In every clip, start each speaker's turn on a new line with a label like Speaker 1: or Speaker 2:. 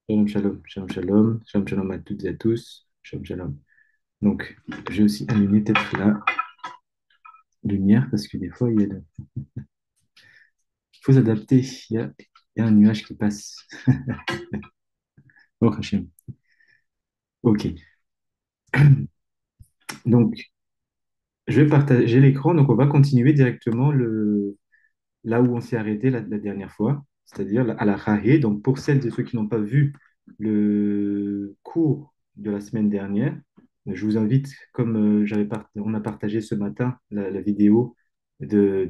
Speaker 1: Shalom, shalom, shalom, shalom, shalom, shalom à toutes et à tous, shalom, shalom. Donc, j'ai aussi allumé peut-être la lumière parce que des fois, il faut s'adapter. Il y a un nuage qui passe. Oh, Hachem. Ok. Donc, je vais partager l'écran. Donc, on va continuer directement là où on s'est arrêté la dernière fois, c'est-à-dire à la Rahé. Donc, pour celles et ceux qui n'ont pas vu le cours de la semaine dernière, je vous invite, comme on a partagé ce matin la vidéo de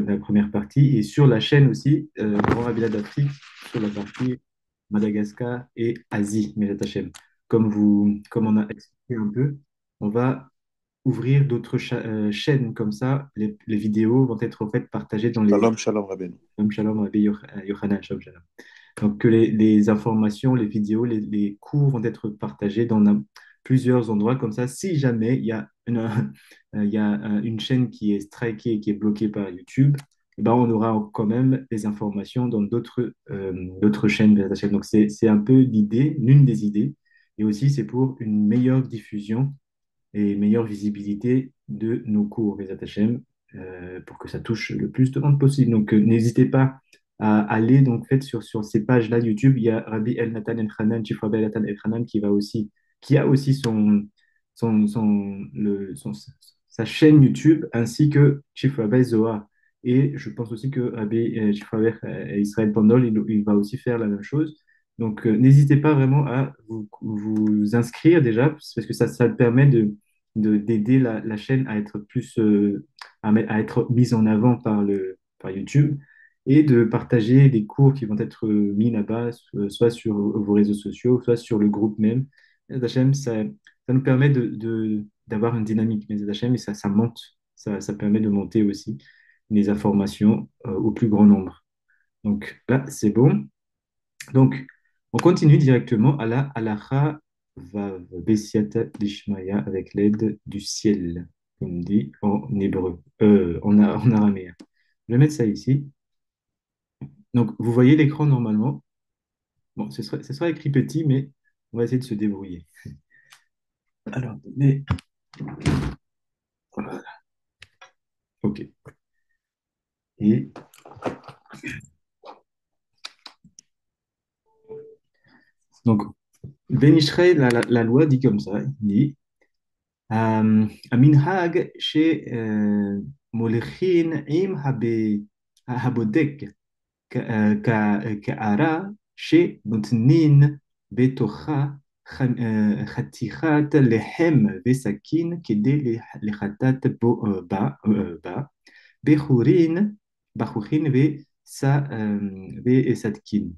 Speaker 1: la première partie, et sur la chaîne aussi, Grand Rabbinat d'Afrique, sur la partie Madagascar et Asie, Mesdat Hachem. Comme on a expliqué un peu, on va ouvrir d'autres chaînes comme ça. Les vidéos vont être en fait partagées dans les
Speaker 2: Shalom, shalom, Rabbeinu.
Speaker 1: Shalom, shalom, Rabbi Yochanan, shalom, shalom. Donc, que les informations, les vidéos, les cours vont être partagés dans plusieurs endroits comme ça. Si jamais il y a il y a une chaîne qui est strikée, qui est bloquée par YouTube, eh ben, on aura quand même les informations dans d'autres chaînes. Donc, c'est un peu l'idée, l'une des idées. Et aussi, c'est pour une meilleure diffusion et meilleure visibilité de nos cours, les Hachem, pour que ça touche le plus de monde possible. Donc, n'hésitez pas à aller donc, fait, sur ces pages-là YouTube. Il y a Rabbi El Nathan El Hanan, Chief Rabbi El Nathan El Hanan, qui a aussi sa chaîne YouTube, ainsi que Chief Rabbi Zohar. Et je pense aussi que Rabbi Chief Rabbi Israël Pandol, il va aussi faire la même chose. Donc, n'hésitez pas vraiment à vous inscrire déjà, parce que ça permet d'aider la chaîne à être à être mise en avant par YouTube et de partager des cours qui vont être mis là-bas, soit sur vos réseaux sociaux, soit sur le groupe même. HM, ça nous permet d'avoir une dynamique, mais HM, et ça monte, ça permet de monter aussi les informations au plus grand nombre. Donc là, c'est bon. Donc, on continue directement à la halacha vav, besiata dishmaya, avec l'aide du ciel, comme dit en hébreu, en araméen. Je vais mettre ça ici. Donc, vous voyez l'écran normalement. Bon, ce sera écrit petit, mais on va essayer de se débrouiller. Alors, voilà. OK. Et donc, Ben Israël, la loi dit comme ça, il dit המנהג שמוליכין עם הבודק קערה שנותנין בתוכה חתיכת לחם וסכין כדי לחטאת בה בחורין, בחורין וסדקין.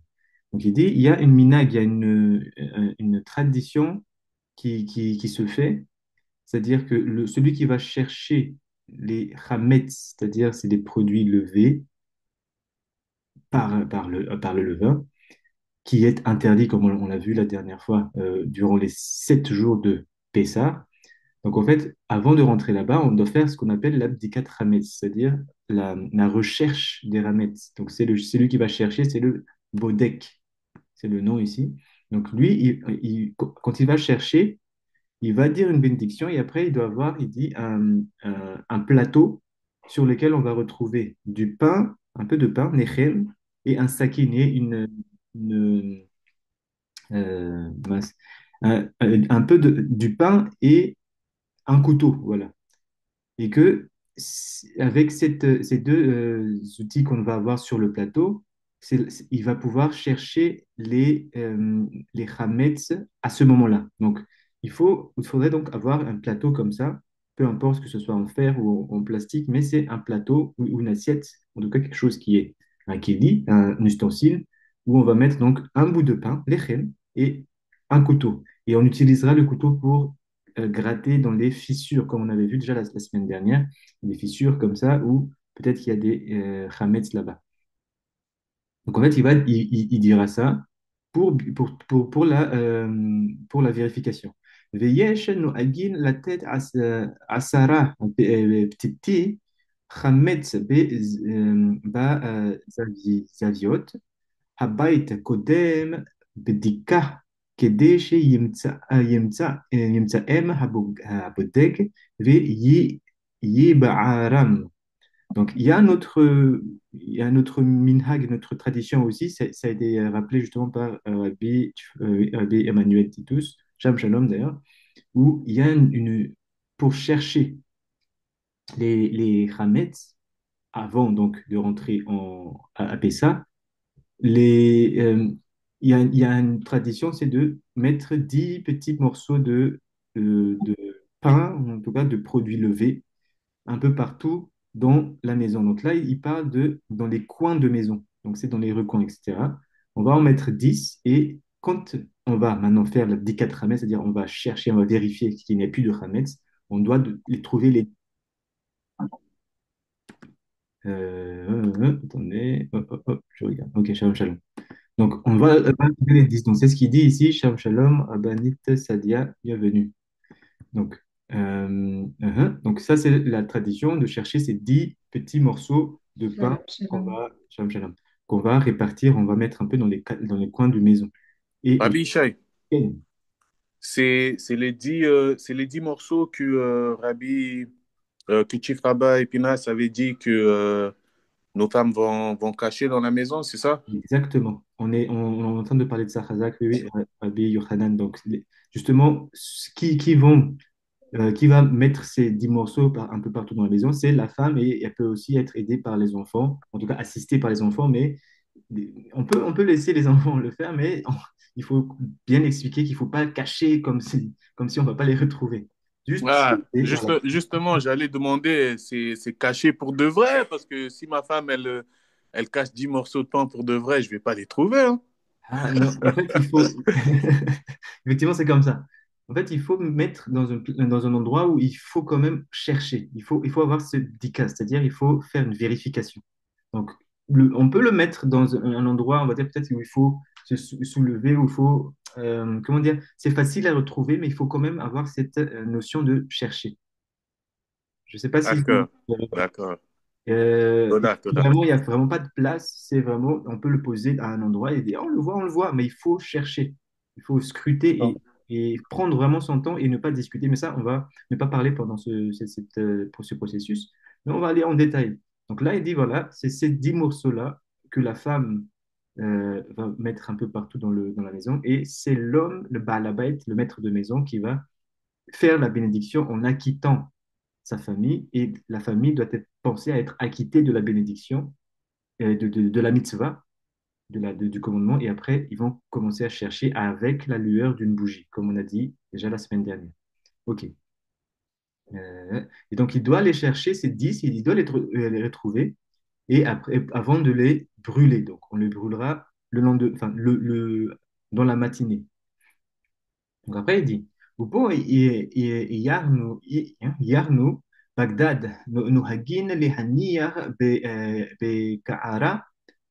Speaker 1: Donc il dit, il y a une minag, il y a une tradition qui se fait, c'est-à-dire que celui qui va chercher les chametz, c'est-à-dire c'est des produits levés par le levain, qui est interdit, comme on l'a vu la dernière fois, durant les 7 jours de Pessah. Donc en fait, avant de rentrer là-bas, on doit faire ce qu'on appelle l'abdikat chametz, c'est-à-dire la recherche des chametz. Donc c'est celui qui va chercher, c'est le bodek, c'est le nom ici. Donc lui, quand il va chercher, il va dire une bénédiction et après, il doit avoir, il dit, un plateau sur lequel on va retrouver du pain, un peu de pain, nechem, et un sakiné, une, mince, un peu du pain et un couteau, voilà. Et que avec ces deux outils qu'on va avoir sur le plateau, il va pouvoir chercher les chametz à ce moment-là. Donc, il faudrait donc avoir un plateau comme ça, peu importe que ce soit en fer ou en plastique, mais c'est un plateau ou une assiette, en tout cas quelque chose qui est un kéli, un ustensile, où on va mettre donc un bout de pain, lechem, et un couteau. Et on utilisera le couteau pour gratter dans les fissures, comme on avait vu déjà la semaine dernière, des fissures comme ça, où peut-être qu'il y a des chametz là-bas. Donc en fait, il dira ça pour la vérification. ויש נוהגים לתת עשרה פתיתי חמץ בזוויות, הבית קודם בדיקה כדי שימצאם הבודק ויבערם. Donc, il y a notre minhag, notre tradition aussi, ça a été rappelé justement par Rabbi Emmanuel Titus, Shalom Shalom d'ailleurs, où il y a pour chercher les Hametz, avant donc de rentrer à Pessa, les, il y a une tradition, c'est de mettre 10 petits morceaux de pain, en tout cas de produits levés, un peu partout dans la maison. Donc là, il parle de dans les coins de maison. Donc c'est dans les recoins, etc. On va en mettre 10 et quand on va maintenant faire la dikat Hametz, c'est-à-dire on va chercher, on va vérifier qu'il n'y a plus de Hametz, on doit les trouver les... attendez, hop, hop, hop, je regarde. Ok, shalom, shalom. Donc, on va les 10. Donc, c'est ce qu'il dit ici, shalom, shalom, abanit, sadia, bienvenue. Donc, donc ça, c'est la tradition de chercher ces 10 petits morceaux de pain
Speaker 2: Shalom, shalom.
Speaker 1: shalom, shalom, qu'on va répartir, on va mettre un peu dans les coins de maison. Et
Speaker 2: Rabbi Ishai,
Speaker 1: le-
Speaker 2: c'est les 10 morceaux que que Chief Rabbi Pinas avait dit que nos femmes vont cacher dans la maison, c'est ça?
Speaker 1: exactement. On est en train de parler de ça, Chazak, oui, oui, Rabbi Yochanan. Donc, justement, qui va mettre ces 10 morceaux un peu partout dans la maison, c'est la femme et elle peut aussi être aidée par les enfants, en tout cas assistée par les enfants, mais on peut laisser les enfants le faire, mais il faut bien expliquer qu'il ne faut pas cacher comme si on ne va pas les retrouver. Juste,
Speaker 2: Ah,
Speaker 1: et voilà.
Speaker 2: justement, j'allais demander, c'est caché pour de vrai, parce que si ma femme, elle cache 10 morceaux de pain pour de vrai, je vais pas les trouver, hein.
Speaker 1: Ah non, en fait, il faut... Effectivement, c'est comme ça. En fait, il faut mettre dans un endroit où il faut quand même chercher. Il faut avoir ce dika, c'est-à-dire il faut faire une vérification. Donc, on peut le mettre dans un endroit, on va dire peut-être où il faut soulever, où il faut... comment dire? C'est facile à retrouver, mais il faut quand même avoir cette notion de chercher. Je ne sais pas si vous...
Speaker 2: D'accord, d'accord.
Speaker 1: et
Speaker 2: Toda,
Speaker 1: si
Speaker 2: toda.
Speaker 1: vraiment, il n'y a vraiment pas de place. C'est vraiment, on peut le poser à un endroit et dire, on le voit, mais il faut chercher. Il faut scruter et prendre vraiment son temps et ne pas discuter. Mais ça, on va ne pas parler pendant pour ce processus, mais on va aller en détail. Donc là, il dit, voilà, c'est ces 10 morceaux-là que la femme va mettre un peu partout dans la maison et c'est l'homme, le Baalabait, le maître de maison, qui va faire la bénédiction en acquittant sa famille et la famille doit être pensée à être acquittée de la bénédiction, de la mitzvah, du commandement et après ils vont commencer à chercher avec la lueur d'une bougie, comme on a dit déjà la semaine dernière. Ok. Et donc il doit aller chercher ces 10, il doit les retrouver et après, avant de les brûler. Donc on les brûlera le lendemain, enfin, dans la matinée. Donc après, il dit, Upo yarnu Bagdad, nuhagin lihaniyar beka'ara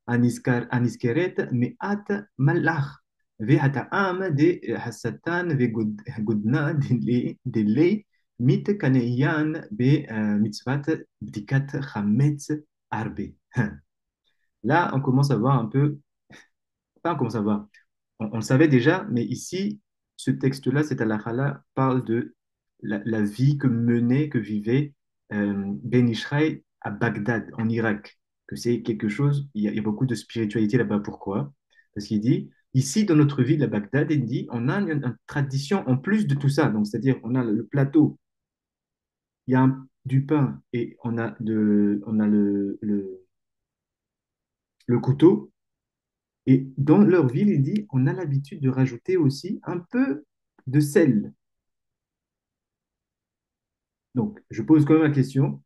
Speaker 1: aniskeret me'at malach, והטעם דהסתן וגודנה דלי מתקניין במצוות בדיקת חמץ הרבה. Là, on commence à voir un peu, pas on commence à voir, on le savait déjà, mais ici, ce texte-là, cet halakha-là, parle de la vie que vivait Ben Ishraï à Bagdad, en Irak. Que c'est quelque chose, il y a beaucoup de spiritualité là-bas. Pourquoi? Parce qu'il dit, ici, dans notre ville à Bagdad, il dit, on a une tradition en plus de tout ça. Donc, c'est-à-dire, on a le plateau, il y a du pain et on a le couteau. Et dans leur ville, il dit, on a l'habitude de rajouter aussi un peu de sel. Donc, je pose quand même la question,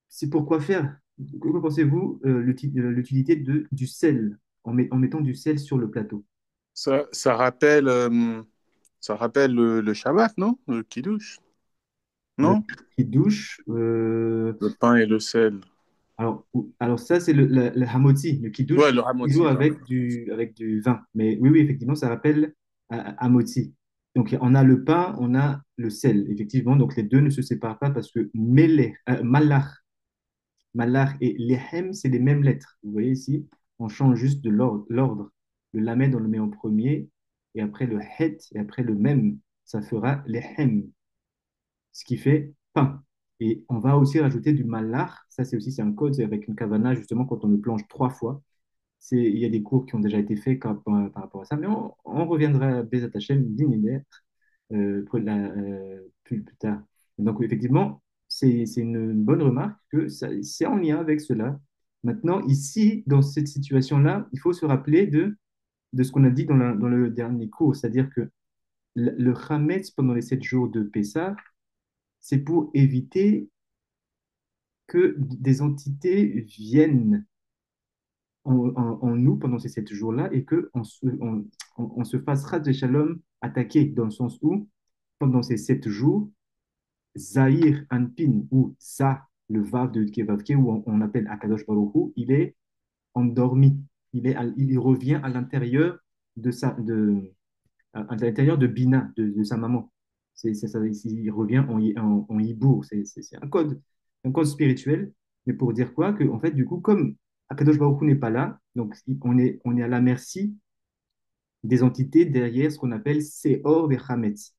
Speaker 1: c'est pourquoi faire? Que pensez-vous l'utilité du sel, en mettant du sel sur le plateau?
Speaker 2: Ça rappelle le Shabbat, non? Le Kiddush,
Speaker 1: Le
Speaker 2: non?
Speaker 1: qui douche,
Speaker 2: Le pain et le sel.
Speaker 1: alors ça, c'est le hamotzi, le qui
Speaker 2: Ouais,
Speaker 1: douche,
Speaker 2: le
Speaker 1: toujours
Speaker 2: Hamotzi, pardon.
Speaker 1: avec du vin. Mais oui, oui, effectivement, ça rappelle hamotzi. Donc, on a le pain, on a le sel, effectivement. Donc, les deux ne se séparent pas parce que malach, malach et lehem, c'est les mêmes lettres. Vous voyez ici, on change juste de l'ordre. le lamed, on le met en premier, et après le het, et après le mem, ça fera les hem, ce qui fait pain. Et on va aussi rajouter du malach, ça c'est aussi c'est un code, c'est avec une kavana, justement, quand on le plonge 3 fois. Il y a des cours qui ont déjà été faits par rapport à ça, mais on reviendra à Bezat Hashem, plus tard. Donc, effectivement, c'est une bonne remarque que c'est en lien avec cela. Maintenant, ici, dans cette situation-là, il faut se rappeler de ce qu'on a dit dans le dernier cours, c'est-à-dire que le Hametz pendant les 7 jours de Pessah, c'est pour éviter que des entités viennent en nous pendant ces 7 jours-là et qu'on on se fasse ras de shalom attaquer, dans le sens où, pendant ces 7 jours, Zahir Anpin, ou Za, le Vav de Kevavke, où on appelle Akadosh Baruch Hu, il est endormi. Il revient à l'intérieur à l'intérieur de Bina, de sa maman. Il revient en hibour. C'est un code spirituel. Mais pour dire quoi? Que, en fait, du coup, comme Akadosh Baruch Hu n'est pas là, donc on est à la merci des entités derrière ce qu'on appelle Seor et Hametz,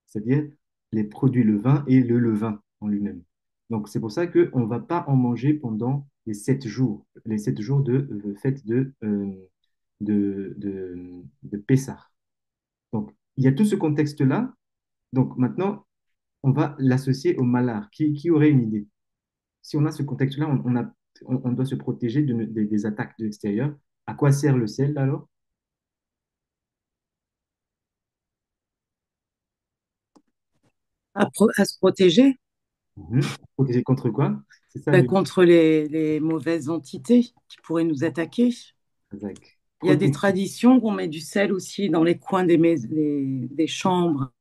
Speaker 1: c'est-à-dire les produits levain et le levain en lui-même. Donc, c'est pour ça qu'on ne va pas en manger pendant les 7 jours de fête de Pessah. Donc, il y a tout ce contexte-là. Donc, maintenant, on va l'associer au malar. Qui aurait une idée? Si on a ce contexte-là, on doit se protéger des attaques de l'extérieur. À quoi sert le sel alors?
Speaker 3: À se protéger
Speaker 1: Protéger contre quoi? C'est ça
Speaker 3: ben,
Speaker 1: le
Speaker 3: contre les mauvaises entités qui pourraient nous attaquer.
Speaker 1: Zach.
Speaker 3: Il y a des
Speaker 1: Protéger.
Speaker 3: traditions qu'on met du sel aussi dans les coins des chambres.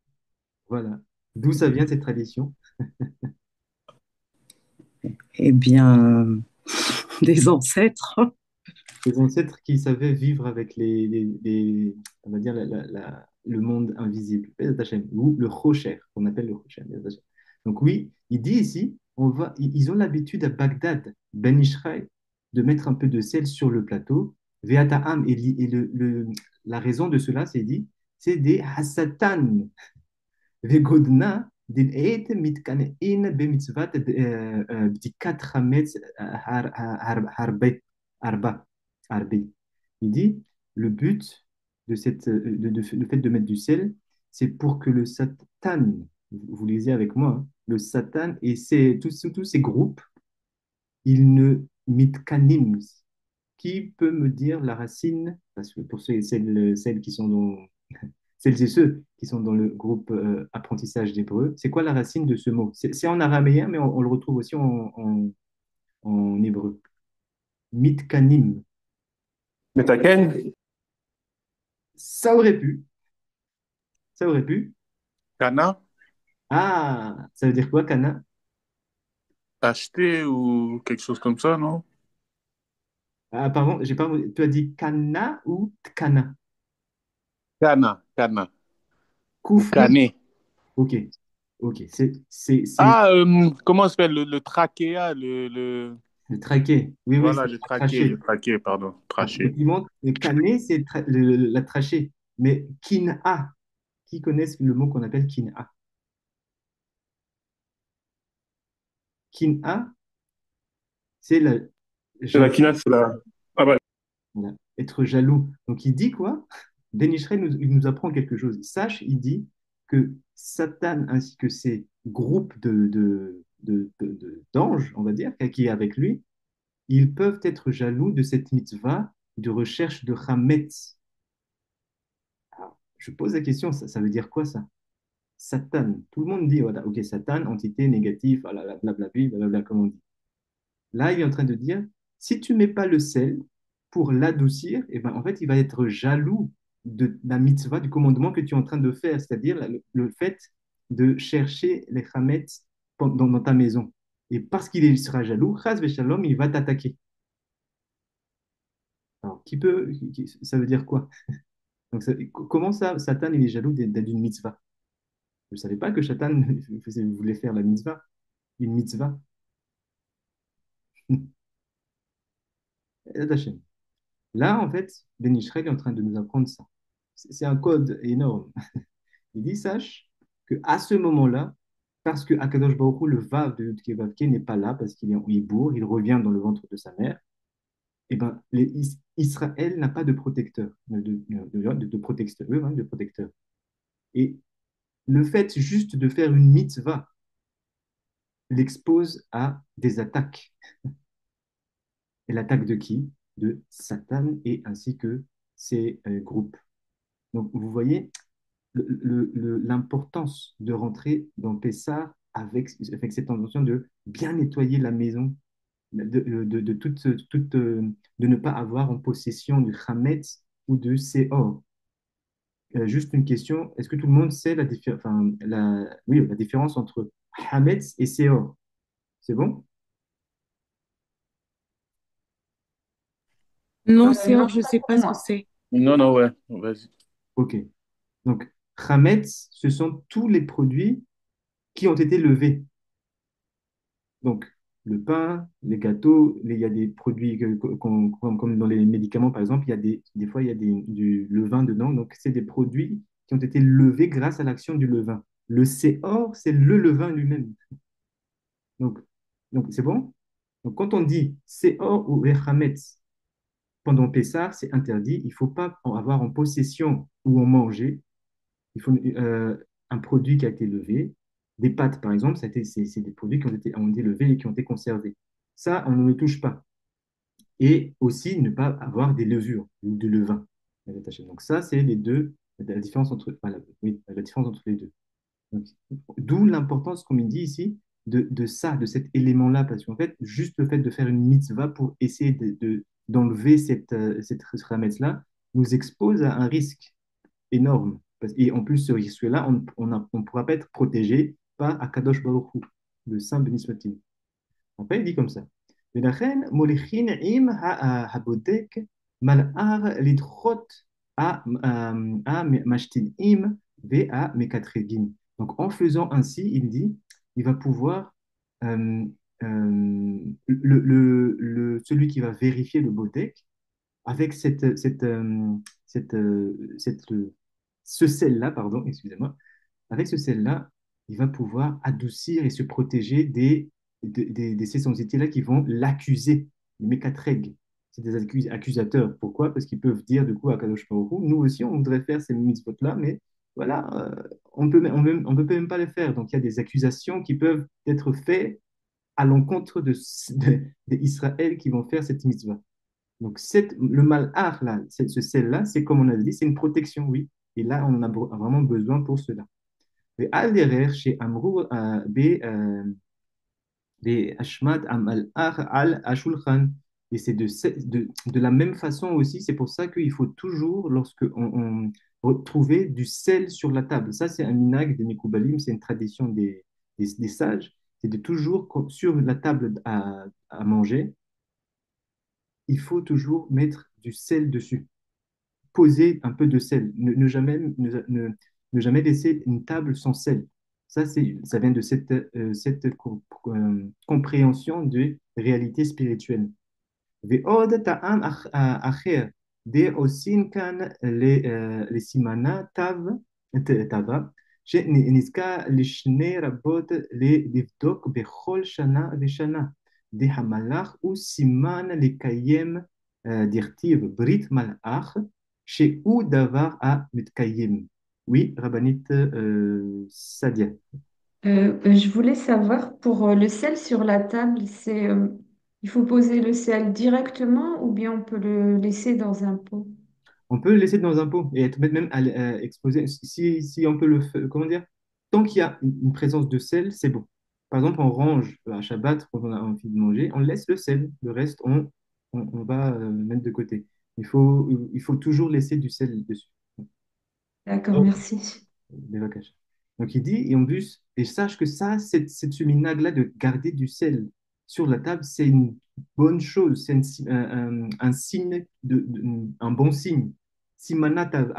Speaker 1: Voilà. D'où ça vient cette tradition?
Speaker 3: Eh bien, des ancêtres.
Speaker 1: Les ancêtres qui savaient vivre avec on va dire, le monde invisible, Bezat Hashem, ou le Rocher, qu'on appelle le Rocher. Bezat Hashem. Donc oui, il dit ici, ils ont l'habitude à Bagdad, Ben Ishraï, de mettre un peu de sel sur le plateau. Ve'ata'am, et la raison de cela, c'est dit, c'est des hasatan, vegodna, דלעת מתקנאים במצוות בדיקת חמץ הרבה. Arbi. Il dit, le but le fait de mettre du sel, c'est pour que le Satan, vous lisez avec moi, hein, le Satan et tous ces groupes, ils ne mitkanim. Qui peut me dire la racine, parce que pour celles qui sont celles et ceux qui sont dans le groupe apprentissage d'hébreu, c'est quoi la racine de ce mot? C'est en araméen, mais on le retrouve aussi en hébreu. Mitkanim.
Speaker 2: Metaken,
Speaker 1: Ça aurait pu, ça aurait pu.
Speaker 2: Cana,
Speaker 1: Ah, ça veut dire quoi, Kana?
Speaker 2: acheter ou quelque chose comme ça, non?
Speaker 1: Ah, pardon, j'ai pas, tu as dit Kana ou Tkana?
Speaker 2: Cana, Cana. Ou
Speaker 1: Kouf Noun.
Speaker 2: Cané.
Speaker 1: Ok, ok. C'est
Speaker 2: Ah, comment ça s'appelle le trachéa,
Speaker 1: le traqué. Oui, oui,
Speaker 2: Voilà,
Speaker 1: c'est traché.
Speaker 2: le traché, pardon,
Speaker 1: Donc,
Speaker 2: traché.
Speaker 1: effectivement, le cané, c'est la trachée. Mais Kina, qui connaissent le mot qu'on appelle Kina? Kina, c'est la
Speaker 2: C'est la
Speaker 1: jaloux,
Speaker 2: quinoa, c'est la. Ah bah,
Speaker 1: voilà, être jaloux. Donc, il dit quoi? Dénicheré il nous apprend quelque chose. Sache, il dit que Satan ainsi que ses groupes d'anges, on va dire, qui est avec lui, ils peuvent être jaloux de cette mitzvah de recherche de Hametz. Alors, je pose la question, ça veut dire quoi ça? Satan. Tout le monde dit, voilà, ok, Satan, entité négative, blablabla, blablabla, comme on dit. Là, il est en train de dire, si tu mets pas le sel pour l'adoucir, eh ben, en fait, il va être jaloux de la mitzvah, du commandement que tu es en train de faire, c'est-à-dire le fait de chercher les chametz dans ta maison. Et parce qu'il sera jaloux, chas v'shalom, il va t'attaquer. Alors, ça veut dire quoi? Donc, comment ça, Satan, il est jaloux d'une mitzvah? Je ne savais pas que Satan voulait faire la mitzvah, une mitzvah. Là, en fait, Ben Israël est en train de nous apprendre ça. C'est un code énorme. Il dit, sache qu'à ce moment-là, parce que Akadosh Baruch Hu, le Vav de Yudke Vavke, n'est pas là, parce qu'il est en Hibour, il revient dans le ventre de sa mère, et ben, Israël n'a pas de protecteur, de protecteur, hein, de protecteur. Et le fait juste de faire une mitzvah l'expose à des attaques. Et l'attaque de qui? De Satan et ainsi que ses groupes. Donc, vous voyez l'importance de rentrer dans Pessah avec cette intention de bien nettoyer la maison, de ne pas avoir en possession du Hametz ou de Seor. Juste une question, est-ce que tout le monde sait oui, la différence entre Hametz et Seor? C'est bon?
Speaker 3: Non,
Speaker 4: Non,
Speaker 3: Séor, je ne
Speaker 4: pas
Speaker 3: sais
Speaker 4: pour
Speaker 3: pas ce que
Speaker 4: moi.
Speaker 3: c'est.
Speaker 2: Non, non, ouais, vas-y.
Speaker 1: Ok. Donc, Hametz, ce sont tous les produits qui ont été levés. Donc, le pain, les gâteaux, il y a des produits comme dans les médicaments, par exemple, il y a des fois, il y a du levain dedans. Donc, c'est des produits qui ont été levés grâce à l'action du levain. Le Séor, c'est le levain lui-même. Donc, donc c'est bon? Donc, quand on dit Séor ou Hametz pendant Pessah, c'est interdit. Il ne faut pas en avoir en possession ou en manger. Il faut un produit qui a été levé. Des pâtes, par exemple, c'est des produits ont été levés et qui ont été conservés. Ça, on ne le touche pas. Et aussi, ne pas avoir des levures ou du levain. Donc ça, c'est les deux, la différence entre, enfin, oui, la différence entre les deux. Donc, d'où l'importance, comme il dit ici, de ça, de cet élément-là, parce qu'en fait, juste le fait de faire une mitzvah pour essayer d'enlever cette ramette-là nous expose à un risque énorme. Et en plus, ce risque-là, on ne pourra pas être protégé par Akadosh Baruch Hu, le Saint béni soit-il. Après, il dit comme ça. ולכן מוליכין עם הבודק מלאר לדחות המשתינים והמקטרגים. Donc, en faisant ainsi, il dit, il va pouvoir, euh, celui qui va vérifier le bodek, avec ce sel-là, pardon, excusez-moi, avec ce sel-là, il va pouvoir adoucir et se protéger de ces sensibilités-là qui vont l'accuser, les mécatrègues. C'est des accusateurs. Pourquoi? Parce qu'ils peuvent dire, du coup, à Kadosh Baruch Hu, nous aussi, on voudrait faire ces mitzvot-là, mais voilà, on peut même pas les faire. Donc, il y a des accusations qui peuvent être faites à l'encontre d'Israël qui vont faire cette mitzvah. Donc, le malhar, là, ce sel-là, c'est comme on a dit, c'est une protection, oui. Et là, on en a vraiment besoin pour cela. ועל דרך שאמרו בהשמד המלאך על השולחן. Et c'est de la même façon aussi, c'est pour ça qu'il faut toujours, lorsque on retrouver du sel sur la table. Ça, c'est un minag des Mekoubalim, c'est une tradition des sages, c'est de toujours, sur la table à manger, il faut toujours mettre du sel dessus, poser un peu de sel, ne jamais laisser une table sans sel. Ça vient de cette compréhension de réalité spirituelle. ועוד טעם אחר, עושים כאן לסימנה תווה, שנזכה לשני רבות לבדוק בכל שנה ושנה. דהמלאך הוא סימן לקיים דכתיב ברית מלאך, שהוא דבר המתקיים. Oui, Rabbanit Sadia.
Speaker 4: Je voulais savoir pour le sel sur la table, il faut poser le sel directement ou bien on peut le laisser dans un pot?
Speaker 1: On peut le laisser dans un pot et être même exposé. Si on peut comment dire, tant qu'il y a une présence de sel, c'est bon. Par exemple, on range à Shabbat quand on a envie de manger, on laisse le sel. Le reste, on va mettre de côté. Il faut toujours laisser du sel dessus.
Speaker 4: D'accord, merci.
Speaker 1: Des vacages. Donc il dit, et en plus, et sache que ça, ce minag-là de garder du sel sur la table, c'est une bonne chose, c'est un signe, un bon signe. Simanatav,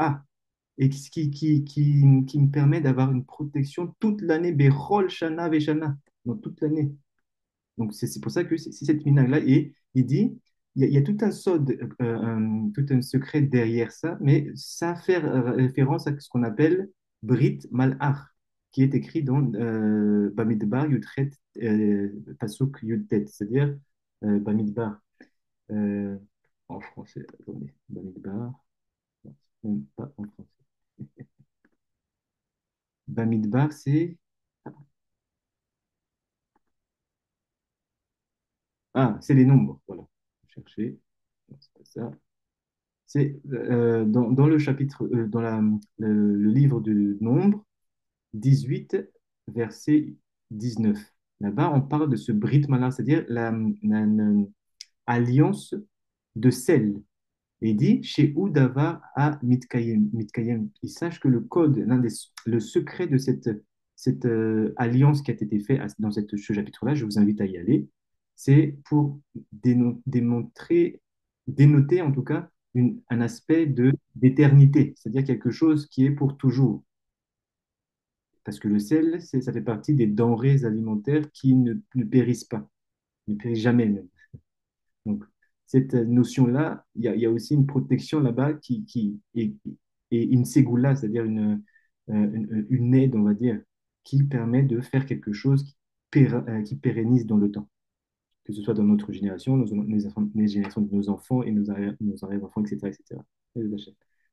Speaker 1: et qui me permet d'avoir une protection toute l'année, Bechol Shana Veshana, donc toute l'année. Donc c'est pour ça que c'est cette minag-là, et il dit, il y a tout un sod, tout un secret derrière ça, mais ça fait référence à ce qu'on appelle Brit Malach, qui est écrit dans Bamidbar Yudchet Pasuk Yudtet, c'est-à-dire Bamidbar euh, en français. Attendez, Bamidbar, non, même pas en français. Bamidbar, c'est c'est les nombres, voilà. Chercher, non, c'est pas ça. C'est dans le chapitre, le livre de Nombre, 18, verset 19. Là-bas, on parle de ce Brit Mala, c'est-à-dire alliance de sel. Et il dit, chez Oudavar à Mitkayem. Mitkayem. Il sache que le code, le secret de cette alliance qui a été faite dans ce chapitre-là, je vous invite à y aller, c'est pour démontrer, dénoter en tout cas un aspect d'éternité, c'est-à-dire quelque chose qui est pour toujours. Parce que le sel, ça fait partie des denrées alimentaires qui ne périssent pas, ne périssent jamais même. Donc, cette notion-là, il y a aussi une protection là-bas qui est une ségoula, c'est-à-dire une aide, on va dire, qui permet de faire quelque chose qui pérennise dans le temps, que ce soit dans notre génération, les générations de nos enfants et nos arrière-enfants, etc., etc.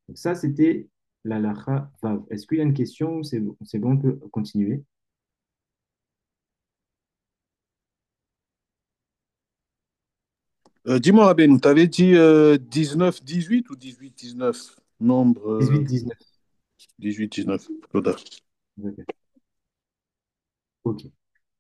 Speaker 1: Donc ça, c'était la lacha vav. Est-ce qu'il y a une question? C'est bon, on peut continuer.
Speaker 2: Dis-moi, Rabbeinu, tu avais dit 19-18 ou 18-19? Nombre
Speaker 1: 18-19.
Speaker 2: 18-19. Toda.
Speaker 1: Ok. Ok.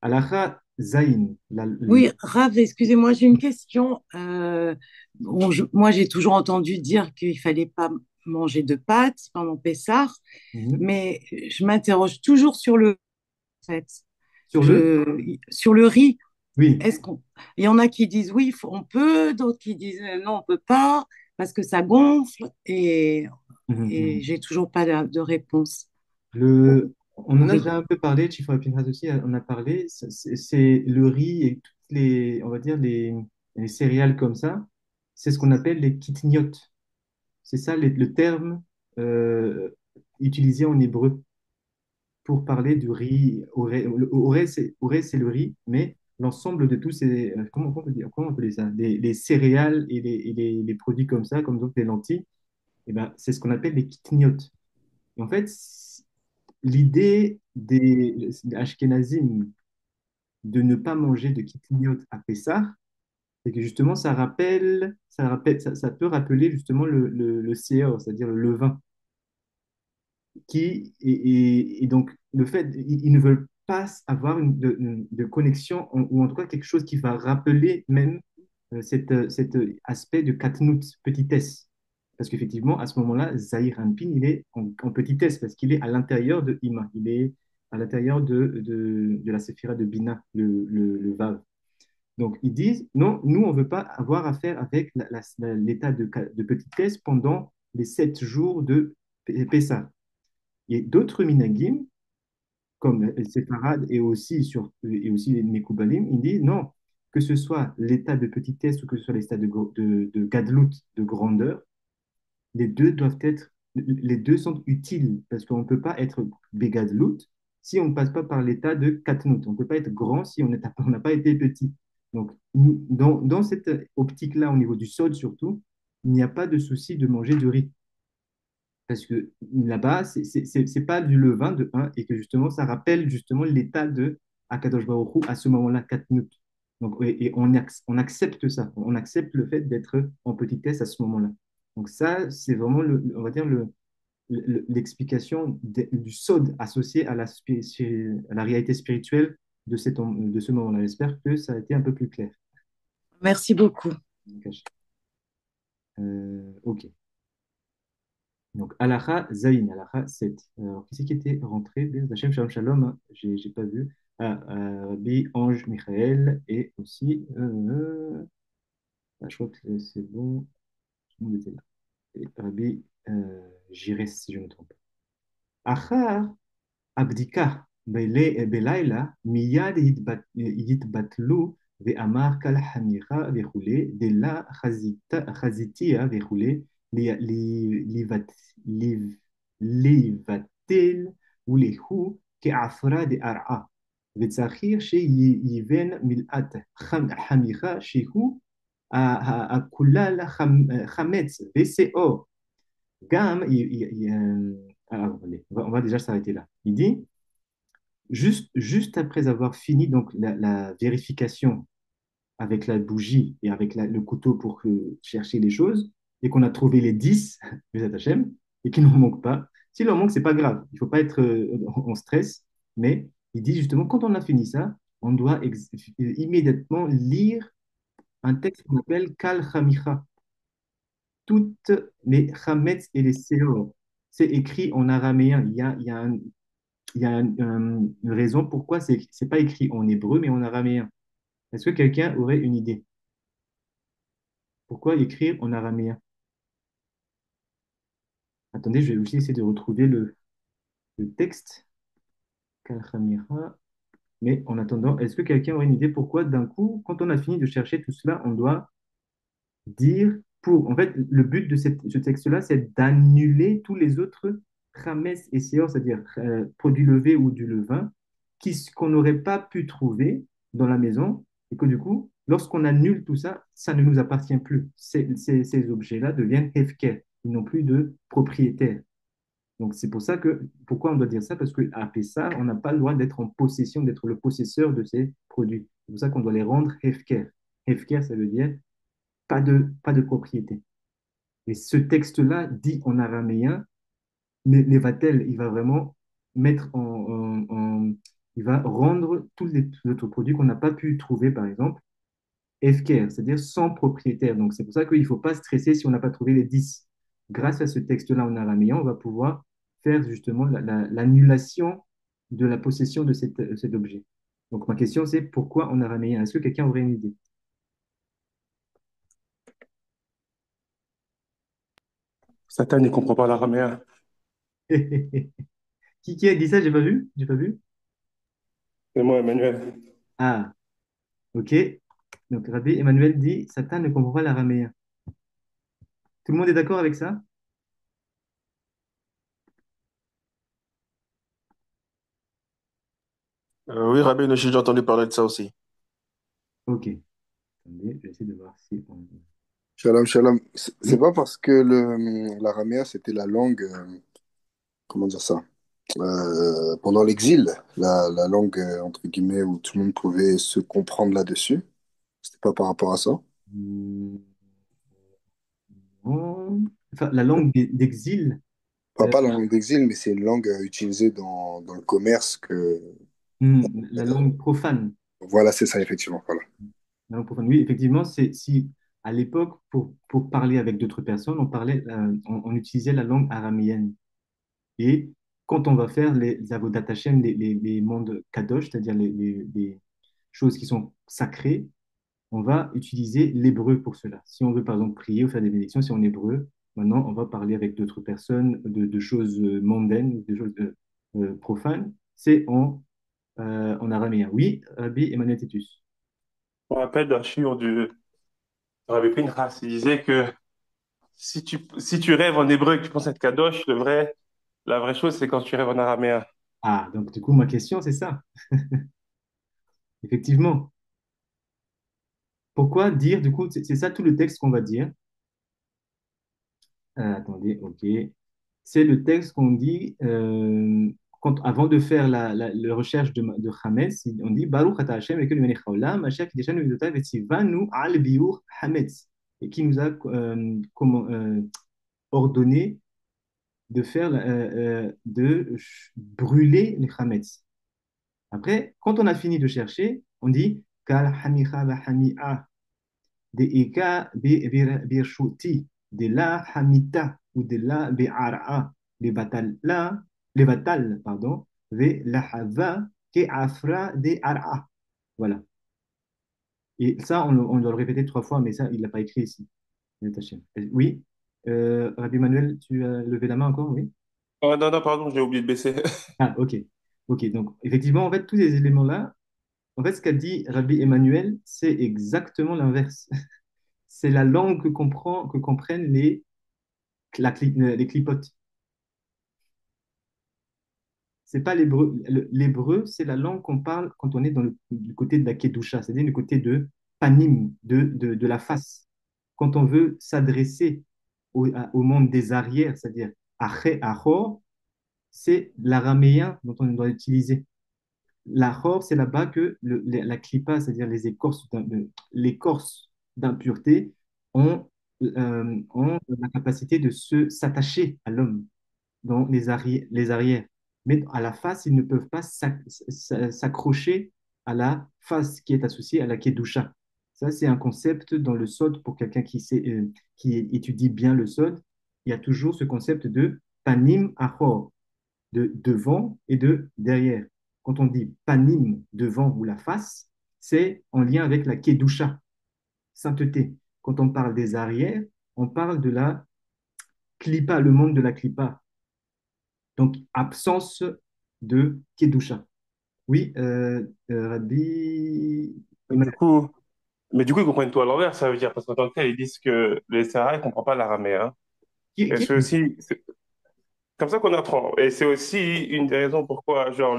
Speaker 1: Alacha zayin.
Speaker 3: Oui, Rav, excusez-moi, j'ai une question. Moi, j'ai toujours entendu dire qu'il fallait pas manger de pâtes pendant Pessah,
Speaker 1: Mhm.
Speaker 3: mais je m'interroge toujours sur le fait,
Speaker 1: Sur le?
Speaker 3: sur le riz.
Speaker 1: Oui.
Speaker 3: Est-ce qu'on, il y en a qui disent oui, on peut, d'autres qui disent non, on peut pas parce que ça gonfle
Speaker 1: Mhm,
Speaker 3: et
Speaker 1: mhm.
Speaker 3: j'ai toujours pas de réponse.
Speaker 1: On
Speaker 3: Au
Speaker 1: en a
Speaker 3: riz.
Speaker 1: déjà un peu parlé, Chifa Pinhas aussi on a parlé, c'est le riz et toutes on va dire, les céréales comme ça, c'est ce qu'on appelle les kitniotes. C'est ça le terme euh, utilisé en hébreu pour parler du riz. Oré, c'est le riz, mais l'ensemble de tous ces, comment on peut dire, comment on appelle ça? Les céréales et les produits comme ça, comme donc les lentilles, eh ben, c'est ce qu'on appelle les kitniotes. Et en fait, l'idée des Ashkénazim de ne pas manger de kitniot à Pessah, c'est que justement, ça peut rappeler justement le Seor, c'est-à-dire le levain, et donc le fait, ils ne veulent pas avoir de connexion, ou en tout cas quelque chose qui va rappeler même cet aspect de katnout, petitesse. Parce qu'effectivement, à ce moment-là, Zahir Anpin, il est en petitesse, parce qu'il est à l'intérieur de Ima, il est à l'intérieur de la séphira de Bina, le Vav. Donc, ils disent, non, nous, on ne veut pas avoir affaire avec l'état de petitesse pendant les 7 jours de Pessah. Il y a d'autres minagim, comme les séfarades et aussi les Mekoubalim, ils disent non, que ce soit l'état de petitesse ou que ce soit l'état de gadlout, de grandeur, les deux sont utiles parce qu'on ne peut pas être bégadlout si on ne passe pas par l'état de katnout. On ne peut pas être grand si on n'a pas été petit. Donc, dans cette optique-là, au niveau du sol surtout, il n'y a pas de souci de manger du riz. Parce que là-bas, c'est pas du levain de un et que justement, ça rappelle justement l'état de Akadosh Baruch Hu à ce moment-là, Katnut. Donc, et on accepte ça, on accepte le fait d'être en petitesse à ce moment-là. Donc ça, c'est vraiment, on va dire, l'explication du sod associé à la réalité spirituelle de ce moment-là. J'espère que ça a été un peu plus clair.
Speaker 3: Merci beaucoup.
Speaker 1: Ok. Donc, Alaha Zain, Alaha 7. Alors, qui c'est qui était rentré? Hachem Shalom Shalom, hein, j'ai pas vu. Rabbi Ange Michael et aussi, je crois que c'est bon, tout le monde était là. Et Rabbi Jires, si je ne me trompe pas. Achar Abdika Belayla, Miyad Yitbatlu Ve'amar kal hamira ve'chule, de la chazitia ve'chule, livat, liv, livatel, ou les hu, ke'afra de ar'a. Ve'tzachir she yiven mil'at hamira shehu, kulal chametz, ve'seor. Gam, alors, allez, on va déjà s'arrêter là. Il dit, juste après avoir fini donc la vérification avec la bougie et avec le couteau pour chercher les choses, et qu'on a trouvé les 10, les Hachem, et qu'il n'en manque pas. S'il en manque, c'est pas grave. Il ne faut pas être en stress, mais il dit justement, quand on a fini ça, on doit immédiatement lire un texte qu'on appelle Kal Chamicha. Toutes les Chametz et les Seor, c'est écrit en araméen. Il y a une raison pourquoi c'est pas écrit en hébreu, mais en araméen. Est-ce que quelqu'un aurait une idée? Pourquoi écrire en araméen? Attendez, je vais aussi essayer de retrouver le texte. Kalchamira. Mais en attendant, est-ce que quelqu'un aurait une idée pourquoi d'un coup, quand on a fini de chercher tout cela, on doit dire pour. En fait, le but de ce texte-là, c'est d'annuler tous les autres chames et seor, c'est-à-dire produits levés ou du levain, qu'on n'aurait pas pu trouver dans la maison, et que du coup, lorsqu'on annule tout ça, ça ne nous appartient plus. Ces objets-là deviennent hefker, ils n'ont plus de propriétaire. Donc, c'est pour ça que, pourquoi on doit dire ça? Parce qu'à Pessah, on n'a pas le droit d'être en possession, d'être le possesseur de ces produits. C'est pour ça qu'on doit les rendre hefker. Hefker, ça veut dire pas de propriété. Et ce texte-là dit en araméen, les Vatel, il va vraiment mettre il va rendre tous les autres produits qu'on n'a pas pu trouver, par exemple, FKR, c'est-à-dire sans propriétaire. Donc, c'est pour ça qu'il ne faut pas stresser si on n'a pas trouvé les 10. Grâce à ce texte-là en araméen, on va pouvoir faire justement l'annulation de la possession de cet objet. Donc, ma question, c'est pourquoi en araméen? Est-ce que quelqu'un aurait une idée?
Speaker 5: Satan ne comprend pas l'araméen.
Speaker 1: Qui a dit ça? J'ai pas vu. J'ai pas vu.
Speaker 5: C'est moi, Emmanuel.
Speaker 1: Ah, ok. Donc, Rabbi Emmanuel dit, Satan ne comprend pas l'araméen. Tout le monde est d'accord avec ça?
Speaker 6: Oui, Rabbi, j'ai déjà entendu parler de ça aussi.
Speaker 1: Ok. Attendez, je vais essayer de voir si
Speaker 7: Shalom, shalom. C'est
Speaker 1: Oui.
Speaker 7: pas parce que l'araméen, c'était la langue, comment dire ça, pendant l'exil, la langue, entre guillemets, où tout le monde pouvait se comprendre là-dessus. C'était pas par rapport à ça.
Speaker 1: Hmm, non. Enfin, la langue d'exil,
Speaker 7: Enfin,
Speaker 1: euh,
Speaker 7: pas la langue d'exil, mais c'est une langue utilisée dans le commerce que...
Speaker 1: la langue profane.
Speaker 7: Voilà, c'est ça, effectivement. Voilà.
Speaker 1: La langue profane. Oui, effectivement, c'est si à l'époque, pour parler avec d'autres personnes, on utilisait la langue araméenne. Et quand on va faire les avodat Hashem, les mondes kadosh, c'est-à-dire les choses qui sont sacrées, on va utiliser l'hébreu pour cela. Si on veut, par exemple, prier ou faire des bénédictions, c'est en hébreu. Maintenant, on va parler avec d'autres personnes de choses mondaines, de choses profanes. C'est en araméen. Oui, Rabbi Emmanuel Titus.
Speaker 5: Je me rappelle d'un chiour du Rabbi Pinchas. Il disait que si tu rêves en hébreu et que tu penses être kadosh, la vraie chose, c'est quand tu rêves en araméen.
Speaker 1: Ah, donc du coup, ma question, c'est ça. Effectivement. Pourquoi dire, du coup, c'est ça tout le texte qu'on va dire. Attendez, ok. C'est le texte qu'on dit avant de faire la recherche de Hametz, on dit Baruch ata Hashem ekel melech haolam, asher kideshanu midotav vetzivanu al biur Hametz, et qui nous a ordonné de brûler les Hametz. Après, quand on a fini de chercher, on dit Kal hamicha va hamia de eka birshuti, de la hamita ou de la be'ara, les batal, pardon, ve la hava ke afra de ara. Voilà. Et ça, on doit le répéter 3 fois, mais ça, il ne l'a pas écrit ici. Oui. Rabbi Manuel, tu as levé la main encore, oui?
Speaker 5: Oh, non, non, pardon, j'ai oublié de baisser.
Speaker 1: Ah, ok. Ok, donc effectivement, en fait, tous ces éléments-là, En fait, ce qu'a dit Rabbi Emmanuel, c'est exactement l'inverse. C'est la langue que comprennent les clipotes. C'est pas l'hébreu. L'hébreu, c'est la langue qu'on parle quand on est du côté de la Kedusha, c'est-à-dire du côté de panim, de la face. Quand on veut s'adresser au monde des arrières, c'est-à-dire aché, achor, c'est l'araméen dont on doit utiliser. L'achor, c'est là-bas que la clipa, c'est-à-dire l'écorce d'impureté, ont la capacité de s'attacher à l'homme dans les arrières. Mais à la face, ils ne peuvent pas s'accrocher à la face qui est associée à la kedusha. Ça, c'est un concept dans le sod pour quelqu'un qui étudie bien le sod. Il y a toujours ce concept de panim achor, de devant et de derrière. Quand on dit panim, devant ou la face, c'est en lien avec la kedusha, sainteté. Quand on parle des arrières, on parle de la klipa, le monde de la klipa, donc, absence de Kedusha. Oui, Rabbi
Speaker 5: Mais du coup, mais du coup, ils comprennent tout à l'envers, ça veut dire, parce qu'en tant que tel, ils disent que les Sahara ne comprend pas l'araméen. Et c'est aussi comme ça qu'on apprend. Et c'est aussi une des raisons pourquoi, genre,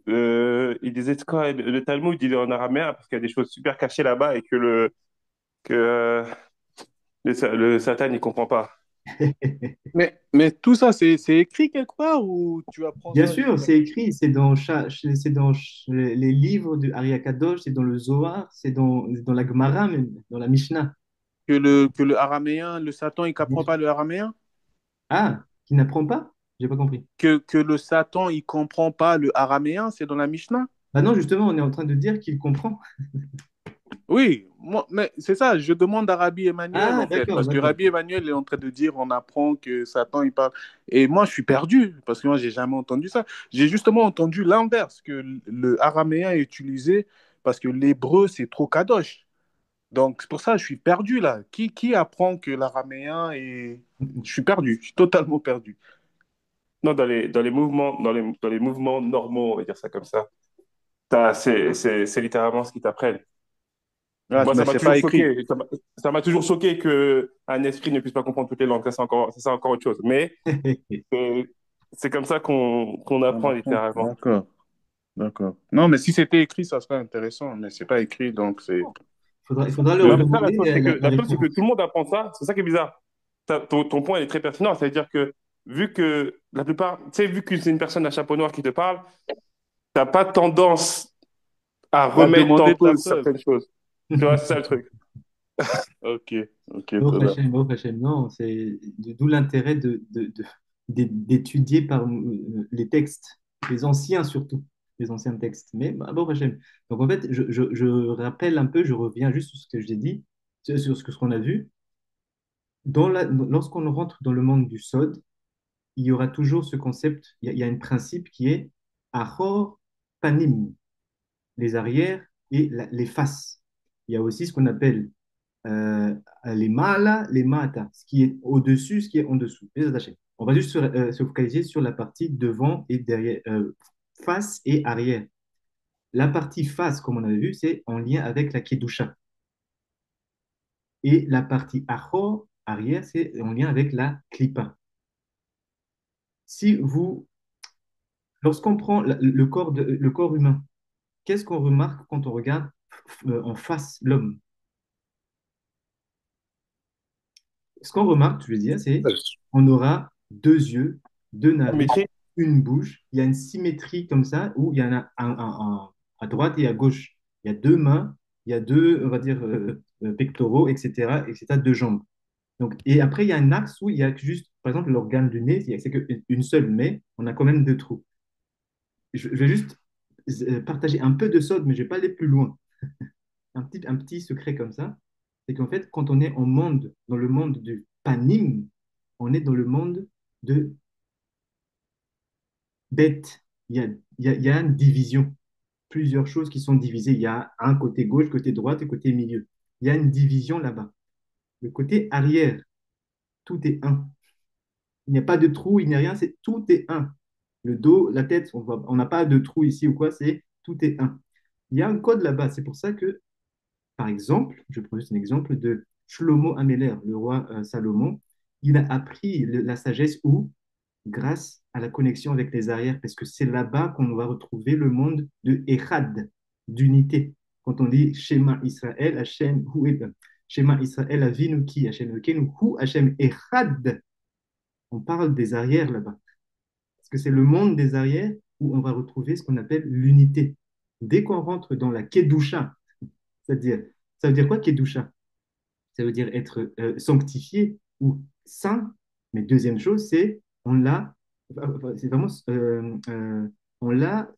Speaker 5: ils disaient quoi, le Talmud, il est en araméen, parce qu'il y a des choses super cachées là-bas et que le Satan, il comprend pas.
Speaker 2: Mais tout ça, c'est écrit quelque part ou tu apprends
Speaker 1: Bien
Speaker 2: ça juste
Speaker 1: sûr,
Speaker 2: comme
Speaker 1: c'est écrit, c'est dans les livres de Ari Kadosh, c'est dans le Zohar, c'est dans la Gemara, même, dans la Mishnah.
Speaker 2: que le araméen, le Satan, il comprend pas le araméen?
Speaker 1: Ah, qui n'apprend pas? J'ai pas compris.
Speaker 2: Que le Satan, il comprend pas le araméen, c'est dans la Mishnah?
Speaker 1: Ah non, justement, on est en train de dire qu'il comprend.
Speaker 2: Oui, moi, mais c'est ça, je demande à Rabbi Emmanuel
Speaker 1: Ah,
Speaker 2: en fait,
Speaker 1: d'accord,
Speaker 2: parce que
Speaker 1: d'accord.
Speaker 2: Rabbi Emmanuel est en train de dire, on apprend que Satan, il parle. Et moi, je suis perdu, parce que moi, j'ai jamais entendu ça. J'ai justement entendu l'inverse, que le araméen est utilisé parce que l'hébreu, c'est trop kadosh. Donc, c'est pour ça que je suis perdu là. Qui apprend que l'araméen est... Je suis perdu, je suis totalement perdu.
Speaker 5: Non, dans les mouvements normaux, on va dire ça comme ça. C'est littéralement ce qu'ils t'apprennent.
Speaker 2: Ah,
Speaker 5: Moi,
Speaker 2: mais
Speaker 5: ça m'a
Speaker 2: c'est
Speaker 5: toujours
Speaker 2: pas écrit.
Speaker 5: choqué. Ça m'a toujours choqué que un esprit ne puisse pas comprendre toutes les langues. Ça, c'est encore autre chose. Mais euh, c'est comme ça qu'on
Speaker 2: On
Speaker 5: apprend
Speaker 2: apprend.
Speaker 5: littéralement.
Speaker 2: D'accord, d'accord. Non, mais si c'était écrit, ça serait intéressant, mais c'est pas écrit, donc c'est...
Speaker 1: Il faudra
Speaker 2: c'est-
Speaker 1: leur
Speaker 5: Non, mais ça,
Speaker 1: demander la
Speaker 5: la chose, c'est que tout
Speaker 1: référence.
Speaker 5: le monde apprend ça. C'est ça qui est bizarre. Ton point il est très pertinent. C'est-à-dire que vu que la plupart, tu sais, vu que c'est une personne à chapeau noir qui te parle, t'as pas tendance à
Speaker 2: À
Speaker 5: remettre en
Speaker 2: demander de la
Speaker 5: cause
Speaker 2: preuve.
Speaker 5: certaines choses. Tu vois, c'est ça le truc.
Speaker 2: Ok, ok,
Speaker 1: Baruch Hashem, non, c'est d'où l'intérêt d'étudier par les textes, les anciens surtout, les anciens textes. Mais Baruch Hashem. Donc en fait, je rappelle un peu, je reviens juste sur ce que j'ai dit, sur ce qu'on a vu. Lorsqu'on rentre dans le monde du Sod, il y aura toujours ce concept, il y a un principe qui est Achor Panim, les arrières et les faces. Il y a aussi ce qu'on appelle euh, les mala, les mata, ce qui est au-dessus, ce qui est en dessous. Les attachés. On va juste se focaliser sur la partie devant et derrière, face et arrière. La partie face, comme on avait vu, c'est en lien avec la kedusha. Et la partie achor, arrière, c'est en lien avec la klipa. Si vous, lorsqu'on prend le corps humain, qu'est-ce qu'on remarque quand on regarde en face l'homme? Ce qu'on remarque, je veux dire, c'est on aura deux yeux, deux narines,
Speaker 5: Symétrie.
Speaker 1: une bouche. Il y a une symétrie comme ça où il y en a à droite et à gauche. Il y a deux mains, il y a deux, on va dire, pectoraux, etc., deux jambes. Donc, et après, il y a un axe où il y a juste, par exemple, l'organe du nez, c'est qu'une seule, mais on a quand même deux trous. Je vais juste partager un peu de ça, mais je ne vais pas aller plus loin. Un petit secret comme ça, c'est qu'en fait, quand on est dans le monde du panim, on est dans le monde de bête. Il y a une division, plusieurs choses qui sont divisées. Il y a un côté gauche, côté droite et côté milieu. Il y a une division là-bas. Le côté arrière, tout est un. Il n'y a pas de trou, il n'y a rien, c'est tout est un. Le dos, la tête, on n'a pas de trou ici ou quoi, c'est tout est un. Il y a un code là-bas. C'est pour ça que, par exemple, je prends juste un exemple de Shlomo Améler, le roi Salomon. Il a appris la sagesse où? Grâce à la connexion avec les arrières, parce que c'est là-bas qu'on va retrouver le monde de Echad, d'unité. Quand on dit Shema Israël, Hachem, Shema Israël, Avinu ki, Hachem Elokeinu, hu, Hachem Echad. On parle des arrières là-bas. Parce que c'est le monde des arrières où on va retrouver ce qu'on appelle l'unité. Dès qu'on rentre dans la Kedusha, c'est-à-dire, ça veut dire quoi Kedusha? Ça veut dire être sanctifié ou saint. Mais deuxième chose, c'est c'est vraiment, on l'a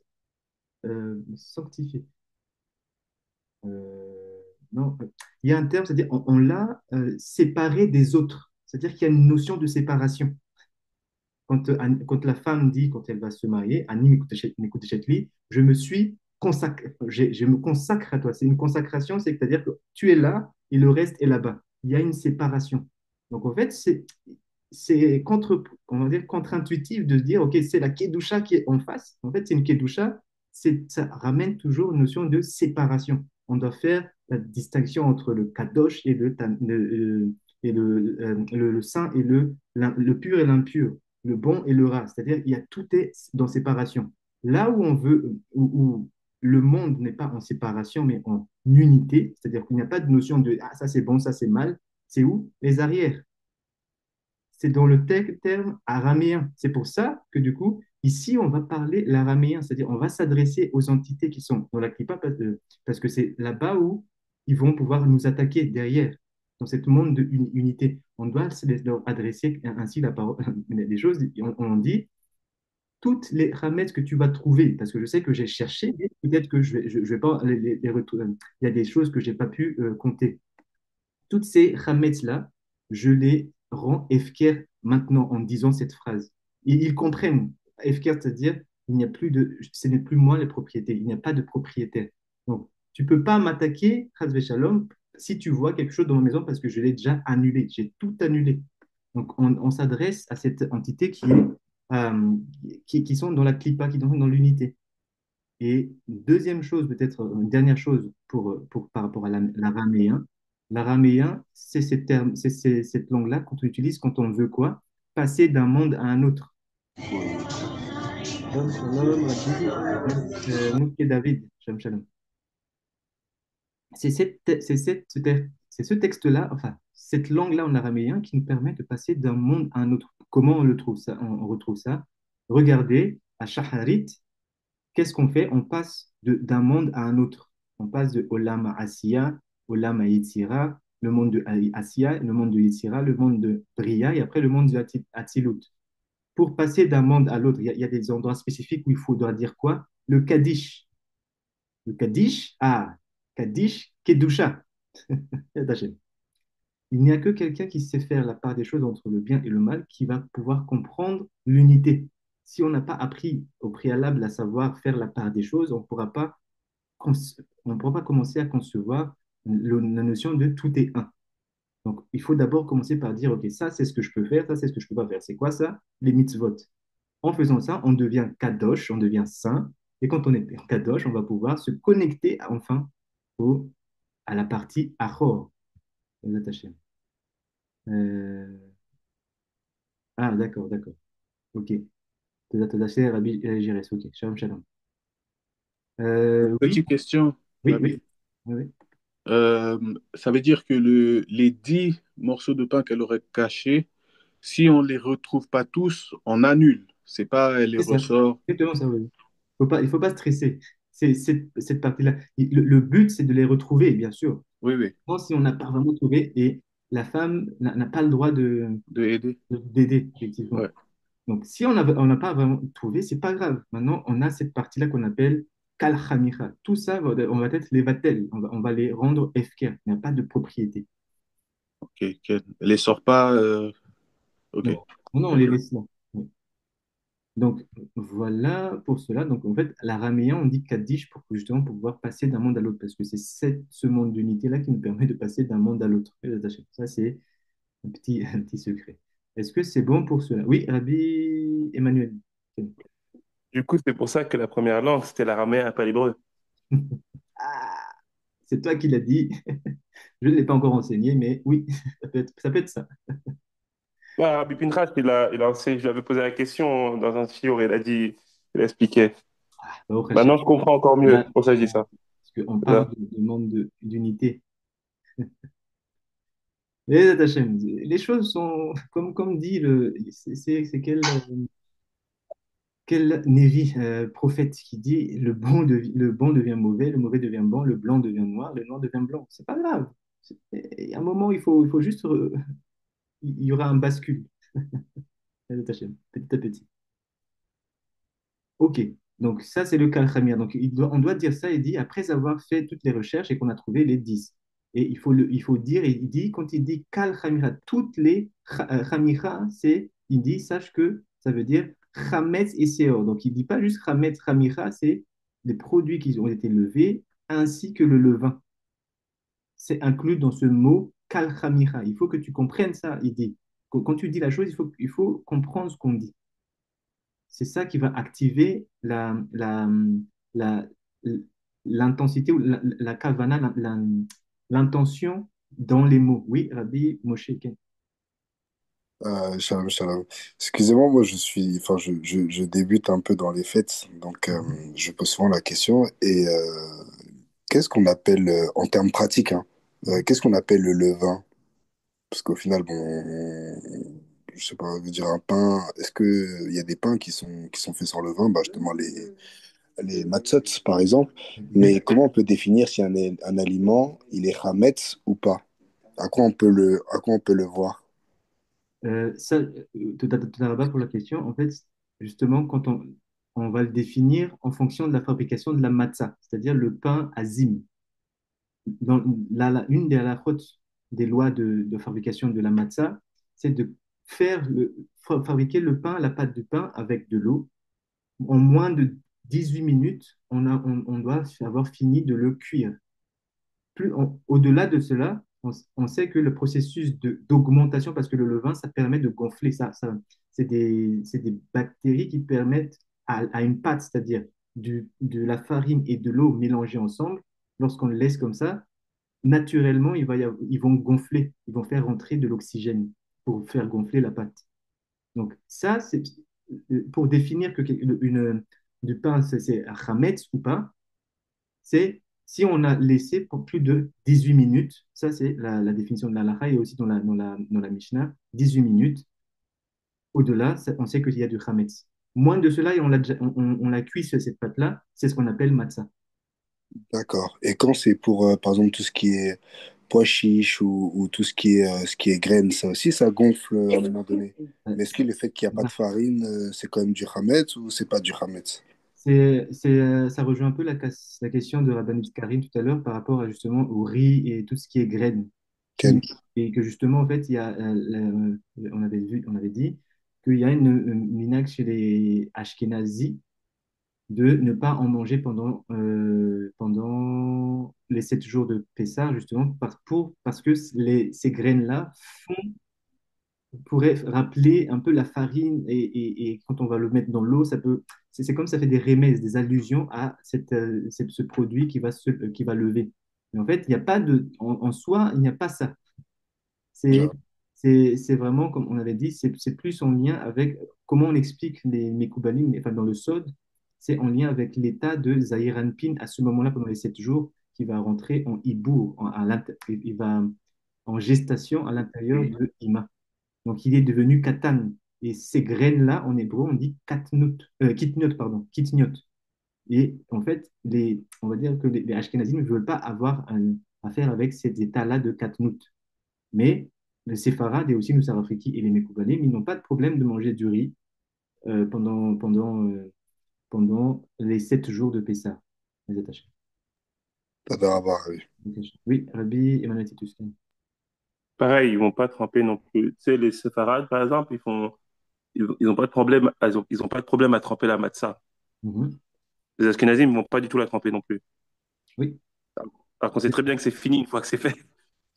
Speaker 1: sanctifié. Non, il y a un terme, c'est-à-dire on l'a séparé des autres. C'est-à-dire qu'il y a une notion de séparation. Quand la femme dit, quand elle va se marier, Annie Mekutechetli, je me suis consacré, je me consacre à toi. C'est une consacration, c'est-à-dire que tu es là et le reste est là-bas. Il y a une séparation. Donc en fait, c'est on va dire contre-intuitif de se dire, OK, c'est la Kedusha qui est en face. En fait, c'est une Kedusha, ça ramène toujours une notion de séparation. On doit faire la distinction entre le Kadosh et le saint et le pur et l'impur, le bon et le rat. C'est-à-dire, tout est dans séparation. Là où on veut, où le monde n'est pas en séparation, mais en unité, c'est-à-dire qu'il n'y a pas de notion de ah, ça c'est bon, ça c'est mal, c'est où? Les arrières. C'est dans le terme araméen. C'est pour ça que du coup, ici, on va parler l'araméen, c'est-à-dire on va s'adresser aux entités qui sont dans la Klippa parce que c'est là-bas où ils vont pouvoir nous attaquer derrière, dans ce monde de unité. On doit leur adresser ainsi la parole, des choses. On dit toutes les ramètres que tu vas trouver, parce que je sais que j'ai cherché, mais peut-être que je vais pas les retrouver. Il y a des choses que j'ai pas pu compter. Toutes ces ramets-là, je les rends efker maintenant en disant cette phrase. Et ils comprennent. Efker, c'est-à-dire, ce n'est plus moi le propriétaire, il n'y a pas de propriétaire. Donc, tu ne peux pas m'attaquer, Chazve Shalom, si tu vois quelque chose dans ma maison parce que je l'ai déjà annulé, j'ai tout annulé. Donc, on s'adresse à cette entité qui sont dans la clipa, qui sont dans l'unité. Et deuxième chose, peut-être une dernière chose par rapport à l'araméen. L'araméen, c'est cette langue-là qu'on utilise quand on veut quoi? Passer d'un monde à un autre. Shalom, shalom, Mouké David, shalom, shalom. C'est ce texte-là, enfin, cette langue-là en araméen qui nous permet de passer d'un monde à un autre. Comment on le trouve ça? On retrouve ça. Regardez, à Shaharit, qu'est-ce qu'on fait? On passe d'un monde à un autre. On passe de Olam à Asiya, Olam à Yetzira, le monde de Asiya, le monde de Yetzira, le monde de Bria et après le monde de Atzilut. Pour passer d'un monde à l'autre, il y a des endroits spécifiques où il faudra dire quoi? Le Kaddish. Le Kaddish, Kaddish, Kedusha. Il n'y a que quelqu'un qui sait faire la part des choses entre le bien et le mal qui va pouvoir comprendre l'unité. Si on n'a pas appris au préalable à savoir faire la part des choses, on ne pourra pas commencer à concevoir la notion de tout est un. Donc, il faut d'abord commencer par dire, OK, ça, c'est ce que je peux faire, ça, c'est ce que je ne peux pas faire. C'est quoi ça? Les mitzvot. En faisant ça, on devient kadosh, on devient saint. Et quand on est kadosh, on va pouvoir se connecter enfin à la partie achor. D'accord, d'accord. OK. Toda c'est Rabbi Jires. OK. Shalom, shalom. Oui,
Speaker 2: Petite question,
Speaker 1: oui,
Speaker 2: Rabbi.
Speaker 1: oui. Oui,
Speaker 2: Ça veut dire que les 10 morceaux de pain qu'elle aurait cachés, si on les retrouve pas tous, on annule. C'est pas, elle les
Speaker 1: c'est ça.
Speaker 2: ressort.
Speaker 1: Exactement ça, oui. Il faut pas stresser. C'est cette partie-là. Le but, c'est de les retrouver, bien sûr.
Speaker 2: Oui, oui,
Speaker 1: Bon, si on n'a pas vraiment trouvé, et la femme n'a pas le droit
Speaker 2: de aider.
Speaker 1: d'aider, effectivement.
Speaker 2: Ouais.
Speaker 1: Donc, si on n'a pas vraiment trouvé, c'est pas grave. Maintenant, on a cette partie-là qu'on appelle Kal Hamira. Tout ça, on va être les vatel. On va les rendre FK. Il n'y a pas de propriété.
Speaker 2: Ok, elle les sort pas. Ok.
Speaker 1: Non, non, on les laisse là. Oui. Donc, voilà pour cela. Donc, en fait, l'araméen, on dit Kaddish pour justement pouvoir passer d'un monde à l'autre, parce que c'est ce monde d'unité-là qui nous permet de passer d'un monde à l'autre. Ça, c'est un petit secret. Est-ce que c'est bon pour cela? Oui, Rabbi Emmanuel.
Speaker 5: Du coup, c'est pour ça que la première langue, c'était l'araméen, pas l'hébreu.
Speaker 1: Ah, c'est toi qui l'as dit. Je ne l'ai pas encore enseigné, mais oui, ça peut être ça.
Speaker 5: Ouais, Rabbi Pinchas, je lui avais posé la question dans un shiur, il a expliqué.
Speaker 1: Baruch Hashem.
Speaker 5: Maintenant, je comprends encore mieux.
Speaker 1: Là,
Speaker 5: C'est pour ça que je dis ça.
Speaker 1: parce qu'on
Speaker 5: C'est
Speaker 1: parle
Speaker 5: ça.
Speaker 1: de demande d'unité. Mais Hachem, les choses sont, comme dit c'est quel Névi, prophète, qui dit le bon devient mauvais, le mauvais devient bon, le blanc devient noir, le noir devient blanc. C'est pas grave. Et à un moment, il faut juste, il y aura un bascule. Hachem, petit à petit. Ok, donc ça c'est le Kal-Khamir. Donc on doit dire ça, il dit, après avoir fait toutes les recherches et qu'on a trouvé les 10. Et il faut dire, et il dit, quand il dit Kal-Khamira, toutes les Khamira, il dit, sache que ça veut dire Chametz et Seor. Donc il ne dit pas juste Chametz, Khamira, c'est les produits qui ont été levés ainsi que le levain. C'est inclus dans ce mot Kal-Khamira. Il faut que tu comprennes ça, il dit. Quand tu dis la chose, il faut comprendre ce qu'on dit. C'est ça qui va activer la- l'intensité ou la kavana, l'intention dans les mots. Oui, Rabbi Moshe Ken.
Speaker 7: Shalom, shalom. Excusez-moi, moi enfin, je débute un peu dans les fêtes, donc je pose souvent la question. Et qu'est-ce qu'on appelle, en termes pratiques, hein, qu'est-ce qu'on appelle le levain? Parce qu'au final, bon, je sais pas, on veut dire un pain. Est-ce que il y a des pains qui sont faits sans levain? Bah, justement, les matzot, par exemple. Mais comment on peut définir si un aliment, il est chametz ou pas? À quoi on peut le voir?
Speaker 1: Ça, tout à l'heure pour la question. En fait, justement, quand on va le définir en fonction de la fabrication de la matzah, c'est-à-dire le pain azim. Dans une des halakhot, des lois de fabrication de la matzah, c'est de fabriquer le pain, la pâte de pain avec de l'eau. En moins de 18 minutes, on doit avoir fini de le cuire. Au-delà de cela, on sait que le processus d'augmentation, parce que le levain, ça permet de gonfler c'est des bactéries qui permettent à une pâte, c'est-à-dire de la farine et de l'eau mélangées ensemble, lorsqu'on le laisse comme ça, naturellement, ils vont gonfler, ils vont faire rentrer de l'oxygène pour faire gonfler la pâte. Donc, ça, c'est pour définir du pain, c'est chametz ou pas, c'est si on a laissé pour plus de 18 minutes, ça c'est la définition de la halakha et aussi dans la Mishnah, 18 minutes. Au-delà, on sait qu'il y a du chametz. Moins de cela, et on l'a cuit sur cette pâte-là, c'est ce qu'on appelle matzah.
Speaker 7: D'accord. Et quand c'est pour, par exemple, tout ce qui est pois chiches ou tout ce qui est graines, ça aussi, ça gonfle à un moment donné.
Speaker 1: Euh,
Speaker 7: Mais est-ce que le fait qu'il n'y a pas de farine, c'est quand même du hametz ou c'est pas du hametz?
Speaker 1: Ça rejoint un peu la question de Rabbanit Karim tout à l'heure par rapport justement au riz et tout ce qui est graines.
Speaker 7: Ken.
Speaker 1: Et que justement, en fait, il y a, on avait dit qu'il y a une minhag chez les Ashkénazis de ne pas en manger pendant les 7 jours de Pessah, justement, parce que ces graines-là pourrait rappeler un peu la farine et quand on va le mettre dans l'eau, c'est comme ça fait des remèdes, des allusions à ce produit qui va lever. Mais en fait, il n'y a pas en soi, il n'y a pas ça. C'est,
Speaker 7: Genre,
Speaker 1: c'est vraiment, comme on avait dit, c'est plus en lien avec comment on explique les Mekoubalim, enfin dans le Sod, c'est en lien avec l'état de Zahir Anpin à ce moment-là, pendant les 7 jours, qui va rentrer en hibour, il va en gestation à l'intérieur de Ima. Donc, il est devenu katan. Et ces graines-là, en hébreu, on dit kitniot, pardon, kitniot. Et en fait, on va dire que les Ashkenazim ne veulent pas avoir affaire avec ces états-là de katnout. Mais les séfarades et aussi nous Sarafiki et les Mekoubalim, ils n'ont pas de problème de manger du riz pendant les 7 jours de Pessah. Les attachés.
Speaker 7: ça doit avoir, oui.
Speaker 1: Oui, Rabbi Emmanuel Titus.
Speaker 5: Pareil, ils vont pas tremper non plus. Tu sais, les séfarades, par exemple, ils ont pas de problème, ils ont pas de problème à tremper la matzah.
Speaker 1: Mhm.
Speaker 5: Les Ashkenazim, ils vont pas du tout la tremper non plus.
Speaker 1: Oui.
Speaker 5: Alors qu'on sait très bien que c'est fini une fois que c'est fait.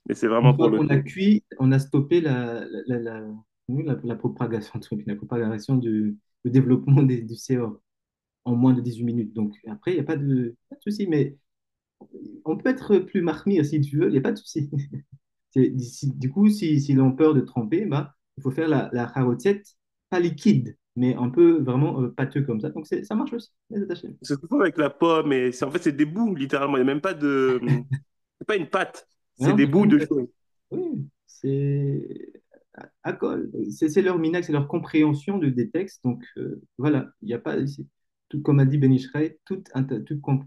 Speaker 5: Mais c'est
Speaker 1: Une
Speaker 5: vraiment pour
Speaker 1: fois
Speaker 5: le
Speaker 1: qu'on a
Speaker 5: coup.
Speaker 1: cuit, on a stoppé la propagation, la propagation du développement du CO en moins de 18 minutes. Donc après, il n'y a pas de souci, mais On peut être plus marmire si tu veux, il n'y a pas de souci. Du coup, s'ils ont peur de tremper, bah, il faut faire la charotette, pas liquide, mais un peu vraiment pâteux comme ça. Donc, ça marche aussi, les attachés.
Speaker 5: C'est tout avec la pomme, et en fait, c'est des bouts, littéralement. Il n'y a même pas de. C'est pas une pâte, c'est
Speaker 1: Non,
Speaker 5: des
Speaker 1: c'est pas
Speaker 5: bouts
Speaker 1: une
Speaker 5: de
Speaker 1: pâte.
Speaker 5: choses.
Speaker 1: Oui, c'est à col. C'est leur minac, c'est leur compréhension des textes. Donc, voilà, il n'y a pas. Tout, comme a dit Ben Ishraï,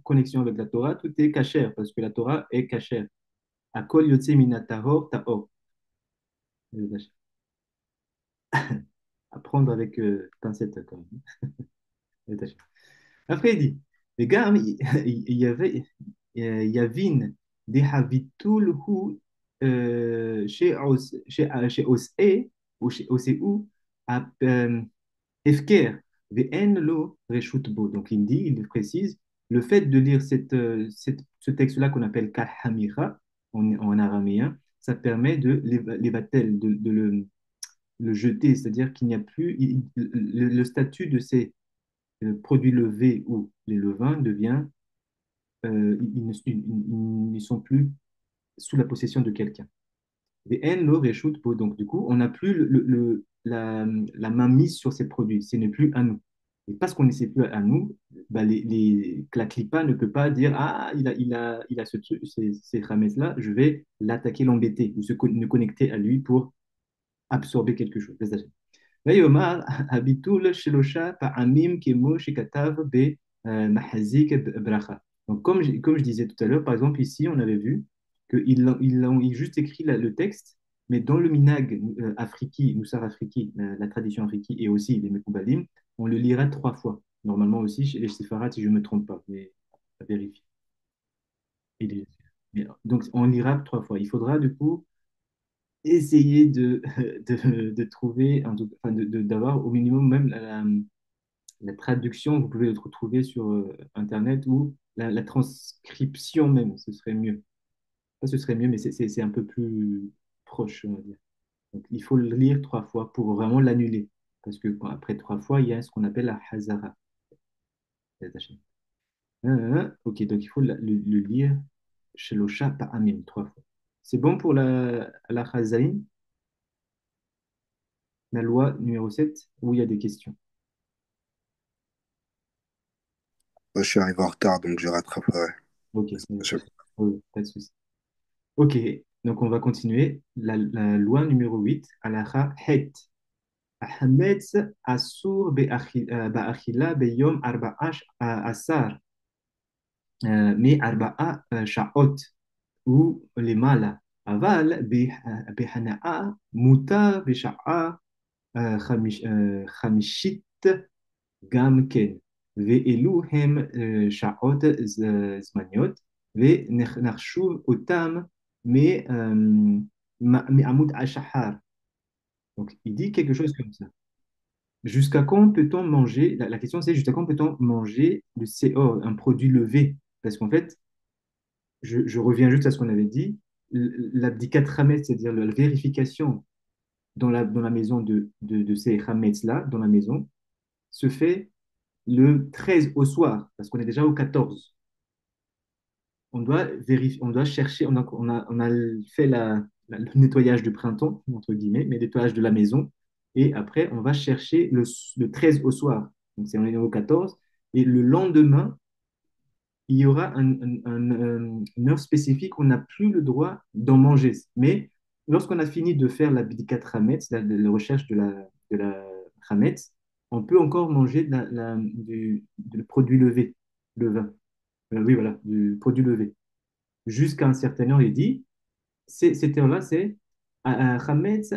Speaker 1: connexion avec la Torah, tout est cachère, parce que la Torah est cachère. À kol yotse minatahor tahor. À prendre avec pincette, quand même. Après, il dit, les gars, il y avait, Yavin, Dehavitulhu, chez Osé, ou chez Oséou, à Efker, Ve'en lo reshut bo. Donc, il dit, il précise, le fait de lire ce texte-là qu'on appelle Kalhamira en araméen, ça permet de l'évatel, de le jeter, c'est-à-dire qu'il n'y a plus, le statut de ces produits levés ou les levains devient, ils ne sont plus sous la possession de quelqu'un. Les haines, l'eau réchoute peau. Donc, du coup, on n'a plus la main mise sur ces produits. Ce n'est plus à nous. Et parce qu'on ne sait plus à nous, bah, la clipa ne peut pas dire ah, il a ce truc, ces ramettes-là, je vais l'attaquer, l'embêter, ou nous connecter à lui pour absorber quelque chose. ויאמר הביטול שלושה פעמים כמו שכתב במחזיק ברכה. Donc, comme je disais tout à l'heure, par exemple, ici, on avait vu qu'ils ont juste écrit le texte, mais dans le minag afriki, Moussar afriki, la tradition afriki, et aussi les Mekoubalim, on le lira 3 fois. Normalement aussi, chez les séfarades, si je ne me trompe pas, mais à vérifier. Donc, on lira 3 fois. Il faudra, du coup, essayer de trouver, enfin, d'avoir au minimum même la traduction, vous pouvez le retrouver sur Internet ou la transcription même, ce serait mieux. Pas ce serait mieux, mais c'est un peu plus proche, on va dire. Donc, il faut le lire 3 fois pour vraiment l'annuler. Parce que après 3 fois, il y a ce qu'on appelle la hazara. Ok, donc il faut le lire chez le chat par Amim 3 fois. C'est bon pour la Chazaïn, la loi numéro 7 où il y a des questions.
Speaker 7: Moi, je suis arrivé en retard, donc je rattraperai.
Speaker 1: Ok, oui, pas de souci. Ok, donc on va continuer. La loi numéro 8, Alaha Het. Ahmetz Asur Ba'achila Beyom Arba'ash Asar Mi Arba'a Sha'ot ou les mala. Aval Behana'a Muta Besha'a Chamishit Gamken. ואלו הם שעות זמניות, ונחשוב אותם מעמוד השחר. Donc, il dit quelque chose comme ça. Jusqu'à quand peut-on manger, la question c'est jusqu'à quand peut-on manger le CO, un produit levé? Parce qu'en fait, je reviens juste à ce qu'on avait dit, l'abdikat hametz, c'est-à-dire la vérification dans la maison de ces hametz-là, dans la maison, se fait le 13 au soir, parce qu'on est déjà au 14. On doit vérifier, on doit chercher, on a fait le nettoyage du printemps, entre guillemets, mais le nettoyage de la maison. Et après, on va chercher le 13 au soir. Donc, c'est on est au 14. Et le lendemain, il y aura une heure spécifique, on n'a plus le droit d'en manger. Mais lorsqu'on a fini de faire la bidikat hametz, la recherche de la hametz, on peut encore manger du produit levé, le vin. Oui, voilà, du produit levé. Jusqu'à un certain heure, il dit, cette heure-là, c'est Hametz,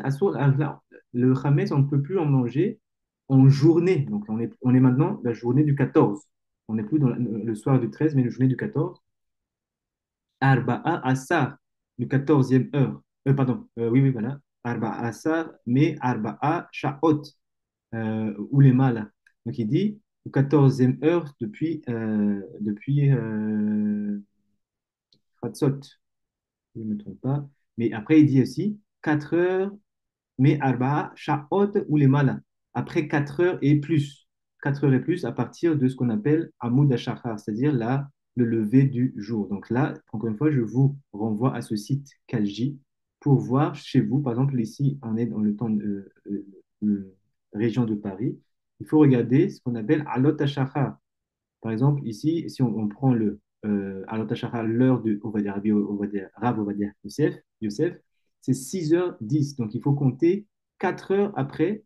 Speaker 1: le Hametz, on ne peut plus en manger en journée. Donc, on est maintenant la journée du 14. On n'est plus dans le soir du 13, mais la journée du 14. Arba'a Asar, le 14e heure. Pardon, oui, oui, voilà. Arba'a Asar, mais Arba'a Sha'ot, ou les mâles. Donc, il dit, au 14e heure depuis Khatsot, si je ne me trompe pas. Mais après, il dit aussi 4 heures, mais Arba'a Sha'ot ou les mâles. Après 4 heures et plus. 4 heures et plus à partir de ce qu'on appelle Amoud Ashachar, c'est-à-dire le lever du jour. Donc là, encore une fois, je vous renvoie à ce site Kalji pour voir chez vous, par exemple, ici, on est dans le temps de région de Paris, il faut regarder ce qu'on appelle Alot Ashachar. Par exemple, ici, si on prend le Alot Ashachar, l'heure de, on va dire, Rav, on va dire, Yosef, c'est 6h10. Donc, il faut compter 4 heures après.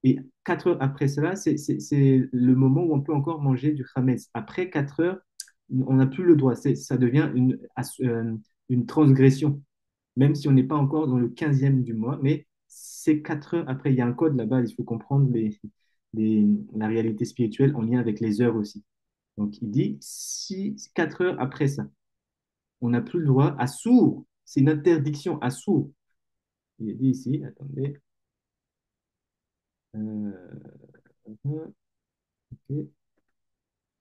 Speaker 1: Et 4 heures après cela, c'est le moment où on peut encore manger du Hametz. Après 4 heures, on n'a plus le droit. Ça devient une transgression, même si on n'est pas encore dans le 15e du mois. Mais c'est 4 heures après. Il y a un code là-bas. Il faut comprendre la réalité spirituelle en lien avec les heures aussi. Donc, il dit 4 heures après ça, on n'a plus le droit à sourd. C'est une interdiction à sourd. Il est dit ici, attendez. Ok.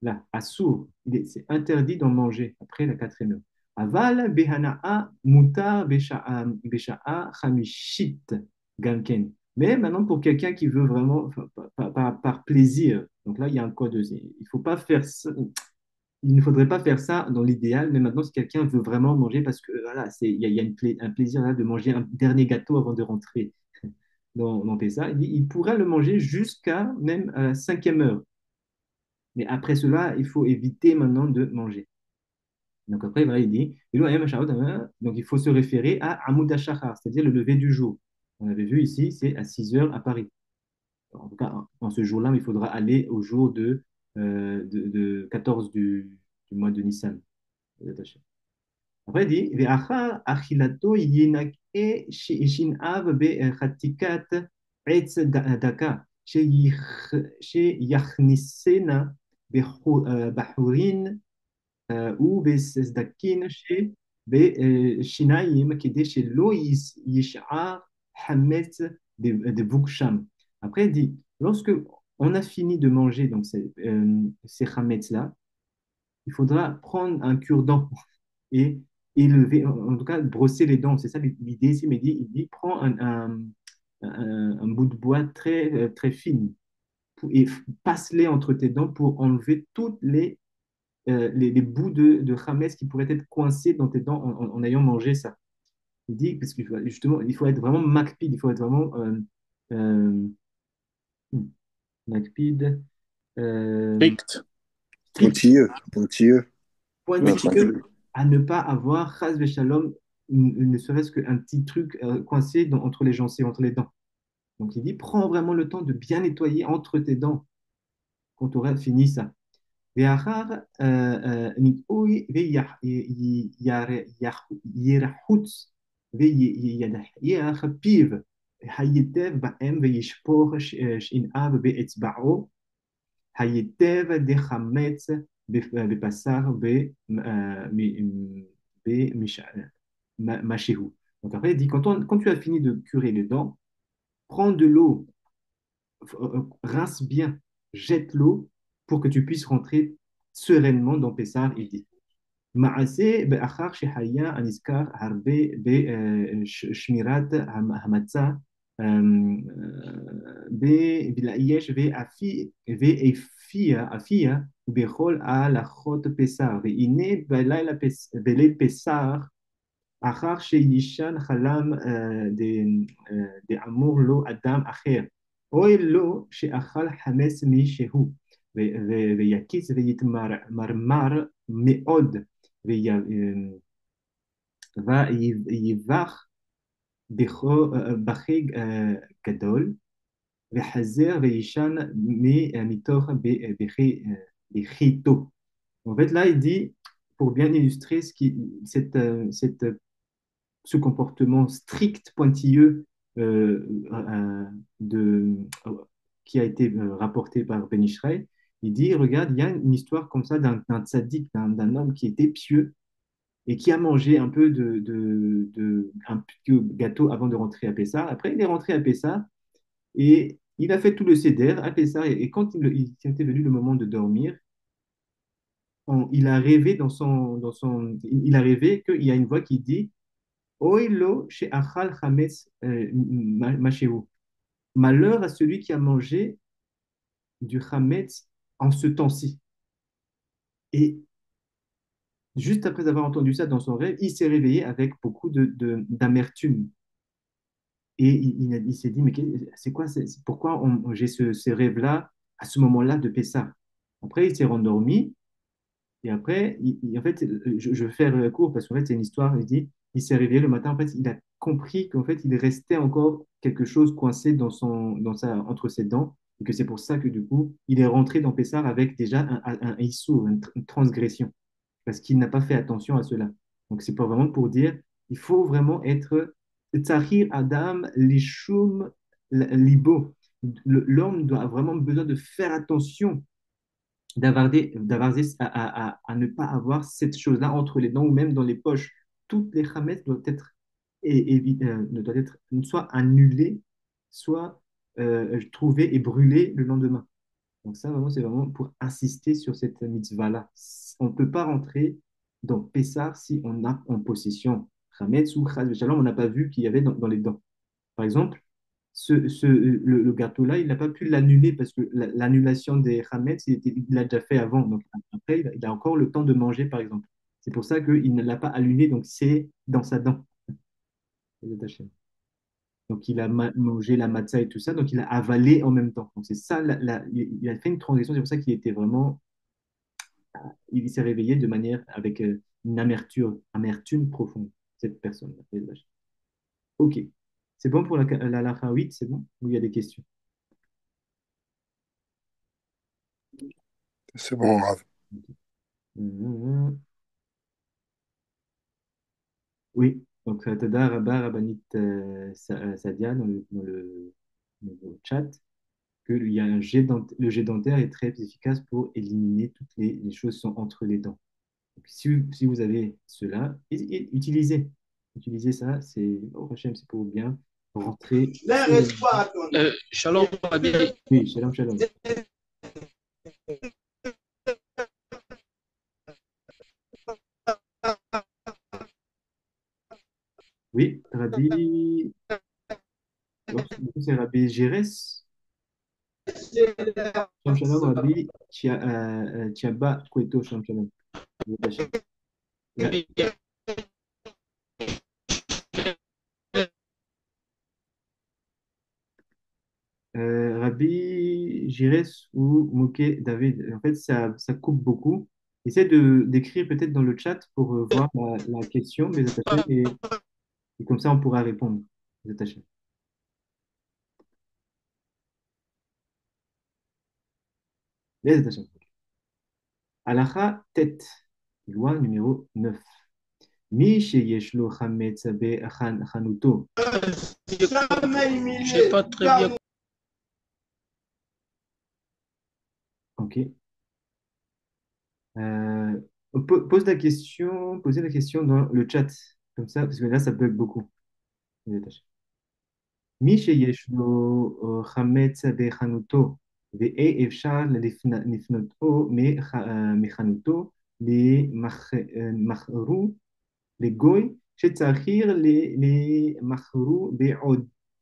Speaker 1: Là, assour, c'est interdit d'en manger après la quatrième heure. Aval behana'a mutar besha'a chamishit gamken. Mais maintenant, pour quelqu'un qui veut vraiment, enfin, par plaisir, donc là, il y a un code aussi. Il faut pas faire ça, il ne faudrait pas faire ça dans l'idéal, mais maintenant, si quelqu'un veut vraiment manger, parce que voilà, il y a un plaisir là de manger un dernier gâteau avant de rentrer dans Pessah, il pourra le manger jusqu'à même à la cinquième heure. Mais après cela, il faut éviter maintenant de manger. Donc après, voilà, il dit, donc il faut se référer à Amoud Ashachar, c'est-à-dire le lever du jour. On avait vu ici, c'est à 6 heures à Paris. En tout cas, en ce jour-là, il faudra aller au jour de 14 du mois de Nissan. Après, il dit, Ve'achar achilato yinak'e she'ishin'av be'chatikat etz daka sheyachnissena bahurin ou בססדקים בשיניים כדי שלא ישאר חמץ דבוק שם. Après, il dit, lorsque on a fini de manger donc ces chametz-là, il faudra prendre un cure-dent et élever, en tout cas brosser les dents. C'est ça l'idée ici, mais il dit prends un bout de bois très fine et passe-les entre tes dents pour enlever toutes les bouts de Hametz qui pourraient être coincés dans tes dents en ayant mangé ça. Il dit, parce que justement, il faut être vraiment macpide, il faut être vraiment euh, macpide, euh,
Speaker 2: Strict.
Speaker 1: strict,
Speaker 7: Pointilleux, pointilleux. Ouais,
Speaker 1: pointilleux, à ne pas avoir, chas shalom, ne serait-ce qu'un petit truc coincé entre les gencives, entre les dents. Donc il dit, prends vraiment le temps de bien nettoyer entre tes dents quand tu auras fini ça. ואחר ניטוי וירחוץ וידחייך פיו היטב בהם וישפוך שעינאיו באצבעו היטב דחמץ בבשר במשהו. Donc après, il dit, quand tu as fini de curer les dents, prends de l'eau, rince bien, jette l'eau pour que tu puisses rentrer sereinement dans Pessar, il dit. מעשה באחר שהיה הנזכר הרבה בשמירת המצה בלאייש ואפיה בכל ההלכות פסח והנה בליל פסח אחר שישן חלם דאמור לו אדם אחר אוי לו שאכל חמץ מישהו ויקיץ ויתמרמר מאוד ויבח בכי גדול וחזר וישן מתוך בחיתו. En fait, là, il dit, pour bien illustrer ce comportement strict, pointilleux de, qui a été rapporté par Ben Ishraï, il dit, regarde, il y a une histoire comme ça d'un tzaddik, d'un homme qui était pieux et qui a mangé un peu un petit gâteau avant de rentrer à Pessah. Après, il est rentré à Pessah et il a fait tout le seder à Pessah. Et quand il était venu le moment de dormir, il a rêvé il a rêvé qu'il y a une voix qui dit Oilo chez Achal Chametz Masheu. Malheur à celui qui a mangé du Chametz en ce temps-ci. Et juste après avoir entendu ça dans son rêve, il s'est réveillé avec beaucoup d'amertume. Et il s'est dit, mais c'est quoi, pourquoi j'ai ces rêves-là à ce moment-là de Pessah? Après, il s'est rendormi. Et après, en fait, je vais faire le cours parce qu'en fait, c'est une histoire. Il dit, il s'est réveillé le matin. En fait, il a compris qu'en fait, il restait encore quelque chose coincé entre ses dents. Et que c'est pour ça que du coup, il est rentré dans Pessah avec déjà un issou, une transgression. Parce qu'il n'a pas fait attention à cela. Donc, c'est pas vraiment pour dire, il faut vraiment être Tzahir Adam Lishum Libo. L'homme doit vraiment besoin de faire attention à ne pas avoir cette chose-là entre les dents ou même dans les poches. Toutes les chametz doivent être soit annulées, soit trouvées et brûlées le lendemain. Donc ça, vraiment, c'est vraiment pour insister sur cette mitzvah-là. On ne peut pas rentrer dans Pessah si on a en possession chametz ou chaz v'shalom, on n'a pas vu qu'il y avait dans les dents. Par exemple, le gâteau-là, il n'a pas pu l'annuler parce que l'annulation des chametz, il l'a déjà fait avant. Donc après, il a encore le temps de manger, par exemple. C'est pour ça qu'il ne l'a pas annulé, donc c'est dans sa dent. Donc il a mangé la matzah et tout ça, donc il a avalé en même temps. Donc c'est ça, il a fait une transition, c'est pour ça qu'il était vraiment, il s'est réveillé de manière avec une amertume profonde, cette personne. Ok. C'est bon pour la halakha 8, c'est bon? Ou il y a des questions?
Speaker 7: C'est bon, Rav.
Speaker 1: Mhm. Oui, donc Tada Rabba Rabbanit Sadia dans le chat, que il y a le jet dentaire est très efficace pour éliminer toutes les choses qui sont entre les dents. Donc, si vous avez cela, utilisez. Utilisez ça, c'est pour bien rentrer.
Speaker 8: Shalom, Rabbi.
Speaker 1: Oui, shalom, shalom. Oui, Rabbi, c'est Rabbi Gérès. Shalom, shalom, Rabbi Chiaba Kweto, shalom, shalom. Rabbi Gires ou Moké David, en fait, ça coupe beaucoup. Essaie d'écrire peut-être dans le chat pour voir la question, mes attachés, et comme ça, on pourra répondre, mes attachés. Les attachés. Halakha tête, loi numéro 9. Mi sheyeshlo chametz chanuto.
Speaker 8: Je sais pas très bien.
Speaker 1: Ok. Posez la question dans le chat, comme ça, parce que là, ça bug beaucoup. Les attachés. מי שיש לו חמץ בחנותו ואי אפשר לפנותו מחנותו למכרו לגוי שצריך למכרו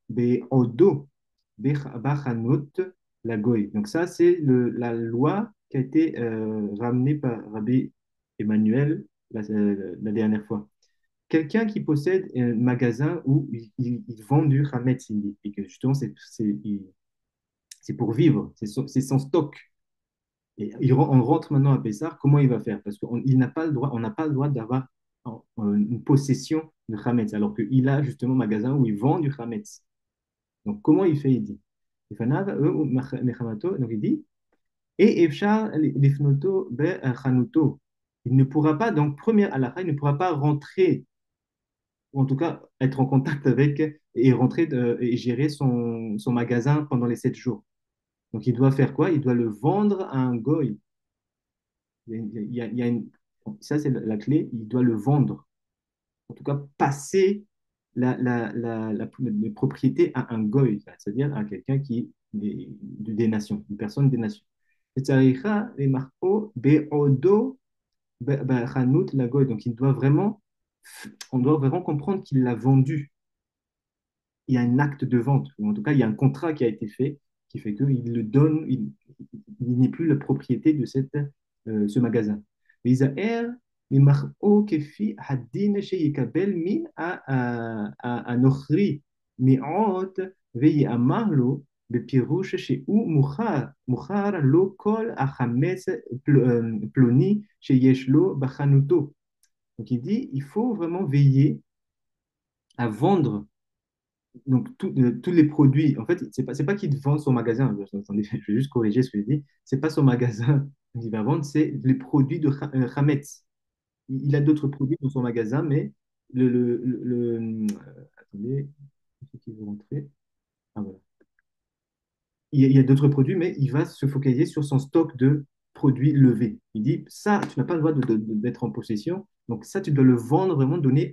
Speaker 1: בעודו בחנות לגוי. Donc ça, c'est la loi qui a été ramenée par Rabbi Emmanuel la dernière fois. Quelqu'un qui possède un magasin où il vend du Hametz, il dit, et que justement, c'est pour vivre, c'est son stock. Et on rentre maintenant à Pessar, comment il va faire? Parce qu'on n'a pas le droit, on n'a pas le droit d'avoir une possession de Hametz, alors qu'il a justement un magasin où il vend du Hametz. Donc, comment il fait? Il dit, donc il dit, et Efshar lifnoto be chanuto. Il ne pourra pas, donc, première halakha, il ne pourra pas rentrer ou en tout cas être en contact avec et rentrer et gérer son magasin pendant les 7 jours. Donc il doit faire quoi? Il doit le vendre à un goy. Il y a ça, c'est la clé. Il doit le vendre. En tout cas, passer la propriété à un goy, c'est-à-dire à quelqu'un qui des nations, une personne des nations. Donc on doit vraiment comprendre qu'il l'a vendu. Il y a un acte de vente, ou en tout cas, il y a un contrat qui a été fait qui fait qu'il le donne, il n'est plus la propriété de ce magasin. Mais Isaër, ממחאו כפי הדין שיקבל מן הנוכרי מיעוט ויאמר לו בפירוש שהוא מוכר לו כל החמץ פלוני שיש לו בחנותו. Donc il dit, il faut vraiment veiller à vendre donc tous les produits. En fait, c'est pas qu'il vend son magasin. Attendez, je vais juste corriger ce que je dis. C'est pas son magasin qu'il va vendre, c'est les produits de Hametz. Il a d'autres produits dans son magasin, mais attendez, qui veut rentrer. Ah, voilà. Il y a d'autres produits, mais il va se focaliser sur son stock de produits levés. Il dit, ça, tu n'as pas le droit d'être en possession. Donc ça, tu dois le vendre, vraiment donner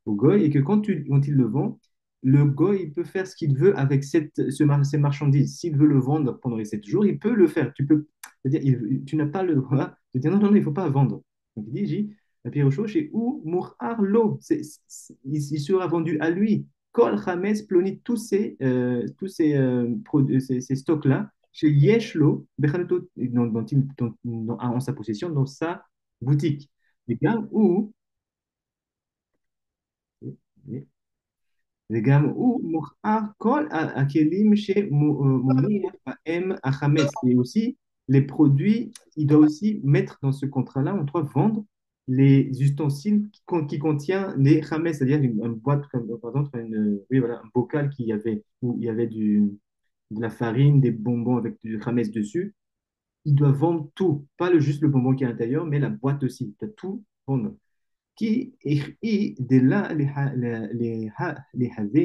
Speaker 1: au goy, et que quand il le vend, le goy, il peut faire ce qu'il veut avec ces marchandises. S'il veut le vendre pendant les 7 jours, il peut le faire. C'est-à-dire, tu n'as pas le droit de dire non, non, non, il ne faut pas vendre. Donc il dit, la pierre chez ou Mourhar lo, il sera vendu à lui. Kol Hametz Ploni, ces stocks-là, chez Yeshlo, en sa possession, dans sa boutique. Les gars où וגם הוא מוכר כל הכלים שמונעים בהם החמץ. Et aussi, les produits, il doit aussi mettre dans ce contrat-là, on doit vendre les ustensiles qui contient les chametz, c'est-à-dire une boîte, comme, par exemple, oui, voilà, un bocal où il y avait de la farine, des bonbons avec du chametz dessus. Il doit vendre tout, pas juste le bonbon qui est à l'intérieur, mais la boîte aussi. Il doit tout vendre. כי הכאי דלה להווה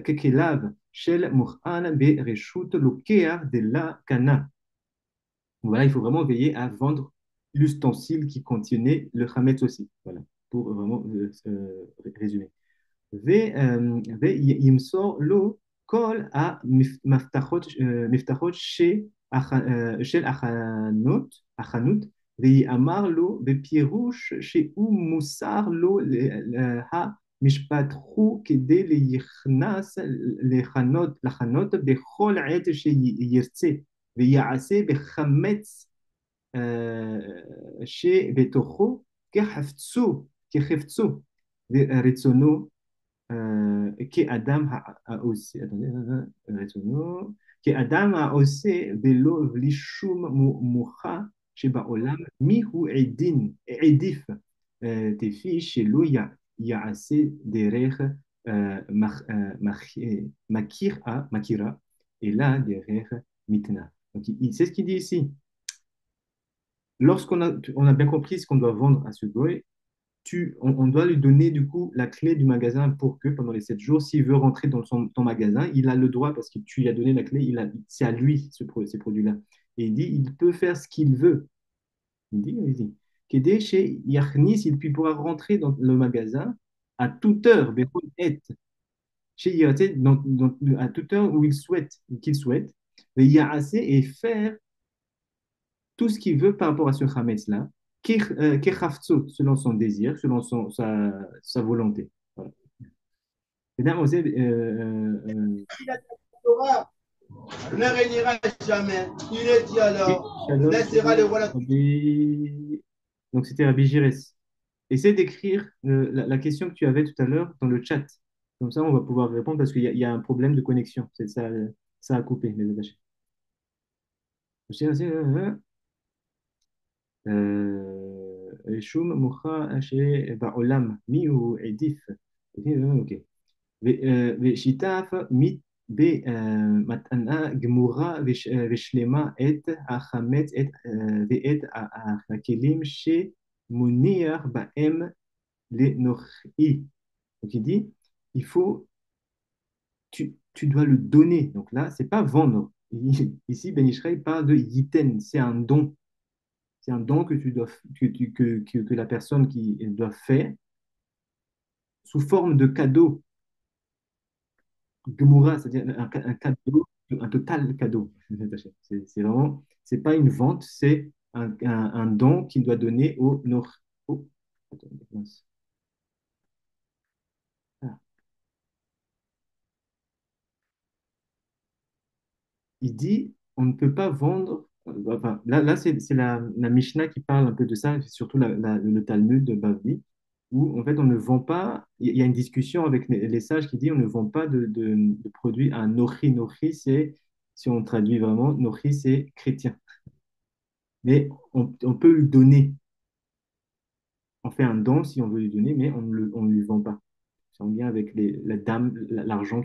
Speaker 1: ככליו של מוכן ברשות לוקח דלה קנה. Voilà, il faut vraiment veiller à vendre l'ustensile qui contenait le chametz aussi. Voilà, pour vraiment résumer. וימסור לו כל המפתחות של החנות ויאמר לו בפירוש שהוא מוסר לו המשפטחו כדי להיכנס לחנות בכל עת שירצה ויעשה בחמץ שבתוכו כחפצו ורצונו כאדם כאדם העושה ולא בלי שום מוחה שבעולם מיהו עדיף לפי שלא יעשה דרך מכירה אלא דרך מתנה. Donc, c'est ce qu'il dit ici. Lorsqu'on a bien compris ce qu'on doit vendre à ce goy, on doit lui donner du coup la clé du magasin pour que pendant les 7 jours, s'il veut rentrer dans ton magasin, il a le droit parce que tu lui as donné la clé, c'est à lui ces produits-là. Et il dit, il peut faire ce qu'il veut. Il dit, Kédé chez Yachnis, il pourra rentrer dans le magasin à toute heure, chez Yaté, à toute heure où qu'il souhaite, mais il y a assez et faire tout ce qu'il veut par rapport à ce Hametz-là, selon son désir, selon sa volonté. Voilà. Mesdames, vous avez,
Speaker 9: ne régnera jamais. Il est dit alors, laissera le voilà.
Speaker 1: Donc, c'était Rabbi Girès. Essaie d'écrire la question que tu avais tout à l'heure dans le chat. Comme ça, on va pouvoir répondre parce qu'il y a un problème de connexion. Ça a coupé, les attachés. שום מוחה שבעולם מי הוא עדיף ושיתף במתנה גמורה ושלמה את החמץ ואת הכלים שמוניח בהם לנוכרי. Donc il dit, tu dois le donner. Donc là, c'est pas vendre. Ici, Ben Israël parle de yiten, c'est un don. C'est un don que la personne qui doit faire sous forme de cadeau. Gemura, c'est-à-dire un cadeau, un total cadeau. C'est vraiment, c'est pas une vente, c'est un don qu'il doit donner au Nord. Oh, attendez, mince. Ah. Il dit, on ne peut pas vendre Enfin, là c'est la Mishnah qui parle un peu de ça, surtout le Talmud de Bavli, où en fait on ne vend pas, il y a une discussion avec les sages qui dit on ne vend pas de produits à nochi. Nochi, c'est, si on traduit vraiment, nochi, c'est chrétien. Mais on peut lui donner, on fait un don si on veut lui donner, mais on ne lui vend pas. C'est en lien avec la dame, l'argent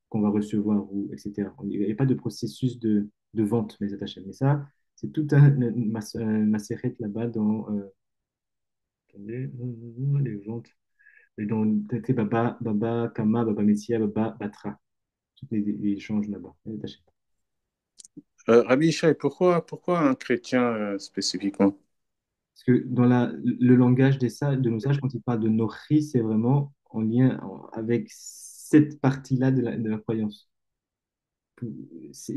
Speaker 1: qu'on va recevoir, ou, etc. Il n'y a pas de processus de vente, mes attachés. Mais ça, c'est tout une macérette là-bas dans attendez, les ventes. Et dans Tete Baba, Baba Kama, Baba Metia, Baba Batra. Tous les échanges là-bas. Les attachés.
Speaker 2: Rabbi Ishai, pourquoi un chrétien spécifiquement?
Speaker 1: Parce que dans le langage des sages, de nos sages, quand ils parlent de Nochi, c'est vraiment en lien avec cette partie-là de la croyance. C'est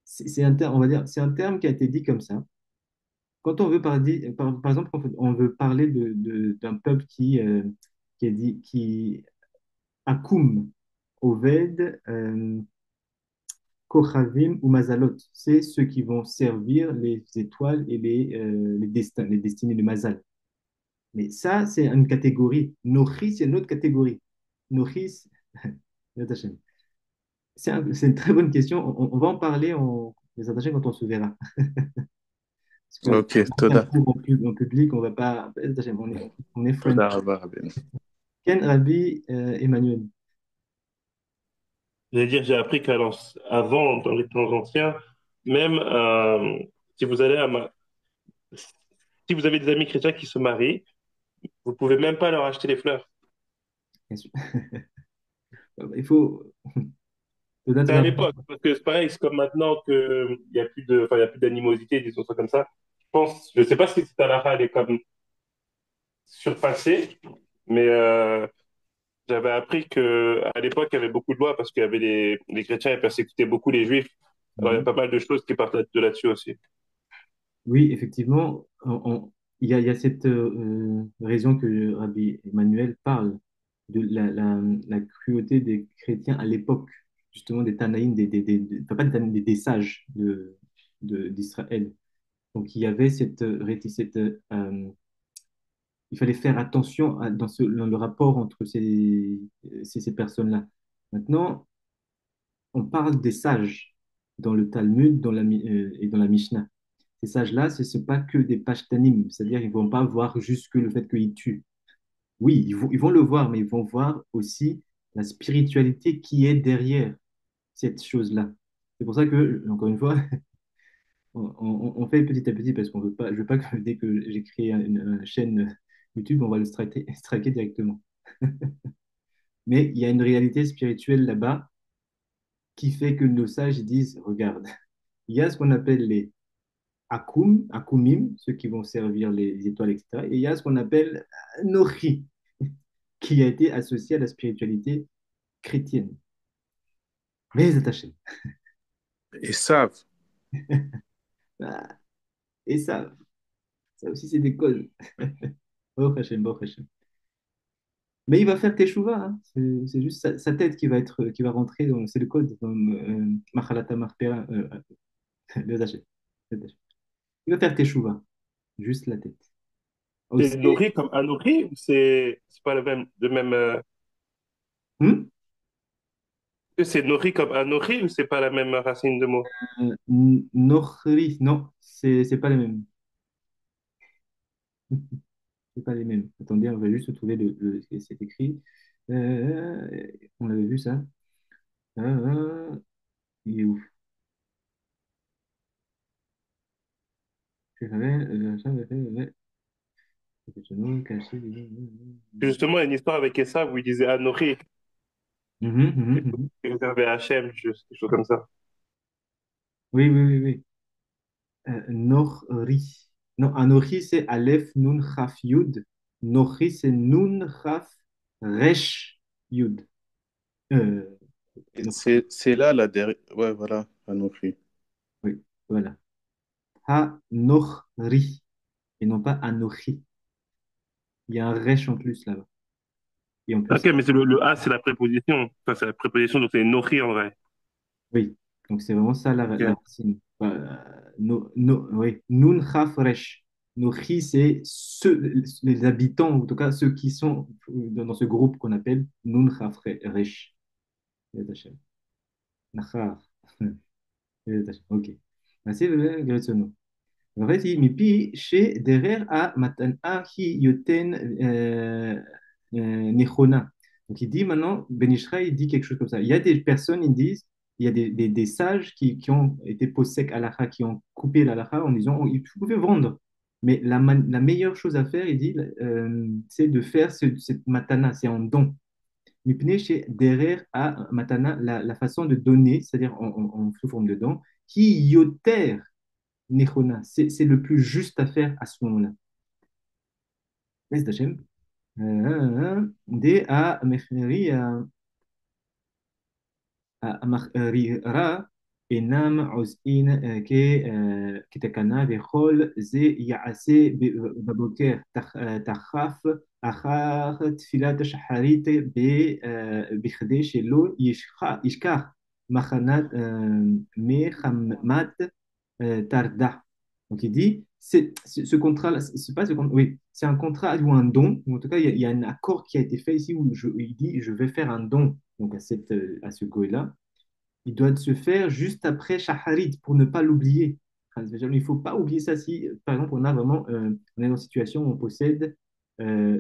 Speaker 1: c'est un terme, on va dire, c'est un terme qui a été dit comme ça. Quand on veut parler, par exemple, quand on veut parler d'un peuple qui est dit, qui Akum, Oved, Kochavim ou Mazalot, c'est ceux qui vont servir les étoiles et les destins, les destinées de Mazal. Mais ça, c'est une catégorie. Nochi, c'est une autre catégorie. Nochi, c'est une très bonne question. On va en parler les attachés quand on se verra. Parce que
Speaker 2: Ok,
Speaker 1: un
Speaker 2: Toda.
Speaker 1: cours en public, on va pas. On est friends.
Speaker 2: Toda Rabba Rabbeinu.
Speaker 1: Ken Rabbi Emmanuel.
Speaker 5: Je veux dire, j'ai appris qu'avant, dans les temps anciens, même si vous allez si vous avez des amis chrétiens qui se marient, vous pouvez même pas leur acheter des fleurs.
Speaker 1: Bien sûr. Il faut.
Speaker 5: C'est à
Speaker 1: Peut-être.
Speaker 5: l'époque, parce que c'est pareil, c'est comme maintenant qu'il y a plus enfin, il y a plus d'animosité, disons ça comme ça. Je sais pas si cette halakha, elle est comme surpassée, mais j'avais appris que à l'époque, il y avait beaucoup de lois parce qu'il y avait les chrétiens, ils persécutaient beaucoup les juifs. Alors, il y a pas mal de choses qui partent de là-dessus aussi.
Speaker 1: Oui, effectivement, il y a cette raison que Rabbi Emmanuel parle de la cruauté des chrétiens à l'époque, justement des Tanaïm, enfin, pas des Tanaïm, des sages d'Israël. Donc il y avait il fallait faire attention dans le rapport entre ces personnes-là. Maintenant, on parle des sages dans le Talmud et dans la Mishnah. Ces sages-là, ce n'est pas que des pashtanim, c'est-à-dire qu'ils ne vont pas voir juste que le fait qu'ils tuent. Oui, ils vont le voir, mais ils vont voir aussi la spiritualité qui est derrière cette chose-là. C'est pour ça que, encore une fois, on fait petit à petit parce qu'on veut pas, je veux pas que dès que j'ai créé une chaîne YouTube, on va le striker directement. Mais il y a une réalité spirituelle là-bas qui fait que nos sages ils disent, regarde, il y a ce qu'on appelle les akumim, ceux qui vont servir les étoiles, etc. Et il y a ce qu'on appelle Nochi, qui a été associé à la spiritualité chrétienne. Mais attachés.
Speaker 2: Ils savent.
Speaker 1: Ah, et ça aussi, c'est des codes. Oh, Hachem, oh, Hachem. Mais il va faire teshuva, hein. C'est juste sa tête qui va rentrer c'est le code, dans Machalata Marpera, les Hachem. Il va faire teshuva, juste la tête.
Speaker 5: C'est
Speaker 1: Aussi,
Speaker 5: nourri comme un nourri ou c'est pas le même
Speaker 1: hmm?
Speaker 5: que c'est nourri comme un nourri ou c'est pas la même racine de mots?
Speaker 1: Nochri, non, c'est pas les mêmes. C'est pas les mêmes. Attendez, on va juste trouver c'est écrit. On avait vu ça. Il est où?
Speaker 5: Justement, il y a une histoire avec Esav où il disait Anochi,
Speaker 1: Mhm, mhm, mhm.
Speaker 5: réservé à Hachem, quelque chose comme ça.
Speaker 1: Oui, oui, oui, oui. Nochri. Non, Anochi, c'est Aleph, Nun, Chaf, Yud. Nochri, c'est Nun, Chaf, Resh, Yud. Euh, Nochri.
Speaker 2: C'est là la dernière. Ouais, voilà, Anochi.
Speaker 1: Oui, voilà. Ha-Nochri. Et non pas Anochi. Il y a un Resh en plus là-bas. Et en
Speaker 5: Ok,
Speaker 1: plus,
Speaker 5: mais c'est le A, c'est la préposition. Enfin, c'est la préposition, donc c'est Nochi en vrai.
Speaker 1: oui. Donc c'est vraiment ça la
Speaker 5: Ok.
Speaker 1: racine. Oui, Nun Khafresh. Nochi, c'est les habitants, en tout cas ceux qui sont dans ce groupe qu'on appelle Nun Khafresh. Nachar. Ok. Merci, Gretzono. En fait, mipi chez derrière a matana hi yoten nechona. Donc il dit maintenant, Ben Ishraï, il dit quelque chose comme ça. Il y a des personnes, ils disent, il y a des sages qui ont été possèques à l'akha, qui ont coupé l'alakha en disant, oh, vous pouvez vendre. Mais la meilleure chose à faire, il dit, c'est de faire cette matana, c'est en don. Mipne chez derrière a matana, la façon de donner, c'est-à-dire sous forme de don, qui yoter Nechona, c'est le plus juste à faire à ce moment-là. Yes, Hachem. Dès à Mecheri המחרירה אינם עושים כתקנה וכל זה ייעשה בבוקר תכף אחר תפילת השחרית בכדי שלא ישכח מחמת tarda. Donc il dit, ce contrat-là, c'est pas ce contrat, oui, c'est un contrat ou un don, ou en tout cas, il y a un accord qui a été fait ici où il dit, je vais faire un don donc à ce goy-là. Il doit se faire juste après Shaharit pour ne pas l'oublier. Il ne faut pas oublier ça si, par exemple, on est dans une situation où on possède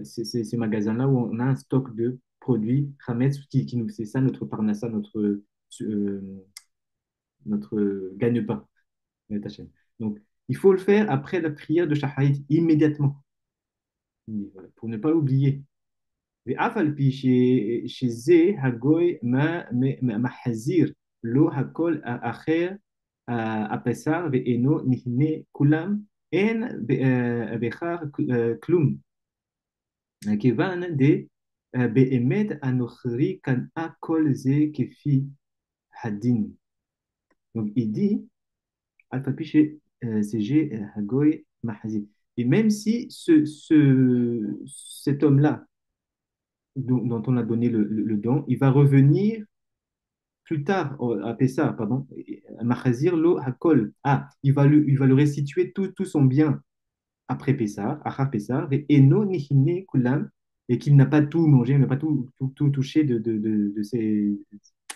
Speaker 1: ces magasins-là où on a un stock de produits Hametz qui nous, c'est ça notre parnassa, notre gagne-pain. Donc, il faut le faire après la prière de Shaharit, immédiatement, voilà, pour ne pas l'oublier. ואף על פי שזה הגוי מחזיר לו הכל אחר הבשר ואינו נהנה כולם, אין בכך כלום. כיוון באמת הנוכרי קנאה כל זה כפי הדין. Donc il dit et même si cet homme-là, dont on a donné le don, il va revenir plus tard, à Pessah, pardon, Mahazir lo hakol. Ah, il va lui restituer tout son bien après Pessah, Achar Pessah, et Eno nihine kulam, et qu'il n'a pas tout mangé, il n'a pas tout touché de ses.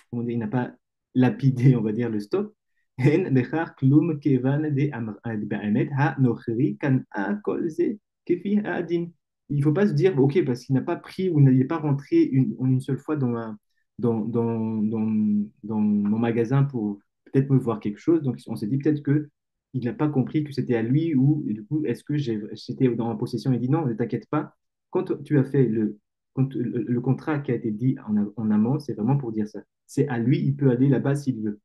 Speaker 1: Comment dire, il n'a pas lapidé, on va dire, le stock. En bechar klum kevan de ba'emet ha nochri kan a kol ze kefi adin. Il ne faut pas se dire, ok, parce qu'il n'a pas pris ou il n'est pas rentré une seule fois dans mon magasin pour peut-être me voir quelque chose. Donc, on s'est dit peut-être que il n'a pas compris que c'était à lui ou et du coup, est-ce que j'étais dans ma possession? Il dit non, ne t'inquiète pas. Quand tu as fait le contrat qui a été dit en amont, c'est vraiment pour dire ça. C'est à lui, il peut aller là-bas s'il veut.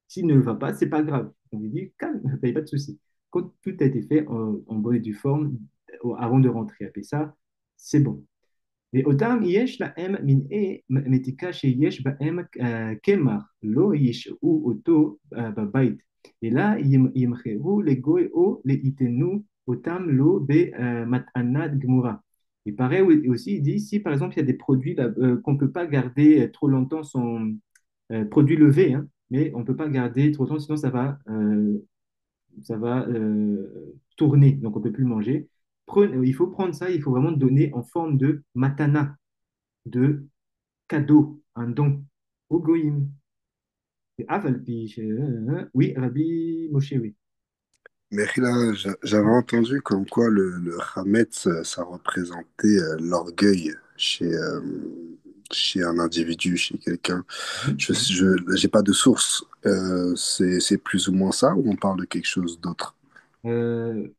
Speaker 1: S'il ne le va pas, c'est pas grave. On lui dit, calme, il n'y a pas de souci. Quand tout a été fait en bonne et due forme, avant de rentrer à Pessah, c'est bon. ואותם יש להם מנעי מתיקה שיש בהם קמח, לא ישעו אותו בבית, אלא ימכרו לגוי או ייתנו אותם לו במתנה גמורה. Et pareil aussi, il dit, si par exemple il y a des produits qu'on ne peut pas garder trop longtemps, sont produits levés, hein, mais on ne peut pas garder trop longtemps, sinon ça va tourner, donc on ne peut plus le manger. Il faut prendre ça, il faut vraiment donner en forme de matana, de cadeau, un don au goïm. Oui, Rabbi Moshe, oui.
Speaker 7: Mais là, j'avais entendu comme quoi le Hametz, ça représentait l'orgueil chez un individu, chez quelqu'un. Je n'ai pas de source. C'est plus ou moins ça ou on parle de quelque chose d'autre?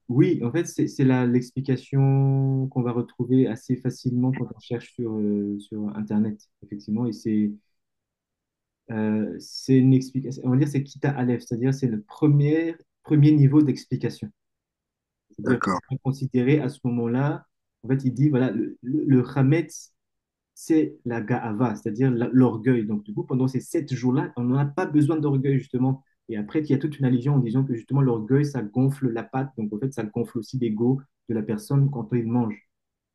Speaker 1: Oui, en fait, c'est l'explication qu'on va retrouver assez facilement quand on cherche sur Internet, effectivement. Et c'est une explication, on va dire c'est Kita Aleph, c'est-à-dire c'est le premier niveau d'explication. C'est-à-dire
Speaker 7: D'accord.
Speaker 1: qu'on va considérer à ce moment-là, en fait, il dit, voilà, le Hametz, c'est la Ga'ava, c'est-à-dire l'orgueil. Donc, du coup, pendant ces 7 jours-là, on n'en a pas besoin d'orgueil, justement. Et après, il y a toute une allusion en disant que, justement, l'orgueil, ça gonfle la pâte. Donc, en fait, ça gonfle aussi l'ego de la personne quand il mange.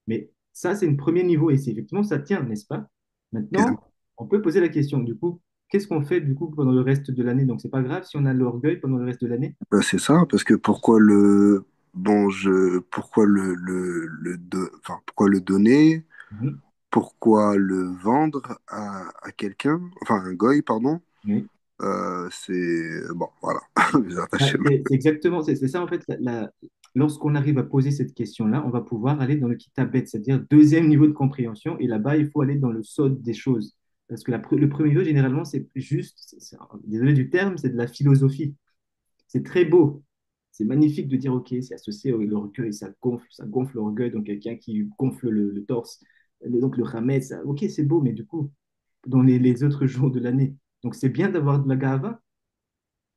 Speaker 1: Mais ça, c'est un premier niveau. Et c'est effectivement, ça tient, n'est-ce pas?
Speaker 7: Et
Speaker 1: Maintenant, on peut poser la question, du coup, qu'est-ce qu'on fait du coup pendant le reste de l'année? Donc, c'est pas grave si on a l'orgueil pendant le reste de l'année?
Speaker 7: Bah, c'est ça, parce que pourquoi pourquoi le donner?
Speaker 1: Mhm.
Speaker 7: Pourquoi le vendre à quelqu'un? Enfin, un goy, pardon.
Speaker 1: Oui.
Speaker 7: Bon, voilà. Bizarre
Speaker 1: Ah,
Speaker 7: Hachem.
Speaker 1: c'est exactement, c'est ça en fait. Lorsqu'on arrive à poser cette question-là, on va pouvoir aller dans le kitabet, c'est-à-dire deuxième niveau de compréhension. Et là-bas, il faut aller dans le sod des choses. Parce que le premier niveau, généralement, c'est juste, désolé du terme, c'est de la philosophie. C'est très beau. C'est magnifique de dire, OK, c'est associé à l'orgueil, ça gonfle l'orgueil, donc quelqu'un qui gonfle le torse. Donc le Hametz, OK, c'est beau, mais du coup, dans les autres jours de l'année. Donc c'est bien d'avoir de la gava.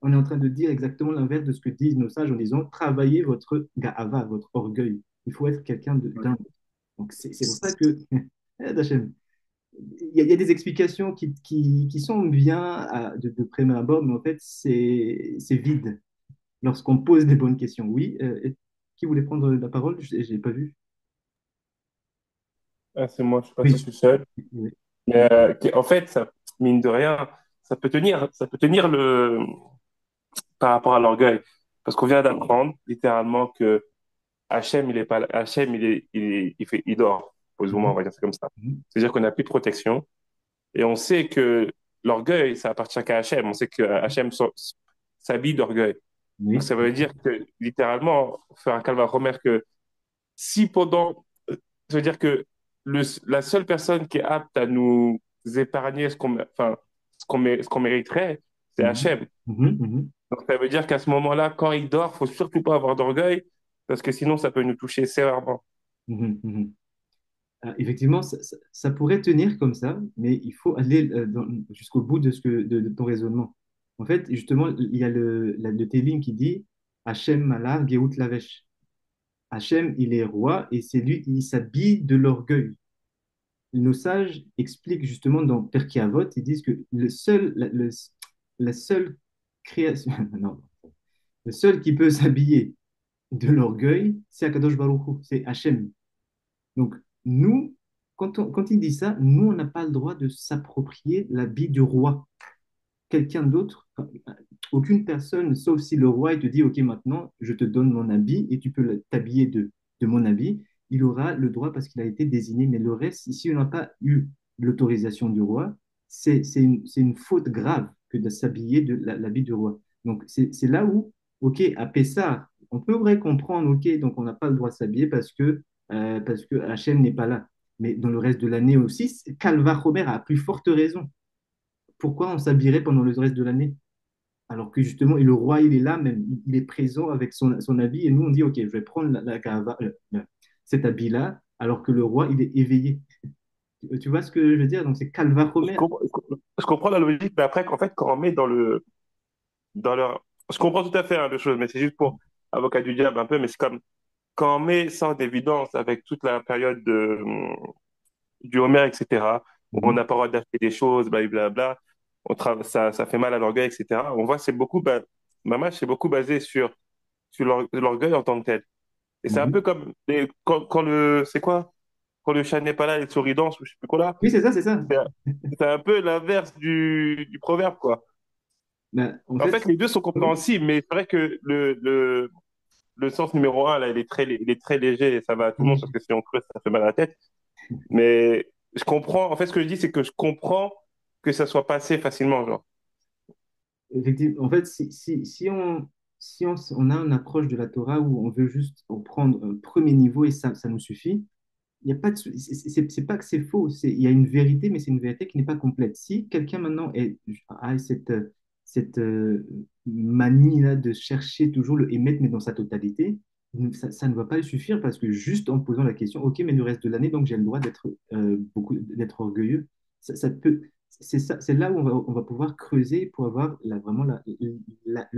Speaker 1: On est en train de dire exactement l'inverse de ce que disent nos sages en disant, travaillez votre gava, votre orgueil. Il faut être quelqu'un d'humble. Donc c'est pour ça que, Hachem, il y a des explications qui sont bien de prime abord, mais en fait, c'est vide lorsqu'on pose des bonnes questions. Oui, qui voulait prendre la parole? Je n'ai pas vu.
Speaker 5: Ah, c'est moi, je suis parti
Speaker 1: Oui.
Speaker 5: tout seul.
Speaker 1: Oui.
Speaker 5: Mais en fait, ça, mine de rien, ça peut tenir par rapport à l'orgueil. Parce qu'on vient d'apprendre littéralement que Hachem, il est pas, Hachem, il dort, plus ou moins, on
Speaker 1: Mhm.
Speaker 5: va dire ça comme ça.
Speaker 1: Mhm.
Speaker 5: C'est-à-dire qu'on n'a plus de protection. Et on sait que l'orgueil, ça appartient qu'à Hachem. On sait que Hachem s'habille d'orgueil. Donc
Speaker 1: Oui.
Speaker 5: ça veut dire que littéralement, faire un calva remarque que si pendant, ça veut dire que la seule personne qui est apte à nous épargner ce qu'on mériterait, c'est
Speaker 1: Mhm.
Speaker 5: Hachem.
Speaker 1: Mhm. Mhm.
Speaker 5: Donc ça veut dire qu'à ce moment-là, quand il dort, faut surtout pas avoir d'orgueil, parce que sinon ça peut nous toucher sévèrement.
Speaker 1: Mhm. Mhm. Effectivement, ça pourrait tenir comme ça, mais il faut aller jusqu'au bout de ton raisonnement. En fait, justement, il y a le Télim qui dit Hachem Malar Geout Lavesh. Hachem, il est roi et c'est lui, il s'habille de l'orgueil. Nos sages expliquent justement dans Perkei Avot, ils disent que la seule création, non, le seul qui peut s'habiller de l'orgueil, c'est Akadosh Baruch Hu, c'est Hachem. Donc, nous, quand il dit ça, nous, on n'a pas le droit de s'approprier l'habit du roi. Quelqu'un d'autre, enfin, aucune personne, sauf si le roi il te dit, OK, maintenant, je te donne mon habit et tu peux t'habiller de mon habit, il aura le droit parce qu'il a été désigné. Mais le reste, si on n'a pas eu l'autorisation du roi, c'est une faute grave que de s'habiller de l'habit du roi. Donc, c'est là où, OK, à Pessah, on peut comprendre, OK, donc on n'a pas le droit de s'habiller parce que Hachem n'est pas là. Mais dans le reste de l'année aussi, Calva Homer a plus forte raison. Pourquoi on s'habillerait pendant le reste de l'année? Alors que justement, et le roi, il est là même, il est présent avec son habit, et nous, on dit, OK, je vais prendre cet habit-là, alors que le roi, il est éveillé. Tu vois ce que je veux dire? Donc, c'est Calva Homer.
Speaker 5: Je comprends la logique, mais après, en fait, quand on met dans leur, je comprends tout à fait hein, les choses, mais c'est juste pour avocat du diable un peu, mais c'est comme quand on met ça en évidence avec toute la période du Homer, etc., où on
Speaker 1: Mhm.
Speaker 5: n'a pas le droit d'acheter des choses, blablabla, ça fait mal à l'orgueil, etc. On voit, c'est beaucoup, ma match, c'est beaucoup basé sur l'orgueil en tant que tel. Et c'est un
Speaker 1: Mhm.
Speaker 5: peu comme c'est quoi? Quand le chat n'est pas là, les souris dansent, ou je sais plus quoi là.
Speaker 1: Oui, c'est ça, c'est ça.
Speaker 5: C'est c'est un peu l'inverse du proverbe, quoi.
Speaker 1: Ben, en
Speaker 5: En
Speaker 1: fait,
Speaker 5: fait, les deux sont
Speaker 1: oui,
Speaker 5: compréhensibles, mais c'est vrai que le sens numéro un, là, il est très léger et ça va à tout le monde parce
Speaker 1: oui.
Speaker 5: que si on creuse, ça fait mal à la tête. Mais je comprends, en fait, ce que je dis, c'est que je comprends que ça soit passé facilement, genre.
Speaker 1: Effectivement, en fait, si on a une approche de la Torah où on veut juste en prendre un premier niveau et ça nous suffit, il y a pas de, c'est pas que c'est faux, il y a une vérité, mais c'est une vérité qui n'est pas complète. Si quelqu'un maintenant a cette manie là de chercher toujours le émettre, mais dans sa totalité, ça ne va pas lui suffire parce que juste en posant la question, OK, mais le reste de l'année, donc j'ai le droit d'être orgueilleux, ça peut, c'est là où on va pouvoir creuser pour avoir vraiment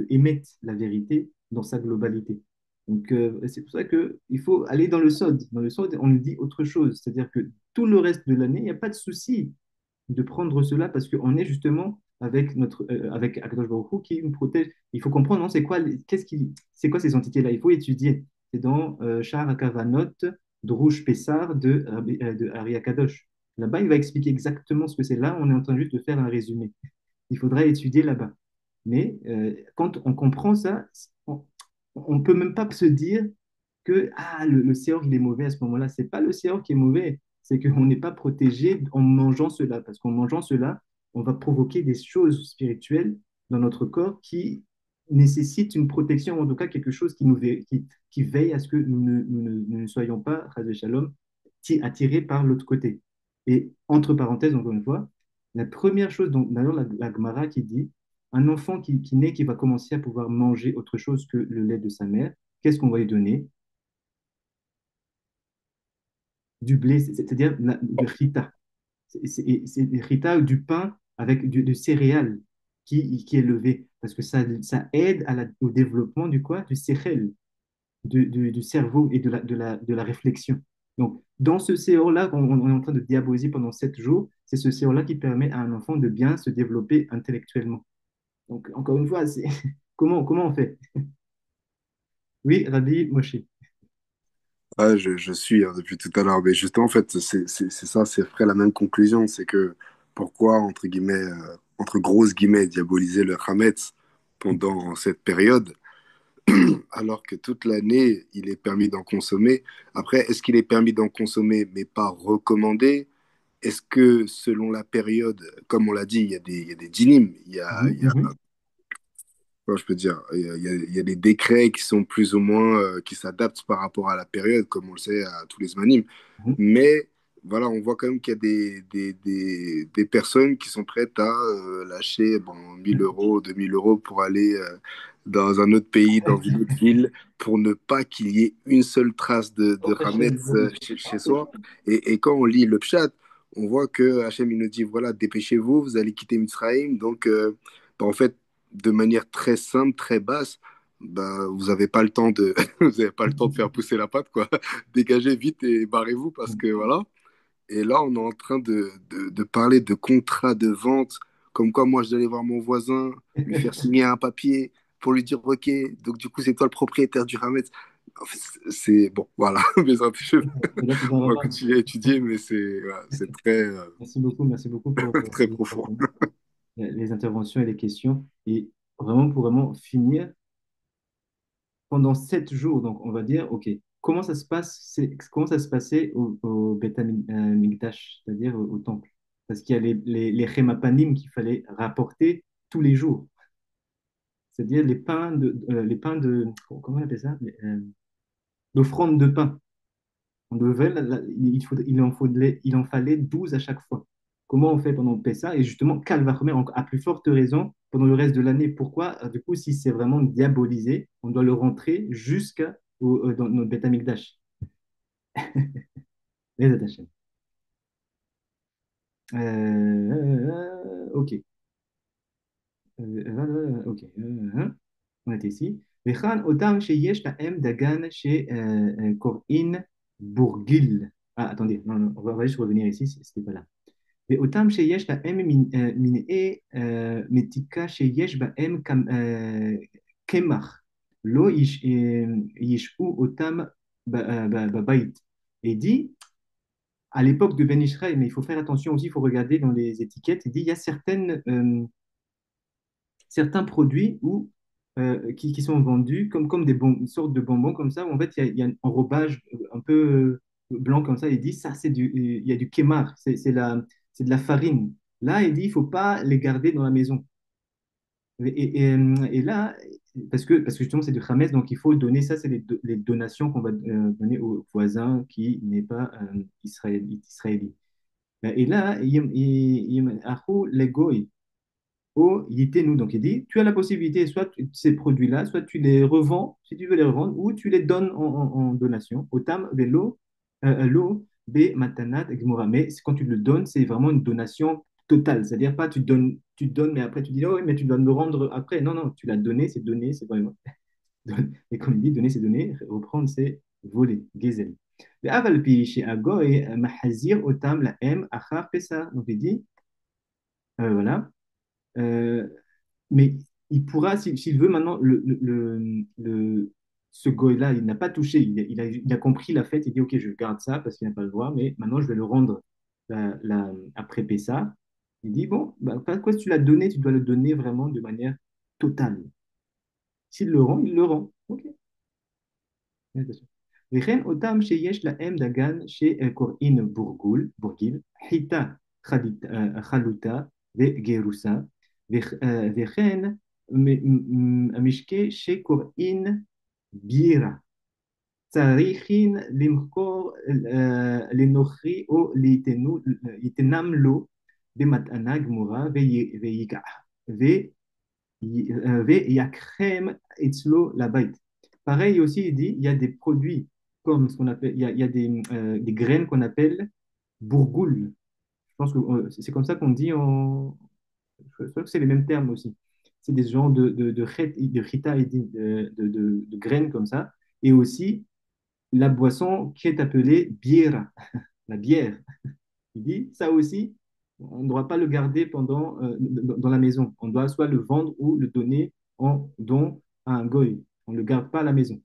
Speaker 1: émettre la vérité dans sa globalité. Donc, c'est pour ça qu'il faut aller dans le SOD. Dans le SOD, on nous dit autre chose. C'est-à-dire que tout le reste de l'année, il n'y a pas de souci de prendre cela parce qu'on est justement avec Akadosh Baruch Hu qui nous protège. Il faut comprendre, non, c'est quoi ces entités-là? Il faut étudier. C'est dans Sha'ar HaKavanot, Drush Pessar de Ari Akadosh. Là-bas, il va expliquer exactement ce que c'est. Là, on est en train juste de faire un résumé. il faudra étudier là-bas. Mais quand on comprend ça, on ne peut même pas se dire que ah, le Sehor, il est mauvais à ce moment-là. Ce n'est pas le Sehor qui est mauvais, c'est qu'on n'est pas protégé en mangeant cela. Parce qu'en mangeant cela, on va provoquer des choses spirituelles dans notre corps qui nécessitent une protection, en tout cas quelque chose qui veille à ce que nous ne soyons pas, Chas Shalom, attirés par l'autre côté. Et entre parenthèses, encore une fois, la première chose, donc, d'ailleurs, la Gemara qui dit, un enfant qui naît, qui va commencer à pouvoir manger autre chose que le lait de sa mère, qu'est-ce qu'on va lui donner? Du blé, c'est-à-dire du chita. C'est du chita ou du pain avec du céréales qui est levé. Parce que ça aide au développement du quoi? Du sechel, du cerveau et de la réflexion. Donc, dans ce CO-là qu'on est en train de diaboliser pendant 7 jours, c'est ce CO-là qui permet à un enfant de bien se développer intellectuellement. Donc, encore une fois, comment on fait? Oui, Rabbi Moshe.
Speaker 7: Ouais, je suis depuis tout à l'heure. Mais justement, en fait, c'est ça, c'est vrai la même conclusion. C'est que pourquoi, entre guillemets, entre grosses guillemets, diaboliser le Hametz pendant cette période, alors que toute l'année, il est permis d'en consommer. Après, est-ce qu'il est permis d'en consommer, mais pas recommandé? Est-ce que selon la période, comme on l'a dit, il y a des dynimes, il y a
Speaker 1: Mhm,
Speaker 7: comment je peux dire, il y a des décrets qui sont plus ou moins, qui s'adaptent par rapport à la période, comme on le sait à tous les zmanim.
Speaker 1: mhm,
Speaker 7: Mais voilà, on voit quand même qu'il y a des personnes qui sont prêtes à lâcher bon, 1000 euros, 2000 euros pour aller dans un autre pays, dans une autre ville, pour ne pas qu'il y ait une seule trace de Hametz chez soi. Et quand on lit le Pshat, on voit que Hachem il nous dit, voilà, dépêchez-vous, vous allez quitter Mitzrayim. Donc, bah, en fait, de manière très simple, très basse, bah, vous n'avez pas le temps de, vous avez pas le temps de faire pousser la patte, quoi. Dégagez vite et barrez-vous parce que voilà. Et là, on est en train de parler de contrat de vente, comme quoi moi, je dois aller voir mon voisin, lui faire signer un papier pour lui dire, OK, donc du coup, c'est toi le propriétaire du Hametz. En fait, c'est bon, voilà.
Speaker 1: Et là, tu
Speaker 7: On
Speaker 1: t'en
Speaker 7: va
Speaker 1: vas.
Speaker 7: continuer à étudier, mais voilà, c'est très,
Speaker 1: Merci beaucoup pour
Speaker 7: très profond.
Speaker 1: les interventions et les questions. Et vraiment, pour vraiment finir, pendant 7 jours, donc on va dire, OK, comment ça se passe, comment ça se passait au Beth Amikdash, c'est-à-dire au temple? Parce qu'il y a les Chemapanim qu'il fallait rapporter tous les jours, c'est-à-dire comment on appelle ça? L'offrande de pain. On devait, il en fallait 12 à chaque fois. Comment on fait pendant Pessa? Et justement, Calvachomer, à plus forte raison, pendant le reste de l'année. Pourquoi? Du coup, si c'est vraiment diabolisé, on doit le rentrer dans notre Beth Amikdash. Les attachés. Ok. Ok. On était ici. וכאן אותם שיש להם דגן שקוראים בורגil. Ah, attendez, non, non, on va juste revenir ici, c'était pas là. ואותם שיש להם מנעי מתיקה שיש בהם קמח, לא ישעו אותם בבית. Et dit, à l'époque de Ben Israël, mais il faut faire attention aussi, il faut regarder dans les étiquettes, il dit, il y a certains produits qui sont vendus comme une sorte de bonbons comme ça, où en fait, il y a un enrobage un peu blanc comme ça. Il dit, ça, il y a du kémar, c'est de la farine. Là, il dit, il ne faut pas les garder dans la maison. Et là, parce que justement, c'est du khames, donc il faut donner ça, c'est les donations qu'on va donner aux voisins qui n'est pas israélite. Et là, les goy, nous. Donc, il dit, tu as la possibilité, ces produits-là, soit tu les revends, si tu veux les revendre, ou tu les donnes en donation. Otam, l'eau, be matanat, gmora. Mais quand tu le donnes, c'est vraiment une donation totale. C'est-à-dire pas tu donnes, mais après tu dis, oh, oui, mais tu dois me rendre après. Non, non, tu l'as donné, c'est vraiment. Et comme il dit, donner, c'est donner, reprendre, c'est voler, gezel. ואף chez Agoy, mahazir otam la m achar pesa. Donc il dit, voilà. Euh, mais il pourra, s'il veut maintenant, ce goy-là, il n'a pas touché, il a compris la fête, il dit, OK, je garde ça parce qu'il n'a pas le droit, mais maintenant je vais le rendre après Pessa. Il dit, bon, bah, quand tu l'as donné, tu dois le donner vraiment de manière totale. S'il le rend, il le rend. OK. וכן אותם שיש להם דגן שקוראים בורגיל, חיטה, חלוטה וגירוסה, וכן המשקה שקוראים בירה. צריכים למכור לנוכרי או ליתנם לו במתנה גמורה ויקחם אצלו לבית. Pareil aussi, il dit, il y a des produits comme ce qu'on appelle, il y a des graines qu'on appelle bourgoule. Je pense que c'est comme ça qu'on dit en. Je crois que c'est les mêmes termes aussi. C'est des genres de rita et de graines comme ça. Et aussi la boisson qui est appelée bière, la bière. Il dit, ça aussi, on ne doit pas le garder dans la maison. On doit soit le vendre ou le donner en don à un goy. On ne le garde pas à la maison.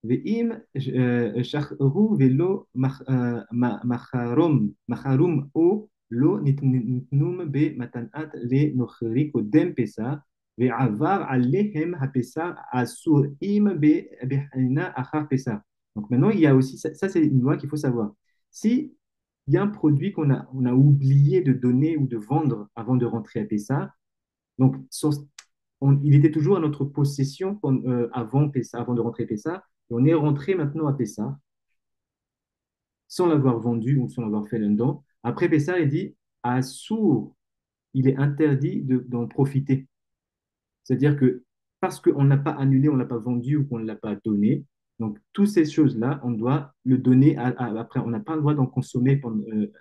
Speaker 1: ואם שחררו ולא מחרום או לא ניתנום במתנת לנוכרי קודם פסח ועבר עליהם הפסח אסורים בבחינה אחר פסח. Donc maintenant, il y a aussi, ça c'est une loi qu'il faut savoir. Si il y a un produit on a oublié de donner ou de vendre avant de rentrer à Pessah, donc il était toujours à notre possession avant Pessah, avant de rentrer à Pessah, et on est rentré maintenant à Pessah sans l'avoir vendu ou sans l'avoir fait un don. Après Pessah, il dit à sourd, il est interdit d'en profiter. C'est-à-dire que parce qu'on n'a pas annulé, on ne l'a pas vendu ou qu'on ne l'a pas donné, donc toutes ces choses-là, on doit le donner après. On n'a pas le droit d'en consommer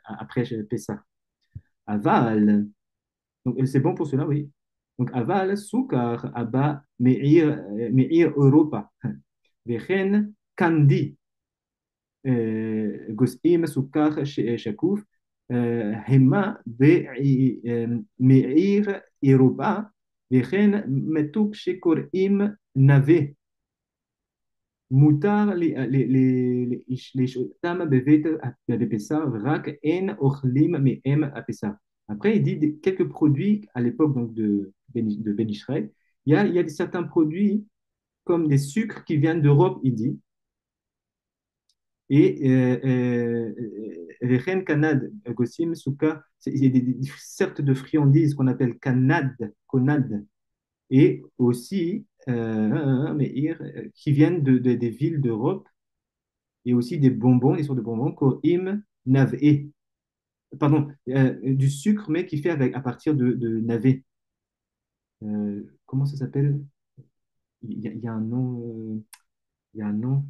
Speaker 1: après Pessah. Aval, donc c'est bon pour cela, oui. Donc aval, soukar, abba, me'ir Europa, vechen, kandi, גוסעים סוכר שקוף, המה ומעיר אירופה, וכן מתוק שקוראים נווה. מותר לשאותם בבית בפסח, ורק אין אוכלים מהם הפסח. Après, il dit quelques produits à l'époque donc de Ben Israël. Il y a certains produits comme des sucres qui viennent d'Europe, il dit. Et Rechen Kanad, Gossim, Souka, il y a des sortes de friandises qu'on appelle konad, et aussi qui viennent des villes d'Europe, et aussi des bonbons, des sortes de bonbons, Korim Navé. Pardon, du sucre, mais qui fait à partir de navet. Comment ça s'appelle? Il y a un nom, il y a un nom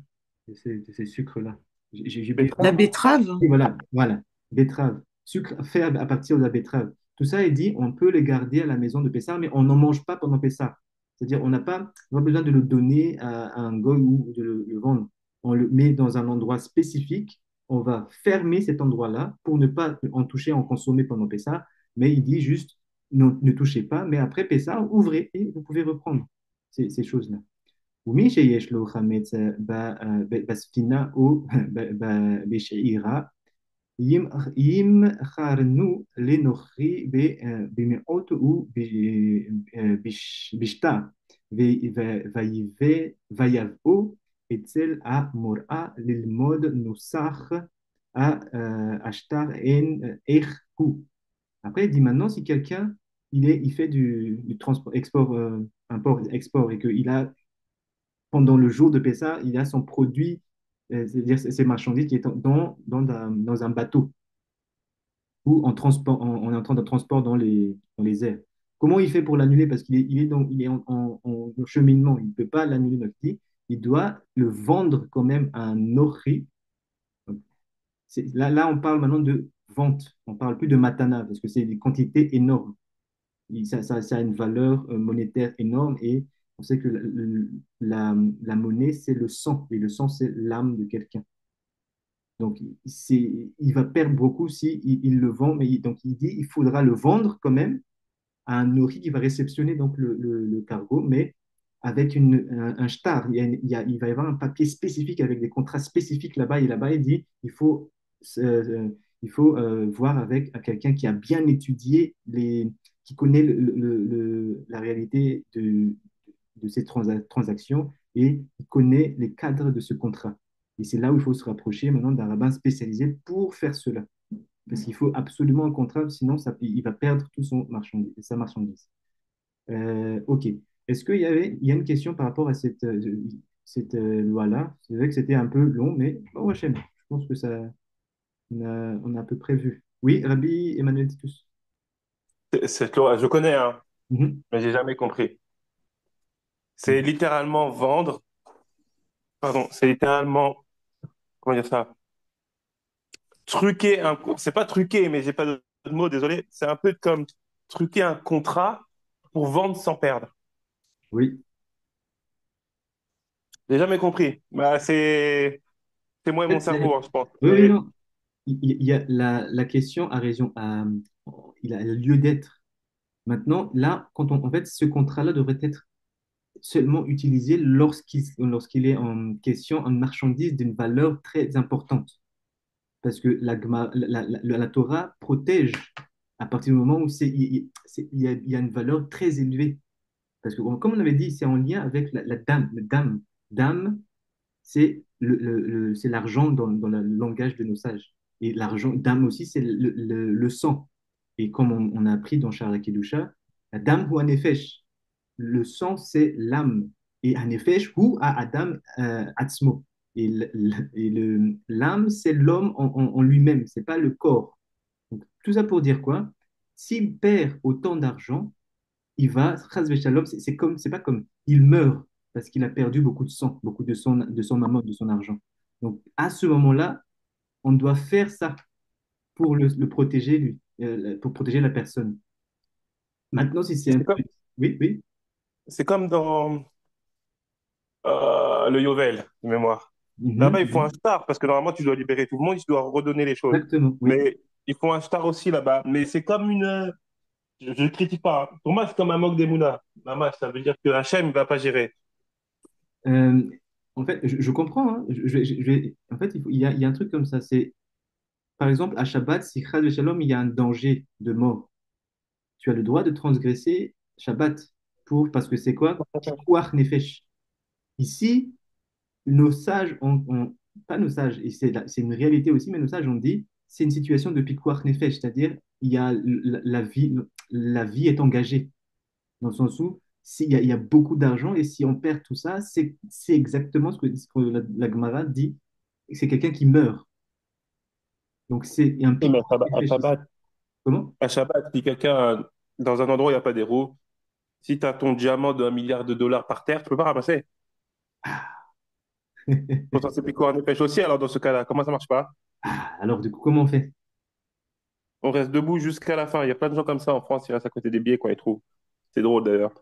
Speaker 1: de ces sucres-là. J'ai oublié.
Speaker 3: La betterave.
Speaker 1: Et voilà, betterave. Sucre fait à partir de la betterave. Tout ça est dit, on peut les garder à la maison de Pessah, mais on n'en mange pas pendant Pessah. C'est-à-dire, on n'a pas besoin de le donner à un goy ou de le vendre. On le met dans un endroit spécifique. On va fermer cet endroit-là pour ne pas en toucher, en consommer pendant Pessah. Mais il dit juste, ne touchez pas. Mais après Pessah, ouvrez et vous pouvez reprendre ces choses-là. ומי שיש לו חמץ בספינה או בשעירה, ימכרנו לנוכרי במאות ובשתה, ויבואו אצל המוראה ללמוד נוסח השטר איך הוא. Après, il dit maintenant, si quelqu'un il fait du transport, export, import-export, et qu'il a pendant le jour de Pessah, il a son produit, c'est-à-dire ses marchandises qui est dans un bateau ou en transport, on est en train de transport dans les airs. Comment il fait pour l'annuler? Parce il est en cheminement, il ne peut pas l'annuler notre dit, il doit le vendre quand même à un nori. Là, on parle maintenant de vente, on ne parle plus de matana, parce que c'est des quantités énormes. Ça a une valeur monétaire énorme et on sait que la monnaie, c'est le sang, et le sang, c'est l'âme de quelqu'un. Donc, il va perdre beaucoup si il le vend, mais donc il dit il faudra le vendre quand même à un nori qui va réceptionner donc le cargo, mais avec un shtar. Il va y avoir un papier spécifique avec des contrats spécifiques là-bas, et là-bas, il dit il faut il faut voir avec quelqu'un qui a bien étudié qui connaît la réalité de ces transactions et qui connaît les cadres de ce contrat. Et c'est là où il faut se rapprocher maintenant d'un rabbin spécialisé pour faire cela. Parce qu'il faut absolument un contrat, sinon il va perdre tout sa marchandise. OK. Est-ce il y a une question par rapport à cette loi-là? C'est vrai que c'était un peu long, mais bon, Hachem, je pense que on a à peu près vu. Oui, Rabbi Emmanuel Titus.
Speaker 5: Cette loi, je connais, hein,
Speaker 1: Mhm.
Speaker 5: mais j'ai jamais compris. C'est littéralement vendre, pardon, c'est littéralement, comment dire ça? Truquer c'est pas truquer, mais j'ai pas de mot, désolé. C'est un peu comme truquer un contrat pour vendre sans perdre.
Speaker 1: Oui.
Speaker 5: J'ai jamais compris. Bah, c'est moi et
Speaker 1: En
Speaker 5: mon
Speaker 1: fait,
Speaker 5: cerveau, hein, je pense.
Speaker 1: oui, oui, non. Il y a la question a raison, il a lieu d'être. Maintenant, là, en fait, ce contrat-là devrait être seulement utilisé lorsqu'il est en question une marchandise d'une valeur très importante. Parce que la Torah protège à partir du moment où il y a une valeur très élevée. Parce que, comme on avait dit, c'est en lien avec la dame. Le dame, dame, c'est c'est l'argent dans le langage de nos sages. Et l'argent, dame aussi, c'est le sang. Et comme on a appris dans Shara Kedusha, la dame ou nefesh, le sang, c'est l'âme. Et nefesh ou à Adam Atzmo. L'âme, c'est l'homme en lui-même, c'est pas le corps. Donc, tout ça pour dire quoi? S'il perd autant d'argent, il va, chas v'shalom, c'est pas comme, il meurt parce qu'il a perdu beaucoup de sang, beaucoup de son mammon, de son argent. Donc, à ce moment-là, on doit faire ça pour le protéger, lui, pour protéger la personne. Maintenant, si c'est un
Speaker 5: C'est
Speaker 1: peu...
Speaker 5: comme,
Speaker 1: Oui, oui.
Speaker 5: c'est comme dans le Yovel, de mémoire.
Speaker 1: Mhm,
Speaker 5: Là-bas, ils font un
Speaker 1: mhm.
Speaker 5: star parce que normalement, tu dois libérer tout le monde, tu dois redonner les choses.
Speaker 1: Exactement, oui.
Speaker 5: Mais ils font un star aussi là-bas. Mais c'est comme une. Je ne critique pas, hein. Pour moi, c'est comme un manque d'émouna. Maman, ça veut dire que Hachem ne va pas gérer.
Speaker 1: Euh, En fait, je comprends, hein. En fait, il y a un truc comme ça. C'est, par exemple, à Shabbat, si chas v'shalom, il y a un danger de mort. Tu as le droit de transgresser Shabbat parce que c'est quoi? Pikuach nefesh. Ici, nos sages pas nos sages, et c'est une réalité aussi, mais nos sages ont dit, c'est une situation de pikuach nefesh, c'est-à-dire il y a la vie est engagée, dans le sens où il y a beaucoup d'argent et si on perd tout ça, c'est exactement ce que la Gemara dit, c'est quelqu'un qui meurt. Donc c'est un
Speaker 5: Oui, mais
Speaker 1: pikuach nefesh ici. Comment?
Speaker 5: À Shabbat, si quelqu'un, dans un endroit où il n'y a pas des roues, si tu as ton diamant d'1 milliard de dollars par terre, tu peux pas ramasser. Pourtant, c'est Pico en pêche aussi, alors dans ce cas-là, comment ça marche pas?
Speaker 1: Alors du coup, comment on fait?
Speaker 5: On reste debout jusqu'à la fin. Il y a plein de gens comme ça en France, ils restent à côté des billets quand ils trouvent. C'est drôle d'ailleurs.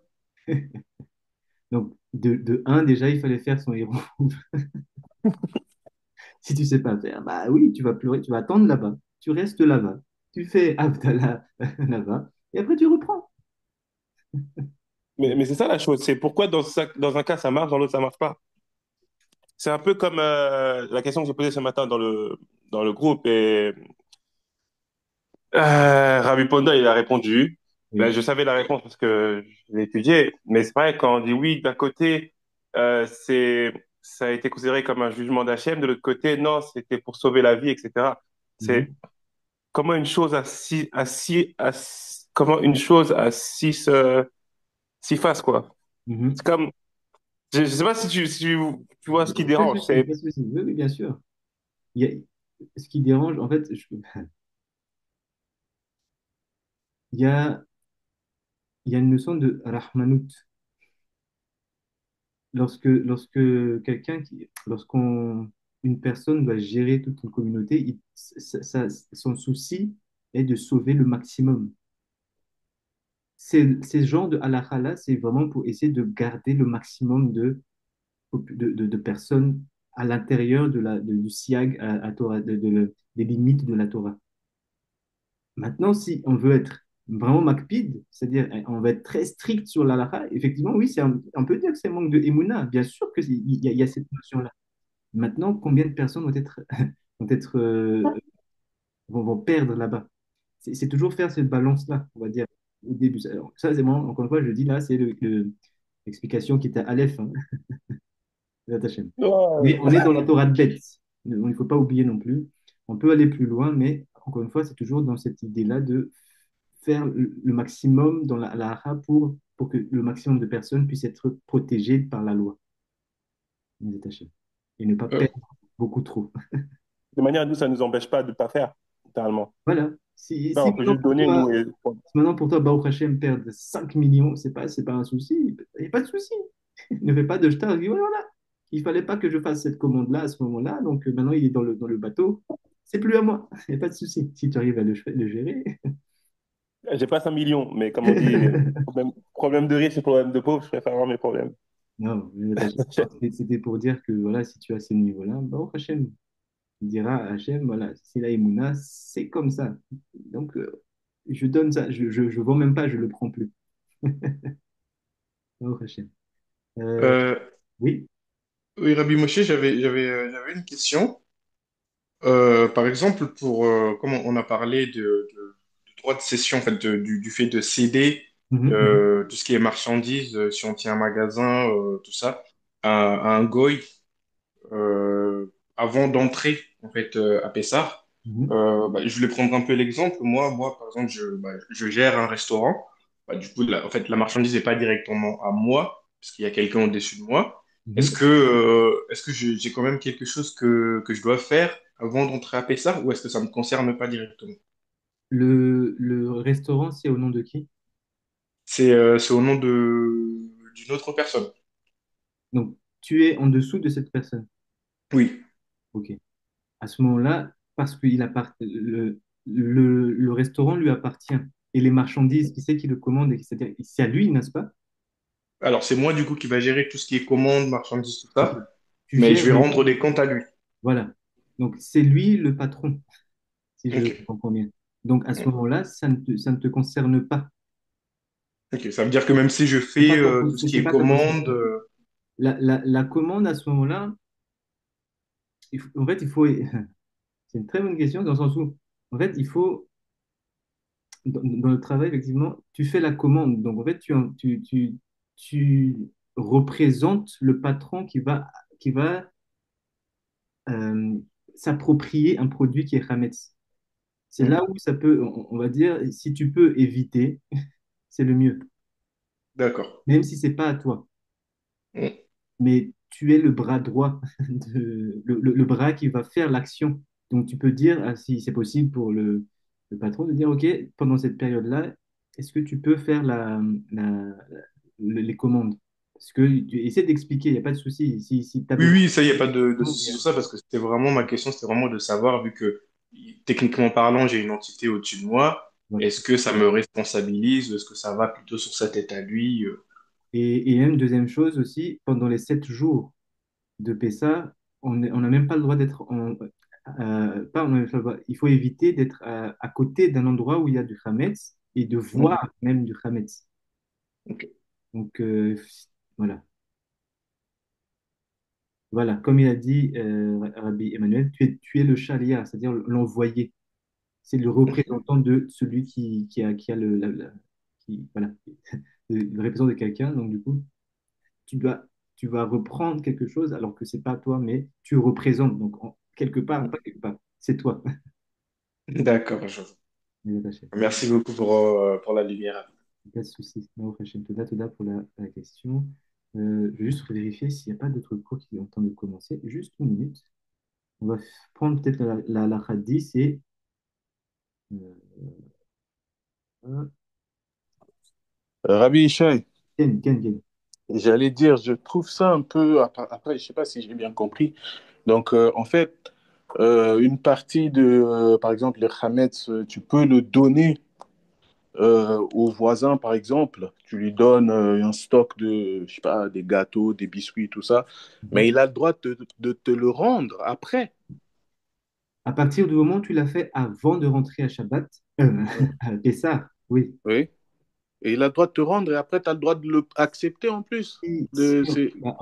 Speaker 1: Donc, de un, déjà, il fallait faire son héros. Si tu sais pas faire, bah oui, tu vas pleurer, tu vas attendre là-bas. Tu restes là-bas. Tu fais Abdallah là-bas. Et après, tu reprends.
Speaker 5: Mais c'est ça la chose, c'est pourquoi dans un cas ça marche, dans l'autre ça marche pas. C'est un peu comme la question que j'ai posée ce matin dans le groupe et Rabbi Ponda il a répondu. Ben,
Speaker 1: Oui.
Speaker 5: je savais la réponse parce que je l'ai étudié, mais c'est vrai quand on dit oui, d'un côté ça a été considéré comme un jugement d'Hachem, de l'autre côté non, c'était pour sauver la vie, etc. C'est
Speaker 1: Mhm.
Speaker 5: comment une chose comment une chose a six faces quoi. C'est
Speaker 1: Mhm.
Speaker 5: comme je sais pas si tu vois ce qui
Speaker 1: Pas de
Speaker 5: dérange.
Speaker 1: souci, pas de souci. Oui, oui, bien sûr. Il y a- Ce qui dérange, en fait, il y a, il y a une notion de rahmanout. Une personne doit gérer toute une communauté, son souci est de sauver le maximum. Ces genres de halakha-là, c'est vraiment pour essayer de garder le maximum de personnes à l'intérieur du siag à Torah, des limites de la Torah. Maintenant, si on veut être vraiment makpid, c'est-à-dire on va être très strict sur l'halakha, effectivement, oui, on peut dire que c'est un manque de émouna. Bien sûr qu'il y a cette notion-là. Maintenant, combien de personnes vont être vont perdre là-bas. C'est toujours faire cette balance-là, on va dire, au début. Alors, ça, c'est moi, encore une fois, je dis là, c'est l'explication qui était à Aleph, hein, de ta chaîne. Mais on est dans la Torah de bête. Il ne faut pas oublier non plus. On peut aller plus loin, mais encore une fois, c'est toujours dans cette idée-là de faire le maximum dans la hara pour que le maximum de personnes puissent être protégées par la loi. Et ne pas
Speaker 5: Euh,
Speaker 1: perdre beaucoup trop.
Speaker 5: de manière d'où ça ne nous empêche pas de ne pas faire, littéralement.
Speaker 1: Voilà. Si,
Speaker 5: Non,
Speaker 1: si
Speaker 5: on peut
Speaker 1: maintenant
Speaker 5: juste
Speaker 1: pour
Speaker 5: donner, nous.
Speaker 1: toi, si maintenant pour toi, Baruch Hashem, perdre 5 millions, c'est pas un souci. Il n'y a pas de souci. Ne fais pas de star. Dis, voilà, il fallait pas que je fasse cette commande-là à ce moment-là. Donc maintenant, il est dans le bateau. C'est plus à moi. Il n'y a pas de souci. Si tu arrives à le gérer.
Speaker 5: J'ai pas 5 millions, mais comme on dit, problème de riche et problème de pauvre, je préfère avoir mes problèmes.
Speaker 1: Non, c'était pour dire que voilà, si tu as ce niveau-là, Baruch Hashem, il dira à Hashem, voilà, c'est la Emouna, c'est comme ça. Donc, je donne ça, je vends même pas, je le prends plus. Baruch Hashem. Euh,
Speaker 10: Euh,
Speaker 1: oui.
Speaker 10: oui, Rabbi Moshe, j'avais une question. Par exemple, comme on a parlé de droit de cession, en fait, du fait de céder
Speaker 1: Mhm, mhm,
Speaker 10: tout ce qui est marchandises, si on tient un magasin, tout ça, à un goy, avant d'entrer en fait à Pessah.
Speaker 1: mhm,
Speaker 10: Je voulais prendre un peu l'exemple. Moi, par exemple, je gère un restaurant. Du coup, en fait, la marchandise n'est pas directement à moi, parce qu'il y a quelqu'un au-dessus de moi.
Speaker 1: mhm.
Speaker 10: Est-ce que j'ai quand même quelque chose que je dois faire avant d'entrer à Pessah, ou est-ce que ça me concerne pas directement?
Speaker 1: Le restaurant, c'est au nom de qui?
Speaker 10: C'est au nom d'une autre personne.
Speaker 1: Donc, tu es en dessous de cette personne.
Speaker 10: Oui.
Speaker 1: OK. À ce moment-là, parce que le restaurant lui appartient et les marchandises, qui c'est qui le commande, et c'est-à-dire, c'est à lui, n'est-ce pas?
Speaker 10: Alors, c'est moi, du coup, qui va gérer tout ce qui est commande, marchandises, tout
Speaker 1: OK.
Speaker 10: ça,
Speaker 1: Tu
Speaker 10: mais je
Speaker 1: gères
Speaker 10: vais rendre des comptes à lui.
Speaker 1: voilà. Donc, c'est lui le patron, si je
Speaker 10: Ok.
Speaker 1: comprends bien. Donc, à ce moment-là, ça ne te concerne pas.
Speaker 10: Ok, ça veut dire que même si je
Speaker 1: C'est
Speaker 10: fais
Speaker 1: pas ta,
Speaker 10: tout ce qui
Speaker 1: c'est
Speaker 10: est
Speaker 1: pas ta
Speaker 10: commande,
Speaker 1: possession. La commande, à ce moment-là, en fait, il faut. C'est une très bonne question dans le sens où, en fait, il faut. Dans le travail, effectivement, tu fais la commande. Donc, en fait, tu représentes le patron qui va euh, s'approprier un produit qui est Hametz. C'est
Speaker 10: hmm,
Speaker 1: là où ça peut, on va dire, si tu peux éviter, c'est le mieux,
Speaker 10: d'accord.
Speaker 1: même si c'est pas à toi.
Speaker 10: Hmm,
Speaker 1: Mais tu es le bras droit, le bras qui va faire l'action. Donc, tu peux dire, ah, si c'est possible pour le patron, de dire, OK, pendant cette période-là, est-ce que tu peux faire les commandes? Parce que tu essaies d'expliquer, il n'y a pas de souci. Si tu as
Speaker 10: Oui,
Speaker 1: besoin
Speaker 10: oui, ça, il n'y a pas de
Speaker 1: de...
Speaker 10: souci sur ça parce que c'était vraiment ma question, c'était vraiment de savoir, vu que techniquement parlant, j'ai une entité au-dessus de moi,
Speaker 1: Voilà.
Speaker 10: est-ce que ça me responsabilise ou est-ce que ça va plutôt sur sa tête à lui?
Speaker 1: Et même, deuxième chose aussi, pendant les 7 jours de Pessa, on n'a même pas le droit d'être pas, on a même pas le droit. Il faut éviter d'être à côté d'un endroit où il y a du Hametz et de
Speaker 10: Hmm,
Speaker 1: voir même du Hametz.
Speaker 10: ok.
Speaker 1: Donc, voilà. Voilà. Comme il a dit Rabbi Emmanuel, tu es le chalia, c'est-à-dire l'envoyé. C'est le représentant de celui qui a voilà, le représentant de quelqu'un. Donc, du coup, tu dois, tu vas reprendre quelque chose alors que c'est pas toi, mais tu représentes. Donc, quelque part, pas quelque part, c'est toi.
Speaker 10: D'accord, merci beaucoup pour la lumière.
Speaker 1: Pas de souci. Baruch Hashem. Toda pour la question. Je vais juste vérifier s'il n'y a pas d'autres cours qui ont le temps de commencer. Juste une minute. On va prendre peut-être la hadith et euh,
Speaker 2: Rabbi Ishaï,
Speaker 1: Ken.
Speaker 2: j'allais dire, je trouve ça un peu, après, je sais pas si j'ai bien compris. Donc, en fait, une partie par exemple, le Hametz, tu peux le donner au voisin, par exemple. Tu lui donnes un stock de, je sais pas, des gâteaux, des biscuits, tout ça. Mais il a le droit de te le rendre après.
Speaker 1: À partir du moment où tu l'as fait avant de rentrer à Shabbat,
Speaker 2: Oui.
Speaker 1: à Pessah, oui.
Speaker 2: Oui. Et il a le droit de te rendre et après, tu as le droit de le accepter en plus.
Speaker 1: Bah,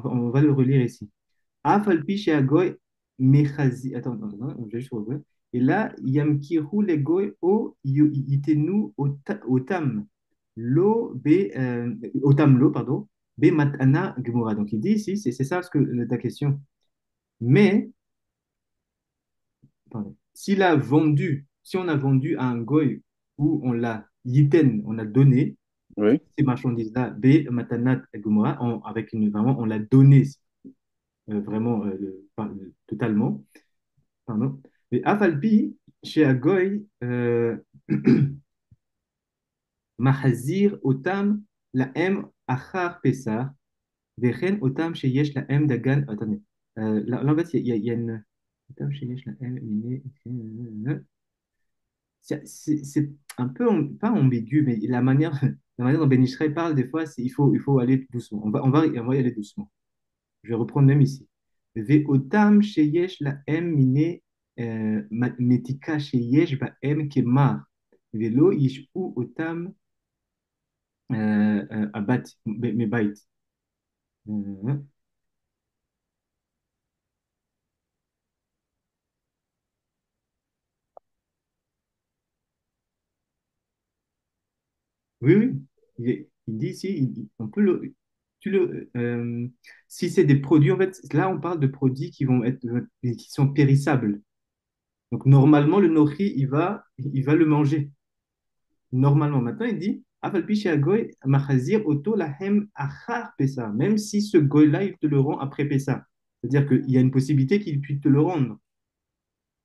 Speaker 1: on va le relire ici. Af al pi she'agoy mechazi. Attends, je vais juste revoir. Et là, yamkiru les goy o yitenu otam lo be otam lo, pardon, be matana gemura. Donc il dit ici, c'est ça ce que ta question. Mais, pardon, s'il a vendu, si on a vendu à un goy ou on l'a yiten, on a donné
Speaker 2: Oui.
Speaker 1: ces marchandises-là, be matanat gemura, avec vraiment, on l'a donné vraiment totalement. Pardon. Mais Afalpi, chez Agoy, Mahazir Otam, la M Achar Pesar, Vechen Otam chez Yesh, la M Dagan. Attendez. Là, en fait, il y a une. Otam chez Yesh, la M. C'est un peu, pas ambigu, mais la manière dont Ben Israël parle, des fois, il faut aller doucement. On va y aller doucement. Je vais reprendre même ici. Ve'otam sheyesh la em mine metika sheyesh ba em kemar. Velo yishu otam abat mebait. Oui, oui. Il dit ici, on peut si c'est des produits, en fait, là, on parle de produits qui vont être, qui sont périssables. Donc, normalement, le nourri, il va le manger. Normalement, maintenant, il dit, Afalpi chez Agoy, Machazir, Oto, Lahem, Achar, Pessah. Même si ce goy-là, il te le rend après Pessah. C'est-à-dire qu'il y a une possibilité qu'il puisse te le rendre.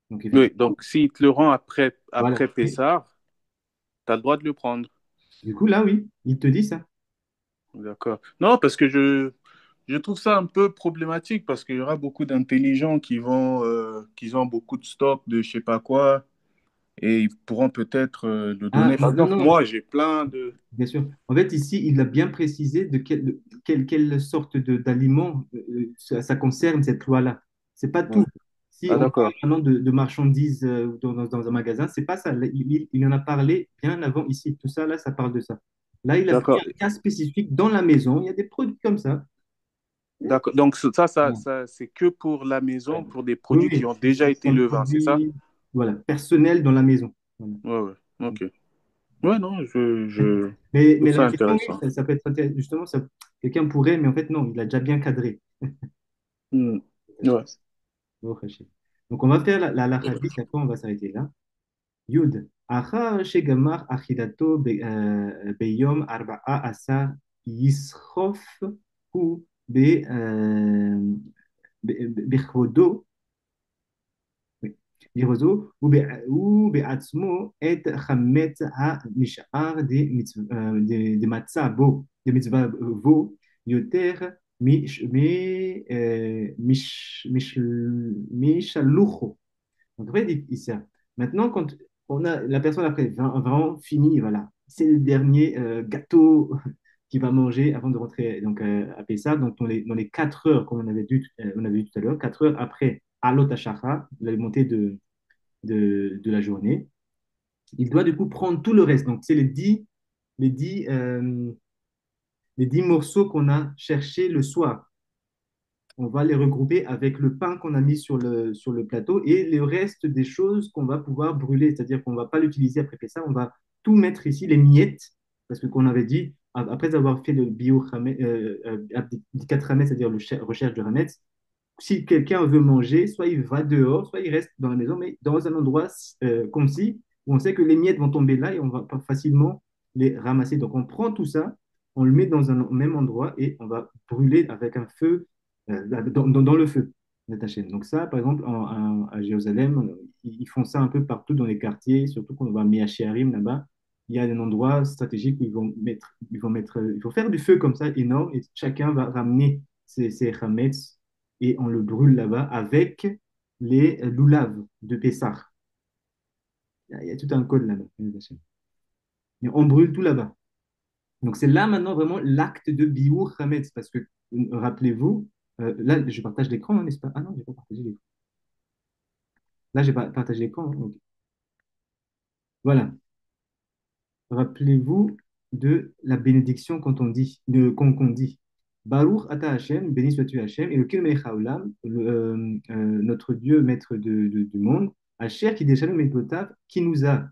Speaker 1: Donc,
Speaker 2: Oui,
Speaker 1: effectivement,
Speaker 2: donc s'il te le rend
Speaker 1: voilà.
Speaker 2: après Pessar, tu as le droit de le prendre.
Speaker 1: Du coup, là, oui, il te dit ça.
Speaker 2: D'accord. Non, parce que je trouve ça un peu problématique parce qu'il y aura beaucoup d'intelligents qui ont beaucoup de stock de je sais pas quoi et ils pourront peut-être le
Speaker 1: Ah,
Speaker 2: donner. Par
Speaker 1: non,
Speaker 2: exemple,
Speaker 1: non,
Speaker 2: moi, j'ai plein de...
Speaker 1: bien sûr. En fait, ici, il a bien précisé quelle sorte d'aliment ça concerne, cette loi-là. C'est pas
Speaker 2: Ouais.
Speaker 1: tout. Si
Speaker 2: Ah,
Speaker 1: on parle
Speaker 2: d'accord.
Speaker 1: maintenant de marchandises dans un magasin, c'est pas ça. Là, il en a parlé bien avant ici. Tout ça, là, ça parle de ça. Là, il a pris
Speaker 2: D'accord.
Speaker 1: un cas spécifique dans la maison. Il y a des produits comme ça.
Speaker 2: D'accord. Donc,
Speaker 1: Voilà.
Speaker 2: c'est que pour la maison, pour des
Speaker 1: Oui,
Speaker 2: produits qui
Speaker 1: oui,
Speaker 2: ont déjà
Speaker 1: ce
Speaker 2: été
Speaker 1: sont des
Speaker 2: levés, c'est ça?
Speaker 1: produits voilà, personnels dans la maison. Voilà.
Speaker 2: Ouais, ouais. Ok. Ouais, non, je trouve
Speaker 1: Mais
Speaker 2: ça
Speaker 1: la question, oui,
Speaker 2: intéressant.
Speaker 1: ça peut être intéressant. Justement, quelqu'un pourrait, mais en fait, non, il a déjà bien cadré.
Speaker 2: Hmm. Ouais.
Speaker 1: Bon, Hachem. Donc, on va faire la hadith, après on va s'arrêter là. Yud. Achar shegamar achidato beyom arba'a asa yischof hu בכבודו, בכבודו ובעצמו את חמץ הנשאר דמצא בו, דמצווה בו, יותר משלוחו. Donc, après, il dit ça. Maintenant, quand on a la personne après vraiment fini, voilà, c'est le dernier gâteau qu'il va manger avant de rentrer donc, à Pessah. Donc, dans les 4 heures, comme on avait vu tout à l'heure, 4 heures après Alot Hashachar, la montée de la journée, il doit du coup prendre tout le reste. Donc, c'est les 10, les 10 morceaux qu'on a cherchés le soir. On va les regrouper avec le pain qu'on a mis sur le plateau et le reste des choses qu'on va pouvoir brûler. C'est-à-dire qu'on ne va pas l'utiliser après ça, on va tout mettre ici, les miettes, parce que qu'on avait dit, après avoir fait le abdikat hametz, c'est-à-dire le recherche de hametz, si quelqu'un veut manger, soit il va dehors, soit il reste dans la maison, mais dans un endroit concis, où on sait que les miettes vont tomber là et on va pas facilement les ramasser. Donc on prend tout ça, on le met dans un même endroit et on va brûler avec un feu, dans le feu de ta chaîne. Donc ça, par exemple, à Jérusalem, ils font ça un peu partout dans les quartiers, surtout quand on va à Meachiarim là-bas. Il y a un endroit stratégique où il faut faire du feu comme ça énorme et chacun va ramener ses chametz et on le brûle là-bas avec les loulaves de Pessah. Il y a tout un code là-bas. Et on brûle tout là-bas. Donc c'est là maintenant vraiment l'acte de Biour Hametz, parce que rappelez-vous, là je partage l'écran, hein, n'est-ce pas? Ah non, je n'ai pas partagé l'écran. Là, j'ai pas partagé l'écran. Hein, ok. Voilà. Rappelez-vous de la bénédiction quand on dit, qu'on dit. Baruch ata Hashem, béni sois-tu Hashem, et le Kilmei Haolam, notre Dieu, maître du monde, Asher qui déjà qui nous a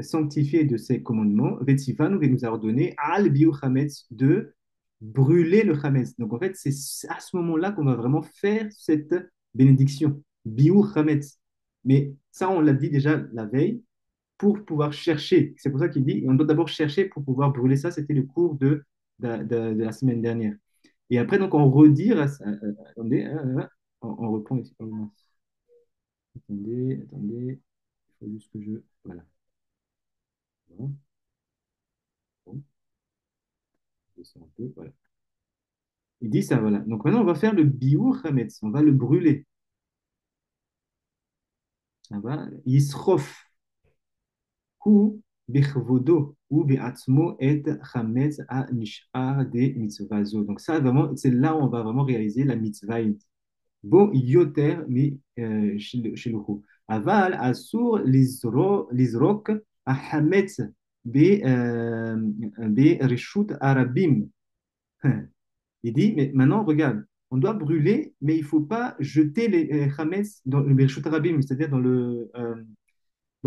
Speaker 1: sanctifié de ses commandements, Vetzivanu, et nous a ordonné al biu chametz de brûler le chametz. Donc en fait, c'est à ce moment-là qu'on va vraiment faire cette bénédiction, biu chametz. Mais ça, on l'a dit déjà la veille, pour pouvoir chercher. C'est pour ça qu'il dit, on doit d'abord chercher pour pouvoir brûler ça. C'était le cours de la semaine dernière. Et après, donc, on redire, attendez, on reprend ici. Oh, mince. Attendez, il faut juste que je. Voilà. Bon, bon, je descends un peu, voilà. Il dit ça, voilà. Donc maintenant, on va faire le biur hametz, on va le brûler. Ça va? Yisrof, hu bichvodo, ou be'atzmo et chametz a nishar de mitzvazo. Donc ça, vraiment, c'est là où on va vraiment réaliser la mitzvah. Bon, yoter, mais chez le roux. Aval, asur, lizrok, a hametz, be reshut arabim. Il dit, mais maintenant, regarde, on doit brûler, mais il ne faut pas jeter les chametz dans le Bereshut Rabim, c'est-à-dire dans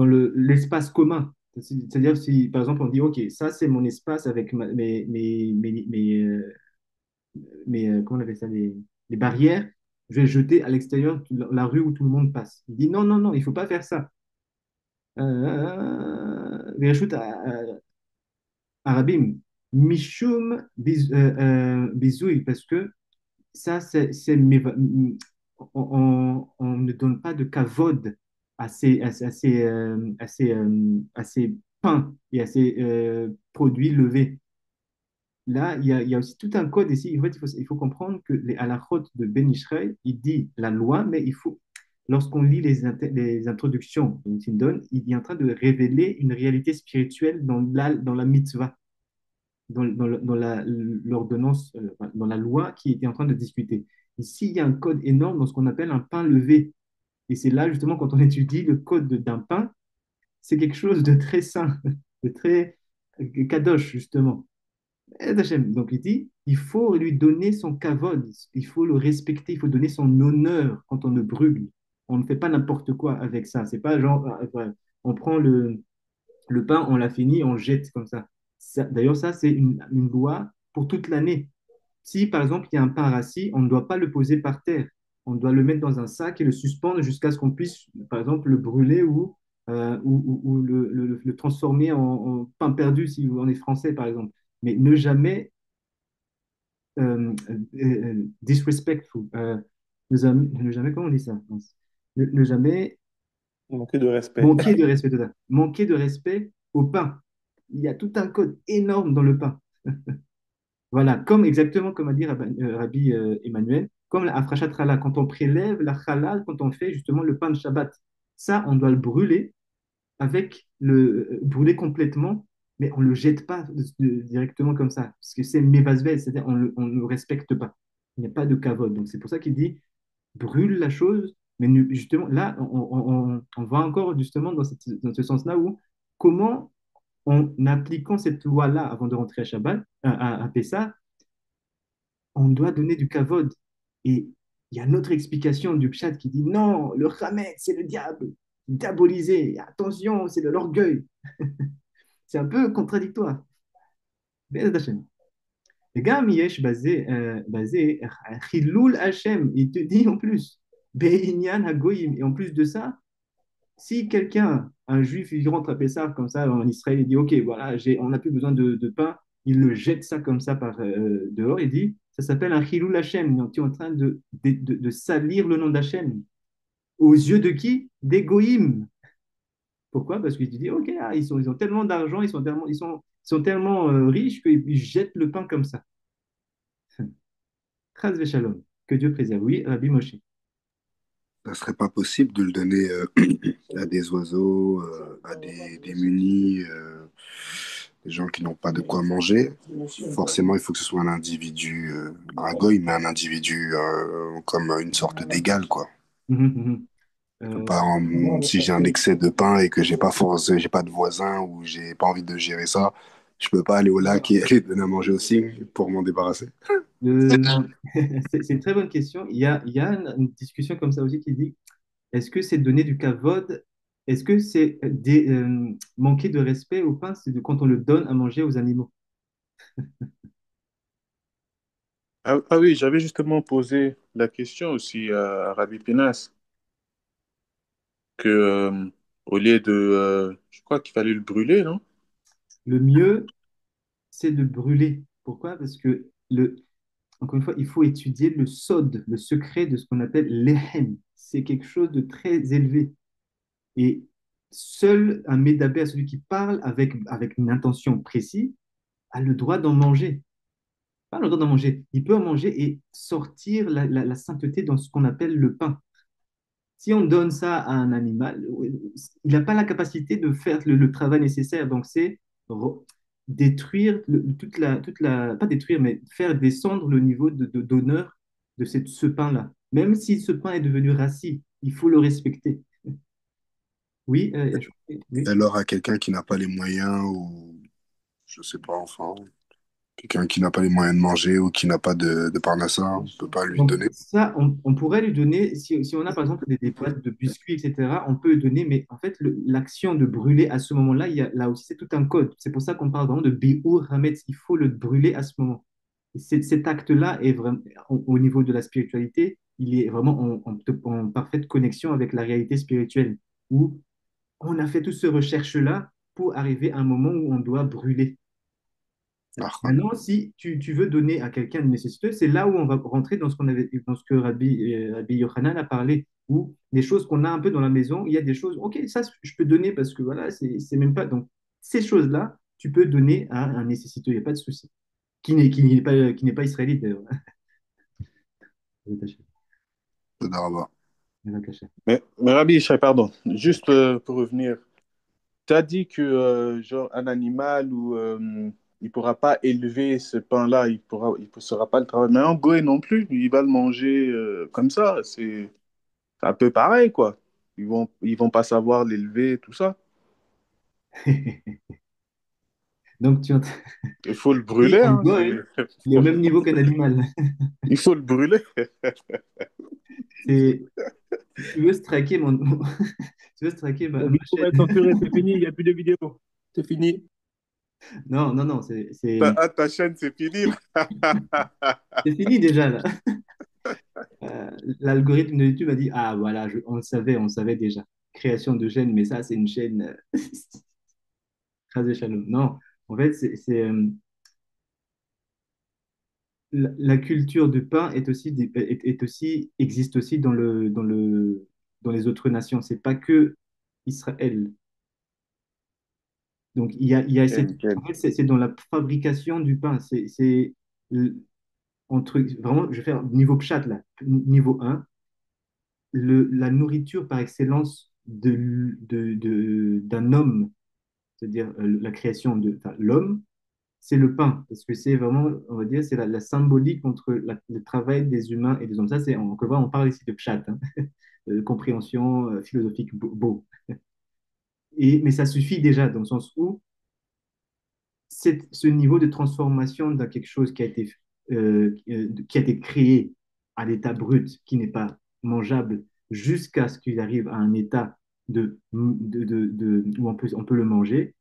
Speaker 1: l'espace commun. C'est-à-dire, si par exemple on dit, OK, ça c'est mon espace avec comment on appelle ça, les barrières, je vais le jeter à l'extérieur de la rue où tout le monde passe. Il dit, non, non, non, il ne faut pas faire ça. Bereshut Arabim, Mishum Bizouille, parce que ça, on ne donne pas de kavod à ces pains et à ces produits levés. Là, il y a aussi tout un code ici. En fait, il faut comprendre que les halachot de Ben Ishraï, il dit la loi, mais lorsqu'on lit les introductions dont il donne, il est en train de révéler une réalité spirituelle dans la mitzvah, l'ordonnance, dans la loi qui était en train de discuter. Ici, il y a un code énorme dans ce qu'on appelle un pain levé. Et c'est là, justement, quand on étudie le code d'un pain, c'est quelque chose de très saint, de très kadosh, justement. Donc, il dit, il faut lui donner son kavod, il faut le respecter, il faut donner son honneur quand on le brûle. On ne fait pas n'importe quoi avec ça. C'est pas genre, on prend le pain, on l'a fini, on jette comme ça. D'ailleurs, ça, c'est une loi pour toute l'année. Si, par exemple, il y a un pain rassis, on ne doit pas le poser par terre. On doit le mettre dans un sac et le suspendre jusqu'à ce qu'on puisse, par exemple, le brûler ou le transformer en pain perdu si on est français, par exemple. Mais ne jamais disrespectful, ne jamais, comment on dit ça? Ne jamais
Speaker 5: Manquer de respect.
Speaker 1: manquer de respect total. Manquer de respect au pain. Il y a tout un code énorme dans le pain. Voilà, exactement comme a dit Rabbi Emmanuel, comme la Afrashat Chala, quand on prélève la Chala, quand on fait justement le pain de Shabbat, ça, on doit le brûler brûler complètement, mais on ne le jette pas directement comme ça, parce que c'est mevasvel, c'est-à-dire on ne le respecte pas. Il n'y a pas de kavod. Donc c'est pour ça qu'il dit brûle la chose, mais justement, là, on va encore justement dans ce sens-là où comment, en appliquant cette loi-là avant de rentrer à Shabbat, à Pessah, on doit donner du kavod. Et il y a une autre explication du Pshat qui dit non, le Hametz, c'est le diable, diabolisé, attention, c'est de l'orgueil. C'est un peu contradictoire. Be'ez Hashem. Et Gam Yesh basé Chilul Hashem, il te dit en plus, Be'inyan Hagoyim, et en plus de ça, si quelqu'un, un juif, il rentre à Pessah comme ça en Israël, il dit ok, voilà, on n'a plus besoin de pain, il le jette ça comme ça dehors, il dit ça s'appelle un Chilul Hashem, donc tu es en train de salir le nom d'Hachem. Aux yeux de qui? Des goïms. Pourquoi? Parce qu'il te dit ok, ils ont tellement d'argent, ils sont tellement riches qu'ils jettent le pain comme ça. Chas Shalom. Que Dieu préserve. Oui, Rabbi Moshe.
Speaker 7: Ça serait pas possible de le donner à des oiseaux, à des démunis, des gens qui n'ont pas de quoi manger. Forcément, il faut que ce soit un individu, un goy, mais un individu comme une sorte d'égal, quoi. Je peux pas, si j'ai un excès de pain et que j'ai pas de voisin ou j'ai pas envie de gérer ça, je peux pas aller au lac et aller donner à manger aussi pour m'en débarrasser.
Speaker 1: C'est une très bonne question. Il y a une discussion comme ça aussi qui dit est-ce que c'est donner du kavod est-ce que c'est manquer de respect au pain, c'est quand on le donne à manger aux animaux?
Speaker 2: Ah oui, j'avais justement posé la question aussi à Rabbi Pénas, que au lieu de, je crois qu'il fallait le brûler, non?
Speaker 1: Le mieux, c'est de brûler. Pourquoi? Parce que, encore une fois, il faut étudier le sod, le secret de ce qu'on appelle l'éhem. C'est quelque chose de très élevé. Et seul un médabère, celui qui parle avec une intention précise, a le droit d'en manger. Pas le droit d'en manger. Il peut en manger et sortir la sainteté dans ce qu'on appelle le pain. Si on donne ça à un animal, il n'a pas la capacité de faire le travail nécessaire. Donc, c'est détruire pas détruire, mais faire descendre le niveau d'honneur de ce pain-là. Même si ce pain est devenu rassis, il faut le respecter. Oui,
Speaker 7: Et
Speaker 1: oui.
Speaker 7: alors, à quelqu'un qui n'a pas les moyens, ou je sais pas, enfin, quelqu'un qui n'a pas les moyens de manger ou qui n'a pas de parnassa, on ne peut pas lui
Speaker 1: Donc,
Speaker 7: donner.
Speaker 1: ça, on pourrait lui donner, si on a par exemple des boîtes de biscuits, etc., on peut lui donner, mais en fait, l'action de brûler à ce moment-là, là aussi, c'est tout un code. C'est pour ça qu'on parle vraiment de Bi'ur Hametz. Il faut le brûler à ce moment. Et cet acte-là est vraiment, au niveau de la spiritualité, il est vraiment en parfaite connexion avec la réalité spirituelle, où on a fait toute cette recherche-là pour arriver à un moment où on doit brûler.
Speaker 7: Ah,
Speaker 1: Maintenant, si tu veux donner à quelqu'un une nécessité, c'est là où on va rentrer dans ce que Rabbi Yochanan a parlé, où des choses qu'on a un peu dans la maison, il y a des choses, ok, ça je peux donner parce que voilà, c'est même pas. Donc, ces choses-là, tu peux donner à un nécessiteux, il n'y a pas de souci. Qui n'est pas israélite d'ailleurs.
Speaker 2: Mais Rabbi Ishai, pardon, juste pour revenir, tu as dit que genre un animal où il pourra pas élever ce pain-là, il ne sera pas le travail. Mais un goy non plus, il va le manger comme ça. C'est un peu pareil, quoi. Ils vont pas savoir l'élever, tout ça.
Speaker 1: Donc,
Speaker 2: Il faut le
Speaker 1: oui,
Speaker 2: brûler,
Speaker 1: un
Speaker 2: hein,
Speaker 1: goy, il est au même niveau qu'un animal.
Speaker 2: il faut le brûler.
Speaker 1: C'est, si tu veux straquer tu veux straquer
Speaker 8: La
Speaker 1: ma
Speaker 8: vidéo va être
Speaker 1: chaîne.
Speaker 8: censurée, c'est fini, il n'y a plus de vidéo. C'est fini.
Speaker 1: Non, non, non,
Speaker 2: Ta chaîne, c'est fini.
Speaker 1: c'est fini déjà là. L'algorithme de YouTube a dit, ah voilà, on le savait déjà. Création de chaîne, mais ça, c'est une chaîne Chas Shalom. Non, en fait, la culture du pain existe aussi dans les autres nations. C'est pas que Israël. Donc,
Speaker 2: Nickel.
Speaker 1: en fait, c'est dans la fabrication du pain. Vraiment, je vais faire niveau pchat là, niveau un, la nourriture par excellence d'un homme, c'est-à-dire la création enfin, l'homme, c'est le pain, parce que c'est vraiment, on va dire, c'est la symbolique entre le travail des humains et des hommes. Ça, on parle ici de pchat, hein, compréhension philosophique beau. Mais ça suffit déjà dans le sens où ce niveau de transformation dans quelque chose qui a été créé à l'état brut, qui n'est pas mangeable, jusqu'à ce qu'il arrive à un état où on peut le manger,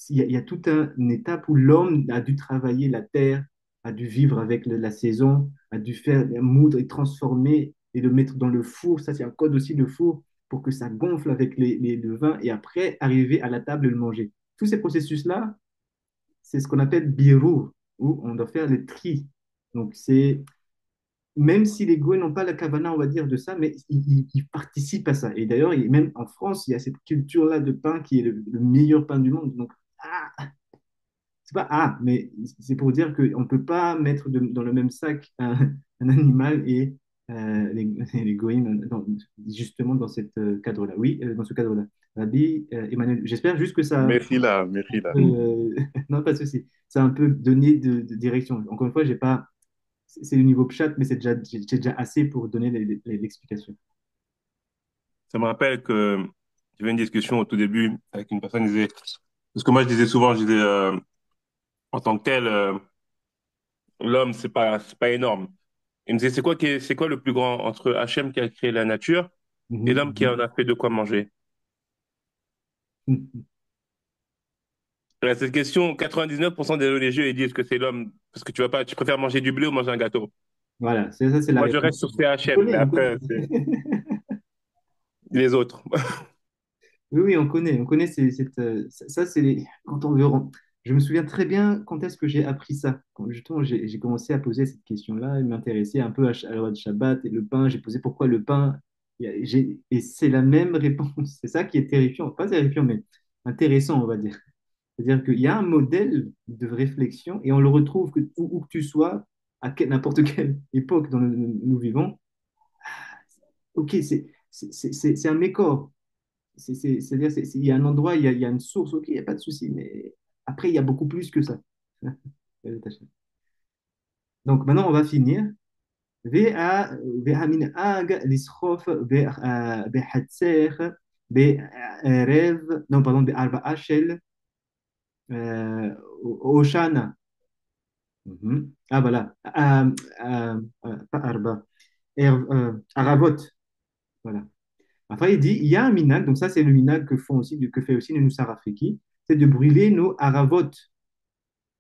Speaker 1: il y a toute une étape où l'homme a dû travailler la terre, a dû vivre avec la saison, a dû faire moudre et transformer et le mettre dans le four. Ça, c'est un code aussi, le four, pour que ça gonfle avec le vin et après arriver à la table et le manger. Tous ces processus-là, c'est ce qu'on appelle birur, où on doit faire le tri. Donc, même si les Goïs n'ont pas la kavana, on va dire, de ça, mais ils participent à ça. Et d'ailleurs, même en France, il y a cette culture-là de pain qui est le meilleur pain du monde. Donc, c'est pas mais c'est pour dire qu'on ne peut pas mettre dans le même sac un animal et les goïms, justement dans ce cadre-là. Oui, dans ce cadre-là. Rabbi Emmanuel, j'espère juste que ça.
Speaker 2: Mechila, Mechila.
Speaker 1: Non, pas de souci. Ça a un peu donné de direction. Encore une fois, j'ai pas. C'est le niveau chat, mais j'ai déjà assez pour donner l'explication.
Speaker 5: Ça me rappelle que j'avais une discussion au tout début avec une personne qui disait, parce que moi je disais souvent, je disais, en tant que tel, l'homme, c'est pas énorme. Il me disait, c'est quoi le plus grand entre Hachem qui a créé la nature et l'homme qui
Speaker 1: Mhm.
Speaker 5: en a fait de quoi manger? Cette question, 99% des religieux, ils disent que c'est l'homme, parce que tu vas pas, tu préfères manger du blé ou manger un gâteau.
Speaker 1: Voilà, ça, c'est la
Speaker 5: Moi, je
Speaker 1: réponse.
Speaker 5: reste sur
Speaker 1: On
Speaker 5: CHM, mais
Speaker 1: connaît, on
Speaker 5: après,
Speaker 1: connaît.
Speaker 5: c'est les autres.
Speaker 1: Oui, oui, on connaît ça, c'est quand on veut. Je me souviens très bien quand est-ce que j'ai appris ça. Quand justement j'ai commencé à poser cette question-là et m'intéresser un peu à la loi de Shabbat et le pain. J'ai posé pourquoi le pain. Et c'est la même réponse. C'est ça qui est terrifiant. Pas terrifiant, mais intéressant, on va dire. C'est-à-dire qu'il y a un modèle de réflexion et on le retrouve où que tu sois, n'importe quelle époque dont nous vivons. Ok, c'est un mécor. C'est-à-dire, il y a un endroit, il y a une source, ok, il n'y a pas de souci, mais après, il y a beaucoup plus que ça. Donc maintenant, on va finir. והמנהג לסחוף בחצר בערב, non, pardon, בארבעה של הושענא. Ah, voilà. Pas arba. Aravot. Voilà. Après, il dit, il y a un minag, donc ça, c'est le minag que fait aussi le Nusar Afriki, c'est de brûler nos aravot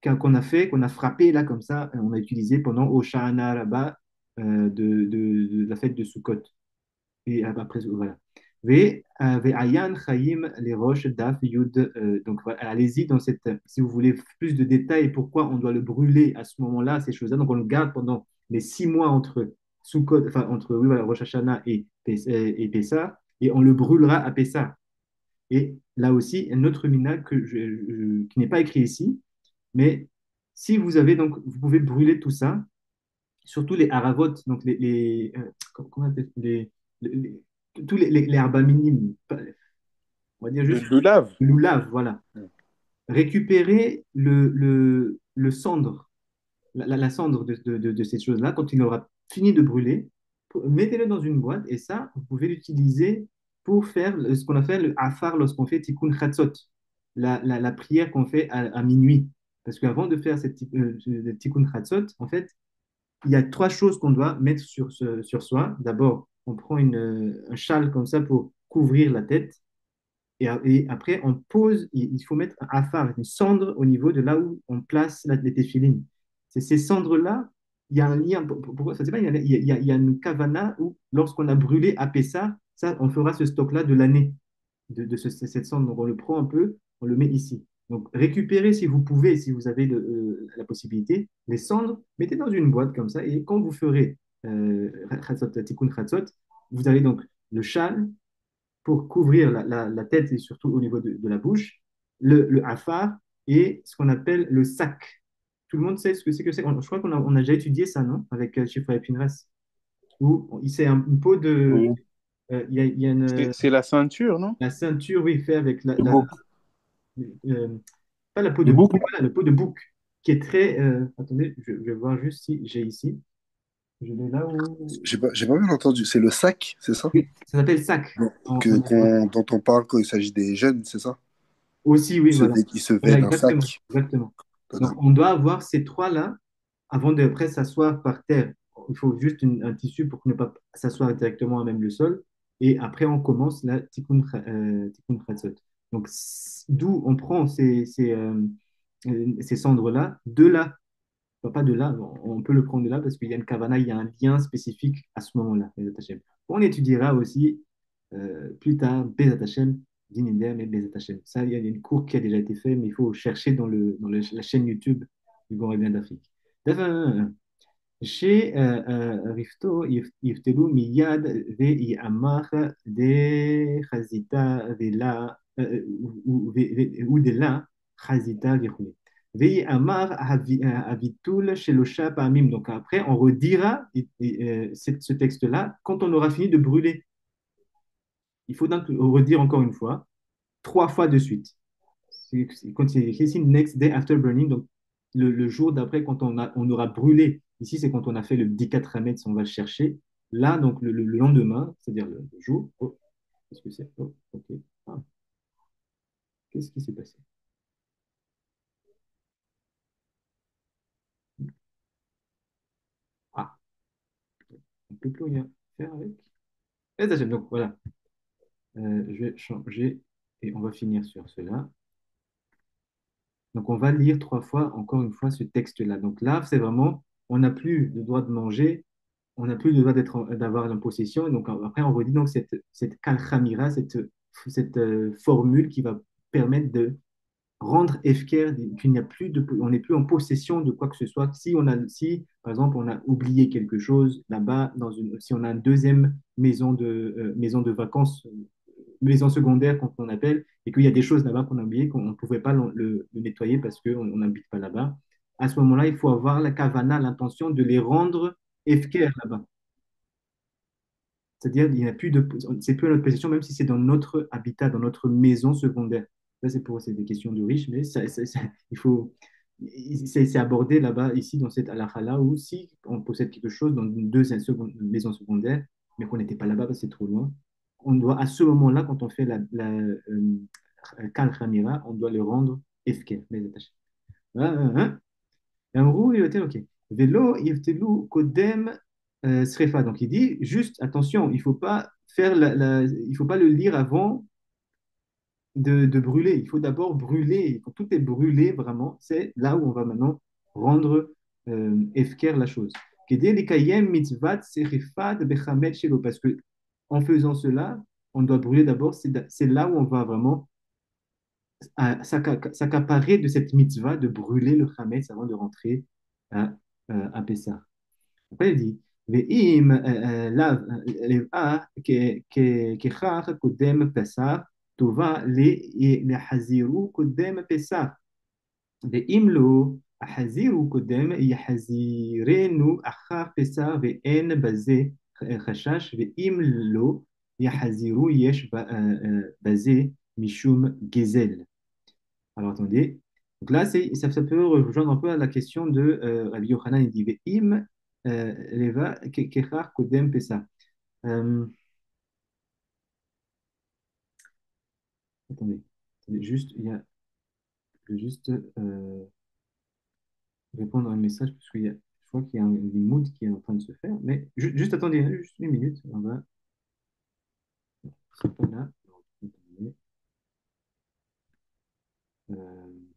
Speaker 1: qu'on a frappé là comme ça, on a utilisé pendant Oshana là-bas de la fête de Sukkot. Et après, voilà. Ayan Chaim les roches Daf Yud. Donc voilà, allez-y dans cette, si vous voulez plus de détails, pourquoi on doit le brûler à ce moment-là, ces choses-là. Donc on le garde pendant les 6 mois entre Sukkot, enfin entre oui, voilà, Rosh Hashanah et Pessah, et on le brûlera à Pessah. Et là aussi, un autre minag qui n'est pas écrit ici, mais si vous avez donc, vous pouvez brûler tout ça, surtout les haravot, donc comment on appelle tous les herbes minimes, on va dire
Speaker 2: Le
Speaker 1: juste
Speaker 2: lulave.
Speaker 1: le loulave, voilà. Récupérez le cendre, la cendre de ces choses-là, quand il aura fini de brûler, mettez-le dans une boîte et ça, vous pouvez l'utiliser pour faire ce qu'on appelle le afar lorsqu'on fait tikkun chatzot, la prière qu'on fait à minuit. Parce qu'avant de faire cette tikkun chatzot, en fait, il y a 3 choses qu'on doit mettre sur soi. D'abord, on prend un châle comme ça pour couvrir la tête. Et après, on pose, il faut mettre un afar, une cendre au niveau de là où on place les téfilines. C'est ces cendres-là, il y a un lien. Pourquoi ça? C'est pas, il y a une kavana où, lorsqu'on a brûlé à Pessah, ça, on fera ce stock-là de l'année, cette cendre. Donc, on le prend un peu, on le met ici. Donc, récupérez si vous pouvez, si vous avez la possibilité, les cendres, mettez dans une boîte comme ça. Et quand vous ferez tikkun chatzot, vous avez donc le châle, pour couvrir la tête et surtout au niveau de la bouche, le afar et ce qu'on appelle le sac. Tout le monde sait ce que c'est que c'est. Je crois qu'on a déjà étudié ça, non? Avec Chiffre et Pinras. Où c'est une peau de.
Speaker 2: Oui.
Speaker 1: Il y a
Speaker 2: C'est la ceinture, non?
Speaker 1: la ceinture, oui, fait avec
Speaker 2: Le bouc.
Speaker 1: euh, pas la peau de
Speaker 2: Le
Speaker 1: bouc,
Speaker 2: bouc.
Speaker 1: voilà, la peau de bouc, qui est très. Attendez, je vais voir juste si j'ai ici. Je l'ai là où.
Speaker 7: J'ai pas bien entendu. C'est le sac, c'est ça?
Speaker 1: Oui, ça s'appelle sac.
Speaker 7: Dont on parle quand il s'agit des jeunes, c'est ça?
Speaker 1: Aussi, oui, voilà.
Speaker 7: Il se vêt
Speaker 1: Voilà,
Speaker 7: d'un
Speaker 1: exactement.
Speaker 7: sac.
Speaker 1: Exactement. Donc,
Speaker 7: D'accord.
Speaker 1: on doit avoir ces trois-là avant de après s'asseoir par terre. Il faut juste un tissu pour ne pas s'asseoir directement à même le sol. Et après, on commence la tikkun chatzot. Donc, d'où on prend ces cendres-là, de là, pas de là, on peut le prendre de là parce qu'il y a une kavana, il y a un lien spécifique à ce moment-là. Bezat Hashem. On étudiera aussi plus tard, Bezat Hashem, Dininder, mais Bezat Hashem. Ça, il y a une cours qui a déjà été faite, mais il faut chercher la chaîne YouTube du Grand Rabbin d'Afrique. שרפתו יפתלו מיד ויאמר דחזיתה ולה ודלה חזיתה וכו'. ויאמר הביטול שלושה פעמים. Donc après, on redira ce texte-là quand on aura fini de brûler. Il faut donc redire encore une fois, 3 fois de suite. Quand c'est écrit ici, next day after burning, donc le jour d'après, quand on aura brûlé, ici c'est quand on a fait le Bdikat Hametz, on va le chercher. Là, donc le lendemain, c'est-à-dire le jour. Oh, qu'est-ce que c'est? Oh, ok. Ah, qu'est-ce qui s'est passé? Ah, on ne peut plus rien faire avec. Et ça, donc voilà. Je vais changer et on va finir sur cela. Donc, on va lire 3 fois, encore une fois, ce texte-là. Donc là, c'est vraiment, on n'a plus le droit de manger, on n'a plus le droit d'avoir une possession. Et donc, après, on redit donc cette kalchamira, cette formule qui va permettre de rendre efker, qu'il n'y a plus on n'est plus en possession de quoi que ce soit. Si, par exemple, on a oublié quelque chose là-bas, si on a une deuxième maison de vacances, maison secondaire, quand on appelle, et qu'il y a des choses là-bas qu'on a oubliées, qu'on ne pouvait pas le nettoyer parce qu'on n'habite pas là-bas, à ce moment-là, il faut avoir la kavana, l'intention de les rendre efker là-bas. C'est-à-dire, il n'y a plus c'est plus à notre possession, même si c'est dans notre habitat, dans notre maison secondaire. Là, c'est des questions de riches, mais il faut, c'est abordé là-bas, ici, dans cette halakha-là, où si on possède quelque chose dans une deuxième maison secondaire, mais qu'on n'était pas là-bas parce que c'est trop loin, on doit, à ce moment-là, quand on fait Kal Khamira, on doit le rendre efker, les attaches. Hein? Amrou, il était OK. Vélo, Yevtelu, Kodem, Srefa. Donc il dit juste attention, il ne faut pas il faut pas le lire avant de brûler. Il faut d'abord brûler. Quand tout est brûlé, vraiment, c'est là où on va maintenant rendre efker la chose. Kedé les kayem mitzvat serifat bechamet shelo. Parce que en faisant cela, on doit brûler d'abord. C'est là où on va vraiment s'accaparer de cette mitzvah de brûler le chametz avant de rentrer à Pessah. Après, il dit, ואם לאו לבאה ככך קודם פסח, טובה להחזירו קודם פסח. ואם לא, החזירו קודם יחזירנו אחר פסח ואין בזה חשש, ואם לא, יחזירו יש בזה משום גזל. Alors attendez. Donc là, ça peut rejoindre un peu à la question de Rabbi Yochanan. Il dit Ve'im leva kechar kodem pesa. Attendez. Juste, je vais juste répondre à un message parce je crois qu'il y a une mood qui est en train de se faire. Mais juste attendez, hein, juste une minute. On va. C'est pas là. Euh, attendez.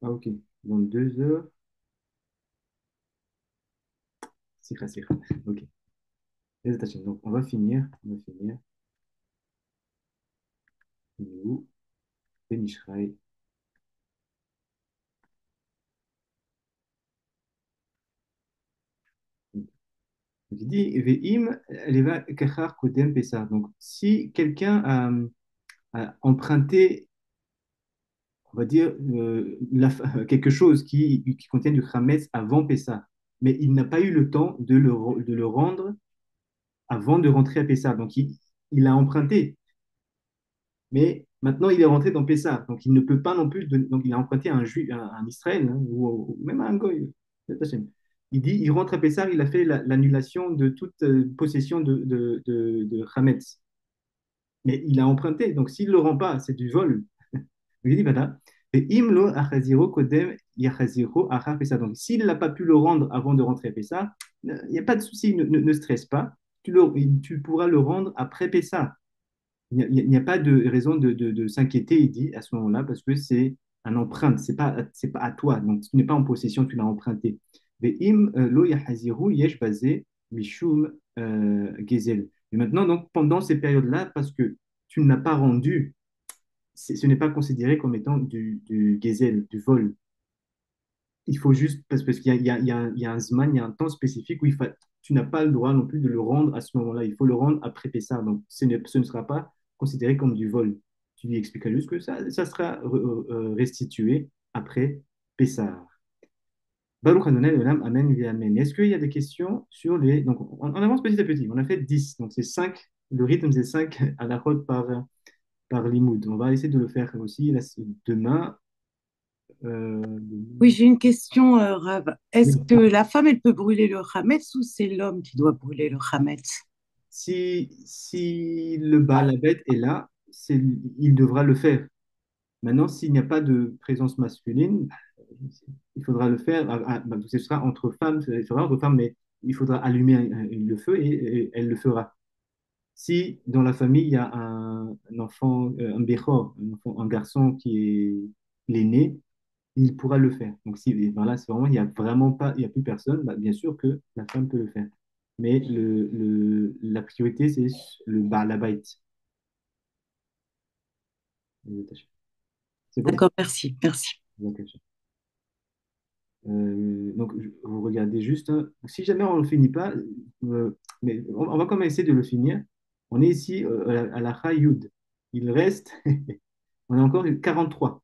Speaker 1: Ah, ok. Dans 2 heures. C'est ok. Les attachés. Donc, on va finir. On va finir. Nous, Benishraï. Donc, il dit, Ve'im leva kachar kodem pesar. Donc, si quelqu'un a emprunté, on va dire, quelque chose qui contient du chametz avant Pessah, mais il n'a pas eu le temps de le rendre avant de rentrer à Pessah. Donc, il a emprunté, mais maintenant il est rentré dans Pessah. Donc, il ne peut pas non plus, donc il a emprunté à un Israël, hein, ou même à un Goy. Il dit, il rentre à Pessah, il a fait l'annulation de toute possession de Hametz. Mais il a emprunté, donc s'il ne le rend pas, c'est du vol. Il dit, voilà. Et imlo achaziro kodem yachaziro achar Pessah. Donc s'il n'a pas pu le rendre avant de rentrer à Pessah, il n'y a pas de souci, ne stresse pas. Tu pourras le rendre après Pessah. Il n'y a pas de raison de s'inquiéter, il dit, à ce moment-là, parce que c'est un empreinte, c'est pas à toi. Donc, tu n'es pas en possession, tu l'as emprunté. Ve'im lo yahaziru yesh basé mishum gezel. Et maintenant, donc, pendant ces périodes-là, parce que tu ne l'as pas rendu, ce n'est pas considéré comme étant du gezel, du vol. Il faut juste, parce qu'il y a un zman, il y a un temps spécifique où tu n'as pas le droit non plus de le rendre à ce moment-là. Il faut le rendre après Pessah. Donc, ce ne sera pas considéré comme du vol. Tu lui expliques juste que ça sera restitué après Pessah. Baruch Adonai Olam, Amen, vi Amen. Est-ce qu'il y a des questions sur les. Donc, on avance petit à petit. On a fait 10. Donc, c'est 5. Le rythme, c'est 5 à la route par par Limoud. On va essayer de le faire aussi demain.
Speaker 3: Oui,
Speaker 1: Demain.
Speaker 3: j'ai une question, Rav. Est-ce que
Speaker 1: Oui.
Speaker 3: la femme, elle peut brûler le chametz ou c'est l'homme qui doit brûler le chametz?
Speaker 1: Si le Baal Habet est là, il devra le faire. Maintenant, s'il n'y a pas de présence masculine, il faudra le faire. Bah, ce sera entre femmes, il faudra entre femmes, mais il faudra allumer le feu et elle le fera. Si dans la famille, il y a un enfant, un béchor, un garçon qui est l'aîné, il pourra le faire. Donc, si voilà, c'est vraiment, il n'y a vraiment pas, il y a plus personne, bah, bien sûr que la femme peut le faire. Mais la priorité, c'est le Baal Habait. C'est bon?
Speaker 3: D'accord, merci, merci.
Speaker 1: Ok. Donc, vous regardez juste, hein. Si jamais on ne le finit pas, mais on va quand même essayer de le finir. On est ici à la Chayoud. Il reste, on a encore 43.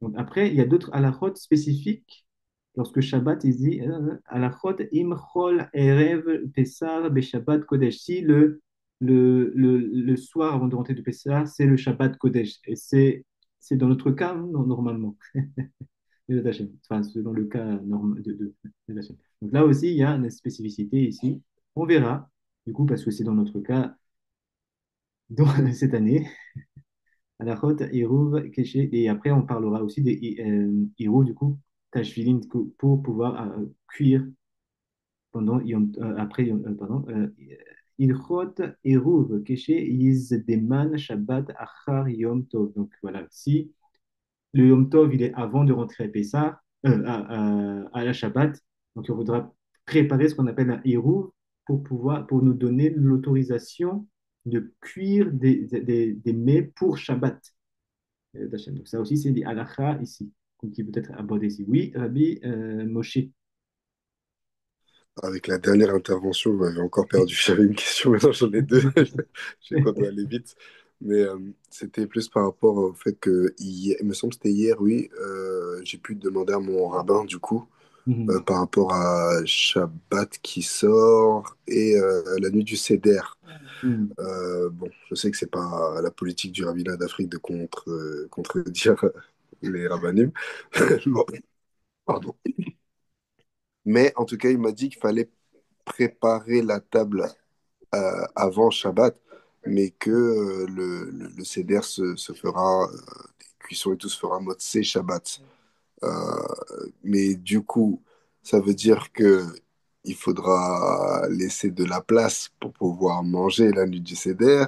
Speaker 1: Donc, après, il y a d'autres halachot spécifiques. Lorsque Shabbat, il dit halachot imchol erev Pessah beshabbat kodesh. Si le soir avant de rentrer de Pessah, c'est le Shabbat kodesh. Et c'est dans notre cas, non, normalement. Enfin, selon le cas normal de la chaîne. Donc là aussi, il y a une spécificité ici. On verra, du coup, parce que c'est dans notre cas cette année. Alachot, Hérouv, Kéché, et après on parlera aussi des Hérouv, du coup, Tachvilin, pour pouvoir cuire après pardon, Ilchot, Hérouv, Kéché, Yiz, Deman, Shabbat, Achar, Yom Tov. Donc voilà, si le Yom Tov, il est avant de rentrer à Pessah, à la Shabbat. Donc, il faudra préparer ce qu'on appelle un Hérouv pour nous donner l'autorisation de cuire des mets pour Shabbat. Donc, ça aussi, c'est des halakha ici, qui peut être abordé ici. Oui, Rabbi Moshe.
Speaker 7: Avec la dernière intervention, vous m'avez encore perdu. J'avais une question, maintenant j'en ai deux. Je sais qu'on doit aller vite. Mais c'était plus par rapport au fait que, il me semble que c'était hier, oui, j'ai pu demander à mon rabbin, du coup,
Speaker 1: Mhm.
Speaker 7: par rapport à Shabbat qui sort et la nuit du Seder.
Speaker 1: Mhm.
Speaker 7: Bon, je sais que c'est pas la politique du rabbinat d'Afrique de contredire les rabbinim. Bon, pardon. Mais en tout cas, il m'a dit qu'il fallait préparer la table avant Shabbat, mais que le Seder se fera, les cuissons et tout se fera motzei Shabbat. Mais du coup, ça veut dire que il faudra laisser de la place pour pouvoir manger la nuit du Seder.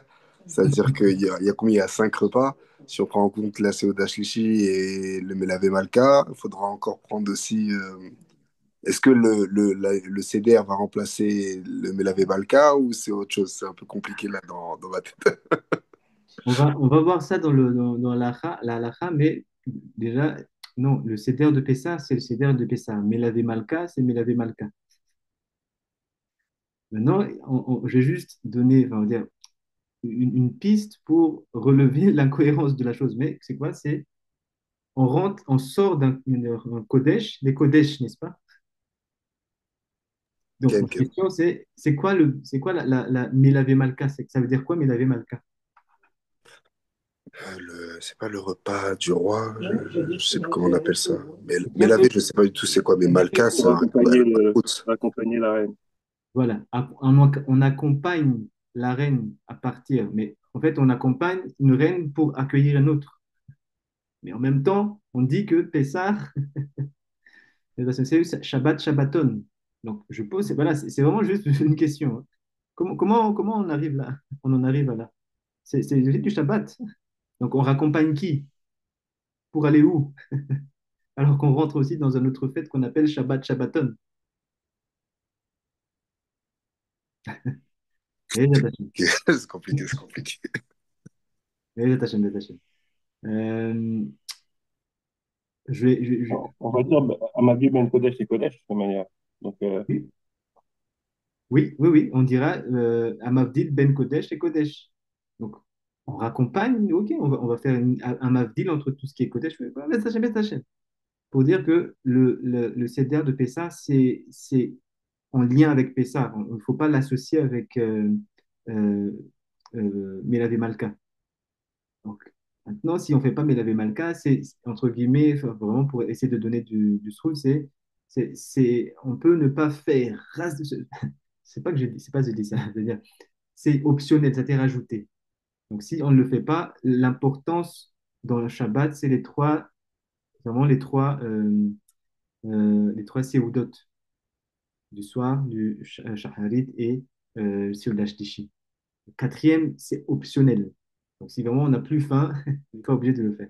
Speaker 7: C'est-à-dire qu'il y a combien? Il y a 5 repas. Si on prend en compte la Seudah Shlishi et le Melavé Malka, il faudra encore prendre aussi. Est-ce que le CDR va remplacer le Melavé Balka ou c'est autre chose? C'est un peu compliqué là dans ma tête.
Speaker 1: On va voir ça dans la halakha, mais déjà, non, le Seder de Pessah, c'est le Seder de Pessah. Melavé Malka, c'est Melavé Malka. Maintenant, je vais juste donner, enfin, on va dire, une piste pour relever l'incohérence de la chose. Mais c'est quoi? C'est on sort d'un Kodesh, des Kodesh, n'est-ce pas? Donc,
Speaker 7: Ken,
Speaker 1: ma
Speaker 7: Ken.
Speaker 1: question, c'est quoi la Melavé Malka? Ça veut dire quoi, Melavé Malka?
Speaker 7: C'est pas le repas du roi, je sais plus comment on appelle ça. Mais laver, je sais pas du tout c'est quoi. Mais Malka, c'est
Speaker 5: Pour
Speaker 7: un
Speaker 5: accompagner
Speaker 7: repas haute.
Speaker 5: pour accompagner la reine.
Speaker 1: Voilà, on accompagne la reine à partir, mais en fait, on accompagne une reine pour accueillir une autre. Mais en même temps, on dit que Pessah, c'est Shabbat, Shabbaton. Donc, je pose, voilà, c'est vraiment juste une question, hein. Comment on arrive là? On en arrive à là. C'est du Shabbat. Donc, on raccompagne qui? Pour aller où? Alors qu'on rentre aussi dans un autre fête qu'on appelle Shabbat, Shabbaton. Et
Speaker 7: C'est compliqué, c'est compliqué.
Speaker 1: Euh, je vais,
Speaker 5: On va dire, à ma vie, Ben Kodesh et Kodesh, de toute manière. Donc,
Speaker 1: oui, oui, oui, oui, on dira Amavdil Ben Kodesh et Kodesh. Donc, on raccompagne, ok, on va faire un Mavdil entre tout ce qui est Kodesh. Oui, ouais, Bet Hashem. Pour dire que le Seder de Pessah, c'est en lien avec Pessah. Il ne faut pas l'associer avec euh, Melave Malka. Donc, maintenant, si on ne fait pas Melavé Malka, entre guillemets, enfin, vraiment pour essayer de donner du sroul, on peut ne pas faire race de ce. C'est pas que j'ai dit, c'est pas que j'ai dit ça, c'est-à-dire, c'est optionnel, ça t'est rajouté. Donc, si on ne le fait pas, l'importance dans le Shabbat, c'est vraiment les trois séoudotes du soir, du Shaharit et Seudat Shlishi. Le quatrième, c'est optionnel. Donc, si vraiment on n'a plus faim, on n'est pas obligé de le faire.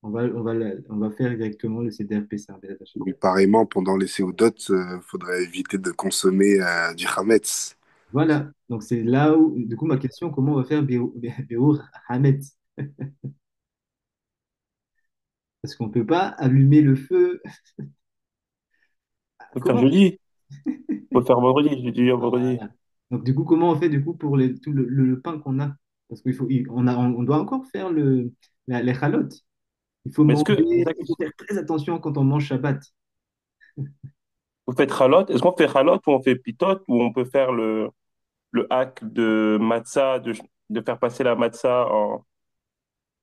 Speaker 1: On va faire directement le CDR Pessah.
Speaker 7: Mais pareillement, pendant les séodotes, il faudrait éviter de consommer du Hametz.
Speaker 1: Voilà. Donc, c'est là où, du coup, ma question, comment on va faire Béour Hametz? Parce qu'on ne peut pas allumer le feu.
Speaker 5: Faut le faire
Speaker 1: Comment?
Speaker 5: jeudi. Faut le faire vendredi, jeudi à vendredi.
Speaker 1: Voilà. Donc, du coup, comment on fait du coup pour tout le pain qu'on a? Parce on doit encore faire les chalotes. Il faut
Speaker 5: Mais est-ce
Speaker 1: manger,
Speaker 5: que,
Speaker 1: il faut faire très attention quand on mange Shabbat.
Speaker 5: vous faites ralotte? Est-ce qu'on fait ralotte ou on fait pitote ou on peut faire le hack de matzah, de faire passer la matzah en.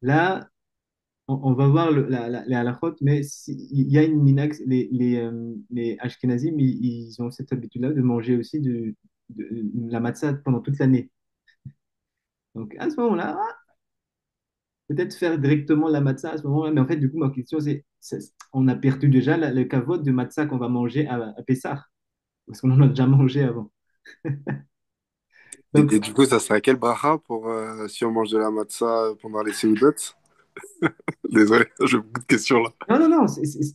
Speaker 1: Là, on va voir les halakhot, mais il y a une minax, les Ashkenazim, ils ont cette habitude-là de manger aussi la matzah pendant toute l'année. Donc, à ce moment-là, peut-être faire directement la matzah à ce moment-là. Mais en fait, du coup, ma question, on a perdu déjà le kavod de matzah qu'on va manger à Pessah, parce qu'on en a déjà mangé avant.
Speaker 7: Et
Speaker 1: Donc,
Speaker 7: du coup, ça serait quel bracha pour si on mange de la matzah pendant les séoudotes? Désolé, j'ai beaucoup de questions là.
Speaker 1: non, non, non,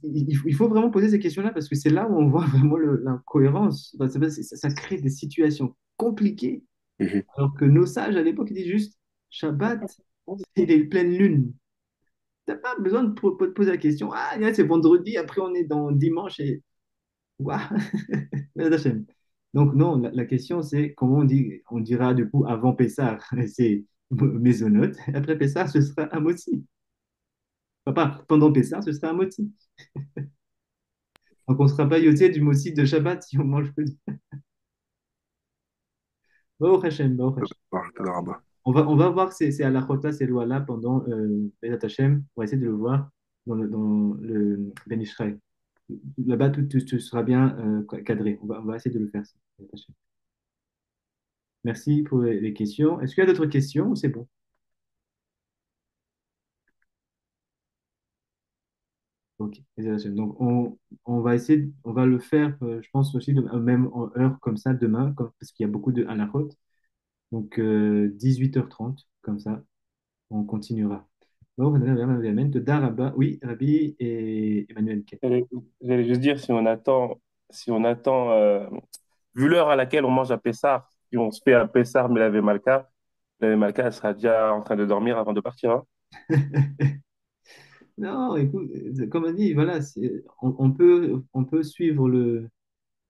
Speaker 1: il faut vraiment poser ces questions-là parce que c'est là où on voit vraiment l'incohérence. Enfin, ça crée des situations compliquées,
Speaker 7: Mhm.
Speaker 1: alors que nos sages à l'époque ils disaient juste Shabbat, il est pleine lune. Tu n'as pas besoin de poser la question. Ah, c'est vendredi, après on est dans dimanche et. Waouh! Donc, non, la question c'est comment on dira du coup avant Pessah, c'est Mésonote, après Pessah, ce sera Amotzi. Enfin, pas pendant Pessah, ce sera Amotzi. Donc, on ne sera pas yoté du motzi de Shabbat si on mange que du. Baruch Hashem, Baruch Hashem.
Speaker 7: Bah, t'as le rabat.
Speaker 1: On va voir ces halakhot-là, ces lois-là pendant Bezat Hashem. On va essayer de le voir dans le Ben Ishraï. Là-bas, tout sera bien cadré. On va essayer de le faire. Ça, Bezat Hashem. Merci pour les questions. Est-ce qu'il y a d'autres questions ou c'est bon? Ok. Bezat Hashem. Donc, on va essayer, on va le faire, je pense aussi, même en heure comme ça, demain, parce qu'il y a beaucoup de halakhot. Donc, 18h30, comme ça, on continuera. Bon, Toda Rabba. Oui, Rabbi et Emmanuel.
Speaker 5: J'allais juste dire, si on attend, vu l'heure à laquelle on mange à Pessar, si on se fait à Pessar, mais la Malka, elle sera déjà en train de dormir avant de partir, hein.
Speaker 1: Non, écoute, comme on dit, voilà, on peut suivre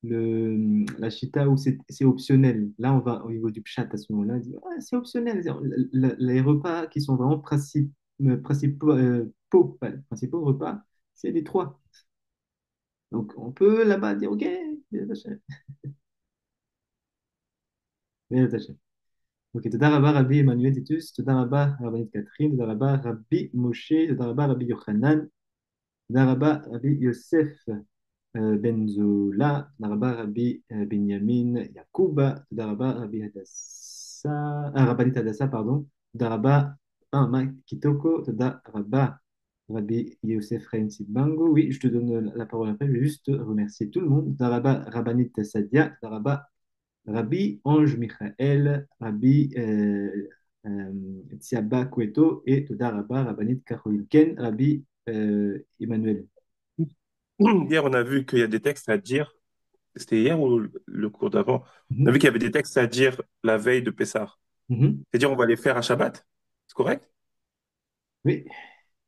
Speaker 1: la chita où c'est optionnel. Là, on va au niveau du pshat à ce moment-là, on dit, ah, c'est optionnel. Les repas qui sont vraiment principaux repas, c'est les trois. Donc, on peut là-bas dire, OK, Ok, תודה רבה רבי עמנואל טיטוס, תודה רבה רבנית קטרין, תודה רבה רבי משה, תודה רבה רבי יוחנן, תודה רבה רבי יוסף בן זולה, תודה רבה רבי בנימין יעקובה, תודה רבה רבי רבנית הדסה, פרדון, תודה רבה מה קיטוקו, תודה רבה Rabbi Youssef Chaim Bango. Oui, je te donne la parole après. Je vais juste remercier tout le monde. Tודה רבה רבנית סעדיה, תודה רבה Rabbi Ange Michael, Rabbi Tsiaba Cueto et Toda Rabba, Rabbanit Karoil Ken, Rabbi Emmanuel.
Speaker 5: Hier, on a vu qu'il y a des textes à dire. C'était hier ou le cours d'avant? On a vu
Speaker 1: Mhm.
Speaker 5: qu'il y avait des textes à dire la veille de Pessah.
Speaker 1: Mhm.
Speaker 5: C'est-à-dire, on va les faire à Shabbat. C'est correct?
Speaker 1: Oui,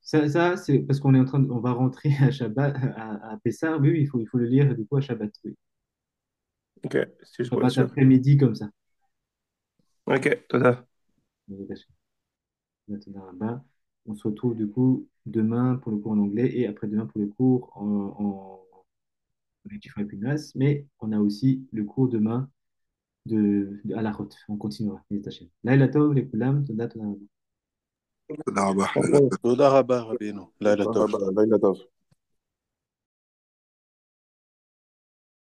Speaker 1: ça c'est parce on va rentrer à Shabbat, à Pessah. Oui, oui, il faut le lire du coup à Shabbat. Oui.
Speaker 5: Ok, c'est juste pour être
Speaker 1: Shabbat
Speaker 5: sûr.
Speaker 1: après-midi comme ça.
Speaker 5: Ok, toda.
Speaker 1: Toda Rabba. On se retrouve du coup demain pour le cours en anglais et après-demain pour le cours en Tiferet Pinas. Mais on a aussi le cours demain à la route. On continuera. Laila Tov, les Kulam, Toda, Toda Rabba.
Speaker 7: تدعى بحر.
Speaker 2: تدعى بحر بينه لا لا
Speaker 6: مرحبا، ليلى طف.